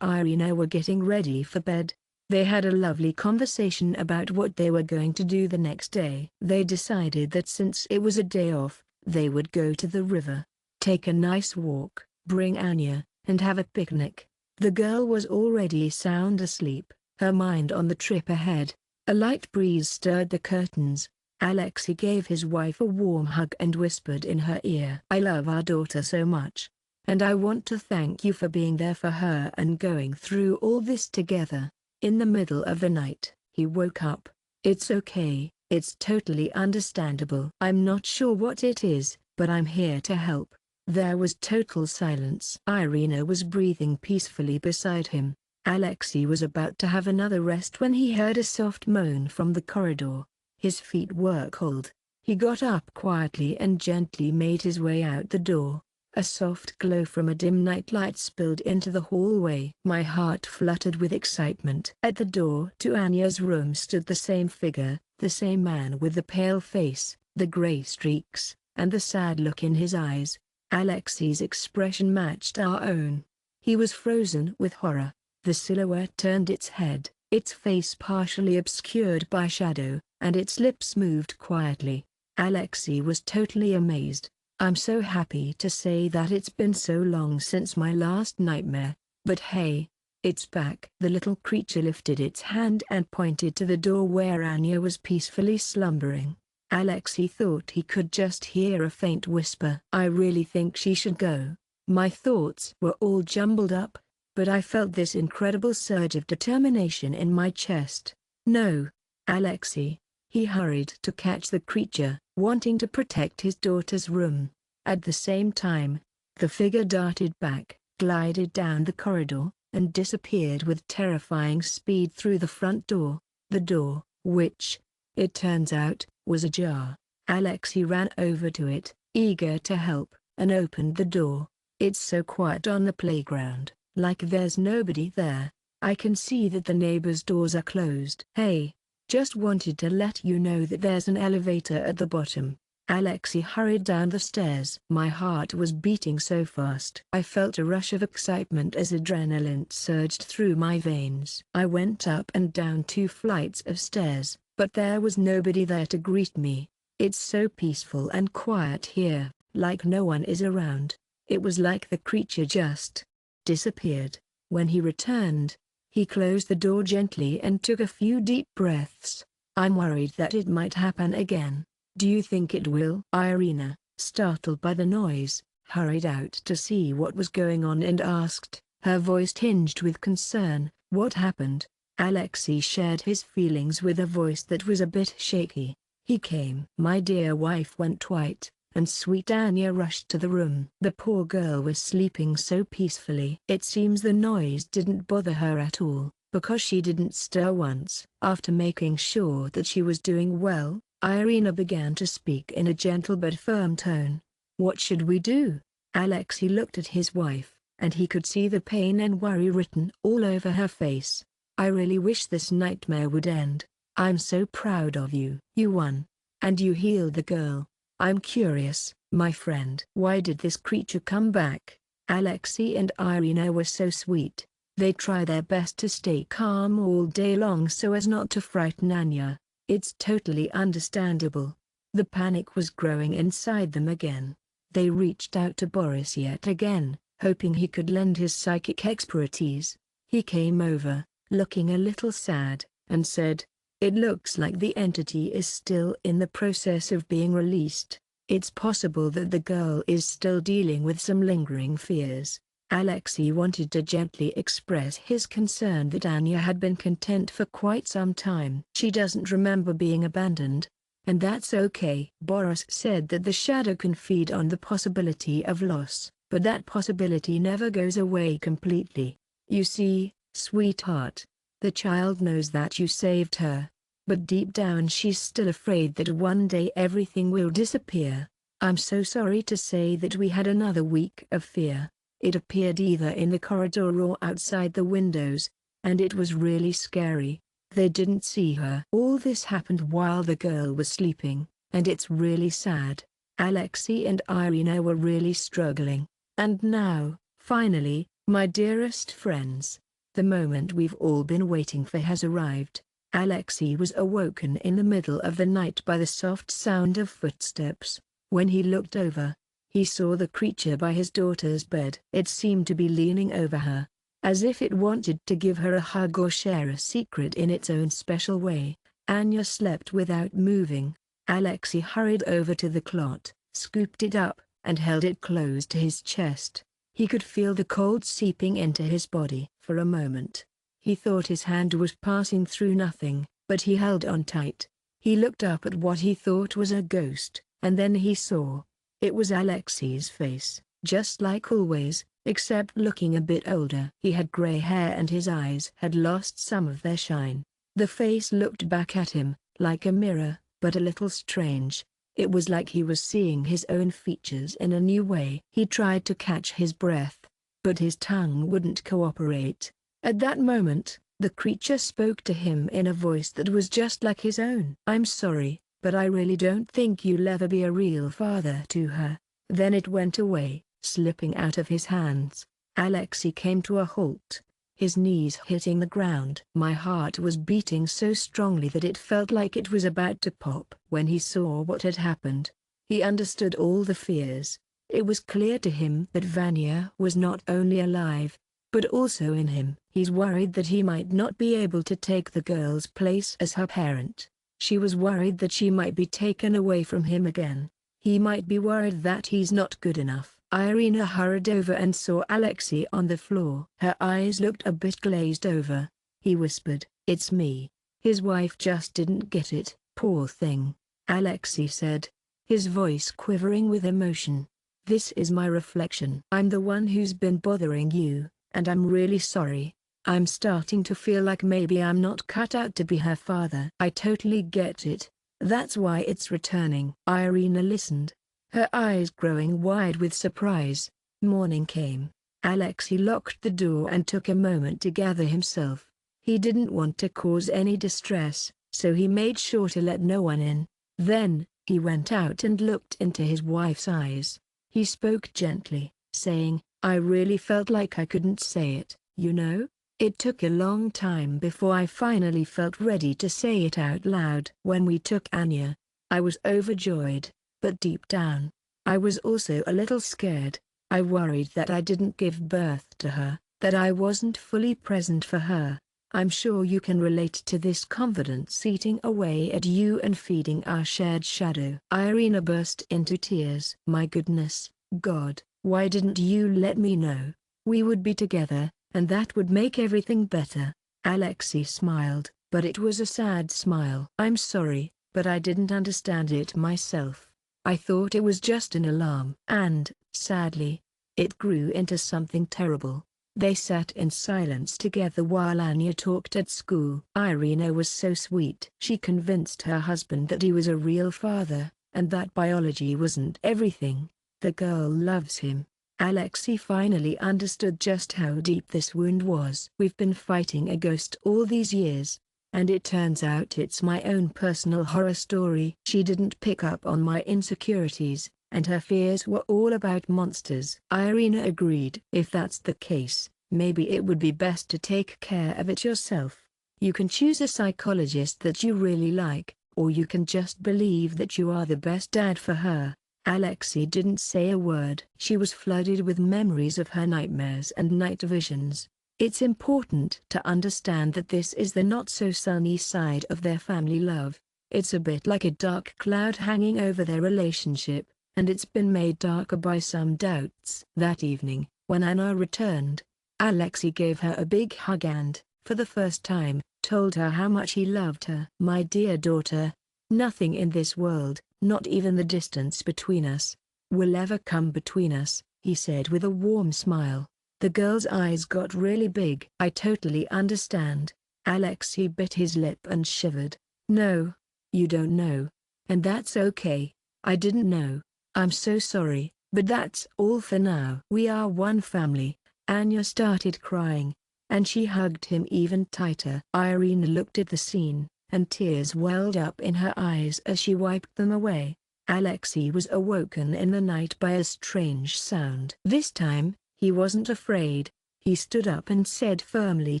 Speaker 1: Irina were getting ready for bed, they had a lovely conversation about what they were going to do the next day. They decided that since it was a day off, they would go to the river, take a nice walk, bring Anya, and have a picnic. The girl was already sound asleep, her mind on the trip ahead. A light breeze stirred the curtains. Alexei gave his wife a warm hug and whispered in her ear, "I love our daughter so much. And I want to thank you for being there for her and going through all this together." In the middle of the night, he woke up. "It's okay, it's totally understandable. I'm not sure what it is, but I'm here to help." There was total silence. Irina was breathing peacefully beside him. Alexei was about to have another rest when he heard a soft moan from the corridor. His feet were cold. He got up quietly and gently made his way out the door. A soft glow from a dim nightlight spilled into the hallway. My heart fluttered with excitement. At the door to Anya's room stood the same figure, the same man with the pale face, the gray streaks, and the sad look in his eyes. Alexei's expression matched our own. He was frozen with horror. The silhouette turned its head, its face partially obscured by shadow, and its lips moved quietly. Alexei was totally amazed. "I'm so happy to say that it's been so long since my last nightmare. But hey, it's back." The little creature lifted its hand and pointed to the door where Anya was peacefully slumbering. Alexei thought he could just hear a faint whisper. "I really think she should go." My thoughts were all jumbled up, but I felt this incredible surge of determination in my chest. "No, Alexei." He hurried to catch the creature, wanting to protect his daughter's room. At the same time, the figure darted back, glided down the corridor, and disappeared with terrifying speed through the front door. The door, which, it turns out, was ajar. Alexei ran over to it, eager to help, and opened the door. "It's so quiet on the playground, like there's nobody there. I can see that the neighbors' doors are closed." "Hey, just wanted to let you know that there's an elevator at the bottom." Alexei hurried down the stairs. My heart was beating so fast. I felt a rush of excitement as adrenaline surged through my veins. I went up and down 2 flights of stairs, but there was nobody there to greet me. "It's so peaceful and quiet here, like no one is around." It was like the creature just disappeared. When he returned, he closed the door gently and took a few deep breaths. "I'm worried that it might happen again." "Do you think it will?" Irina, startled by the noise, hurried out to see what was going on and asked, her voice tinged with concern, "What happened?" Alexei shared his feelings with a voice that was a bit shaky. "He came." My dear wife went white, and sweet Anya rushed to the room. The poor girl was sleeping so peacefully. It seems the noise didn't bother her at all, because she didn't stir once. After making sure that she was doing well, Irina began to speak in a gentle but firm tone. "What should we do?" Alexei looked at his wife, and he could see the pain and worry written all over her face. "I really wish this nightmare would end. I'm so proud of you. You won. And you healed the girl. I'm curious, my friend. Why did this creature come back?" Alexei and Irina were so sweet. They try their best to stay calm all day long so as not to frighten Anya. It's totally understandable. The panic was growing inside them again. They reached out to Boris yet again, hoping he could lend his psychic expertise. He came over, looking a little sad, and said, "It looks like the entity is still in the process of being released. It's possible that the girl is still dealing with some lingering fears." Alexei wanted to gently express his concern that Anya had been content for quite some time. "She doesn't remember being abandoned. And that's okay." Boris said that the shadow can feed on the possibility of loss, but that possibility never goes away completely. "You see, sweetheart, the child knows that you saved her. But deep down she's still afraid that one day everything will disappear. I'm so sorry to say that we had another week of fear. It appeared either in the corridor or outside the windows, and it was really scary. They didn't see her." All this happened while the girl was sleeping, and it's really sad. Alexei and Irina were really struggling. "And now, finally, my dearest friends, the moment we've all been waiting for has arrived." Alexei was awoken in the middle of the night by the soft sound of footsteps. When he looked over, he saw the creature by his daughter's bed. It seemed to be leaning over her. as if it wanted to give her a hug or share a secret in its own special way. Anya slept without moving. Alexei hurried over to the clot, scooped it up, and held it close to his chest. He could feel the cold seeping into his body. For a moment, he thought his hand was passing through nothing, but he held on tight. He looked up at what he thought was a ghost, and then he saw. It was Alexei's face, just like always, except looking a bit older. He had gray hair and his eyes had lost some of their shine. The face looked back at him, like a mirror, but a little strange. It was like he was seeing his own features in a new way. He tried to catch his breath, but his tongue wouldn't cooperate. At that moment, the creature spoke to him in a voice that was just like his own. "I'm sorry, but I really don't think you'll ever be a real father to her." Then it went away, slipping out of his hands. Alexei came to a halt, his knees hitting the ground. My heart was beating so strongly that it felt like it was about to pop. When he saw what had happened, he understood all the fears. It was clear to him that Vanya was not only alive, but also in him. He's worried that he might not be able to take the girl's place as her parent. She was worried that she might be taken away from him again. He might be worried that he's not good enough. Irina hurried over and saw Alexei on the floor. Her eyes looked a bit glazed over. He whispered, "It's me." His wife just didn't get it. "Poor thing," Alexei said, his voice quivering with emotion. "This is my reflection. I'm the one who's been bothering you, and I'm really sorry. I'm starting to feel like maybe I'm not cut out to be her father." "I totally get it. That's why it's returning." Irina listened, her eyes growing wide with surprise. Morning came. Alexei locked the door and took a moment to gather himself. He didn't want to cause any distress, so he made sure to let no one in. Then, he went out and looked into his wife's eyes. He spoke gently, saying, "I really felt like I couldn't say it, you know? It took a long time before I finally felt ready to say it out loud." "When we took Anya, I was overjoyed, but deep down, I was also a little scared. I worried that I didn't give birth to her, that I wasn't fully present for her. I'm sure you can relate to this confidence eating away at you and feeding our shared shadow." Irina burst into tears. "My goodness, God, why didn't you let me know? We would be together, and that would make everything better." Alexei smiled, but it was a sad smile. "I'm sorry, but I didn't understand it myself. I thought it was just an alarm." And, sadly, it grew into something terrible. They sat in silence together while Anya talked at school. Irina was so sweet. She convinced her husband that he was a real father, and that biology wasn't everything. The girl loves him. Alexei finally understood just how deep this wound was. "We've been fighting a ghost all these years, and it turns out it's my own personal horror story." She didn't pick up on my insecurities, and her fears were all about monsters. Irina agreed. "If that's the case, maybe it would be best to take care of it yourself. You can choose a psychologist that you really like, or you can just believe that you are the best dad for her." Alexei didn't say a word. She was flooded with memories of her nightmares and night visions. It's important to understand that this is the not-so-sunny side of their family love. It's a bit like a dark cloud hanging over their relationship, and it's been made darker by some doubts. That evening, when Anna returned, Alexei gave her a big hug and, for the first time, told her how much he loved her. "My dear daughter, nothing in this world, not even the distance between us, will ever come between us," he said with a warm smile. The girl's eyes got really big. "I totally understand." Alexei bit his lip and shivered. "No, you don't know. And that's okay. I didn't know. I'm so sorry, but that's all for now." "We are one family." Anya started crying, and she hugged him even tighter. Irina looked at the scene, and tears welled up in her eyes as she wiped them away. Alexei was awoken in the night by a strange sound. This time, he wasn't afraid. He stood up and said firmly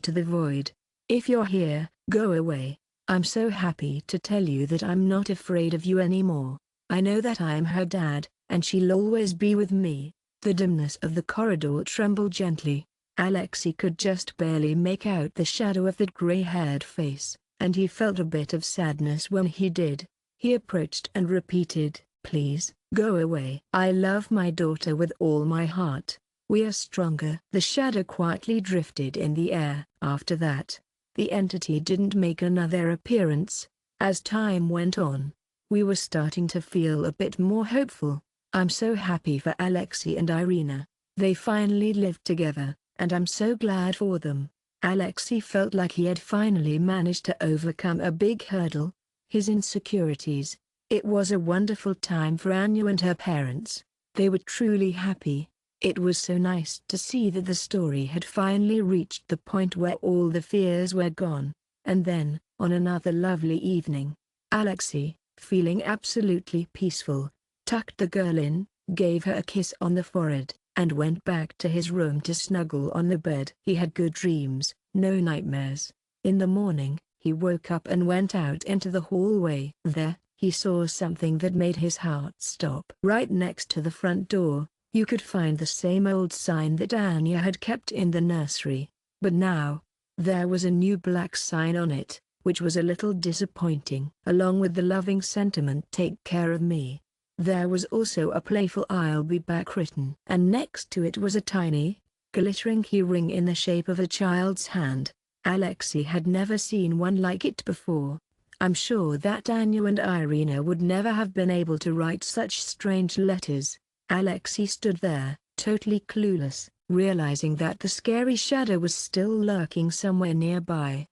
Speaker 1: to the void, "If you're here, go away. I'm so happy to tell you that I'm not afraid of you anymore. I know that I'm her dad, and she'll always be with me." The dimness of the corridor trembled gently. Alexei could just barely make out the shadow of that grey-haired face, and he felt a bit of sadness when he did. He approached and repeated, "Please, go away. I love my daughter with all my heart. We are stronger." The shadow quietly drifted in the air. After that, the entity didn't make another appearance. As time went on, we were starting to feel a bit more hopeful. I'm so happy for Alexei and Irina. They finally lived together, and I'm so glad for them. Alexei felt like he had finally managed to overcome a big hurdle, his insecurities. It was a wonderful time for Anya and her parents. They were truly happy. It was so nice to see that the story had finally reached the point where all the fears were gone. And then, on another lovely evening, Alexei, feeling absolutely peaceful, tucked the girl in, gave her a kiss on the forehead, and went back to his room to snuggle on the bed. He had good dreams, no nightmares. In the morning, he woke up and went out into the hallway. There, he saw something that made his heart stop. Right next to the front door, you could find the same old sign that Anya had kept in the nursery. But now, there was a new black sign on it, which was a little disappointing. Along with the loving sentiment "Take care of me," there was also a playful "I'll be back" written. And next to it was a tiny, glittering key ring in the shape of a child's hand. Alexei had never seen one like it before. I'm sure that Anya and Irina would never have been able to write such strange letters. Alexei stood there, totally clueless, realizing that the scary shadow was still lurking somewhere nearby.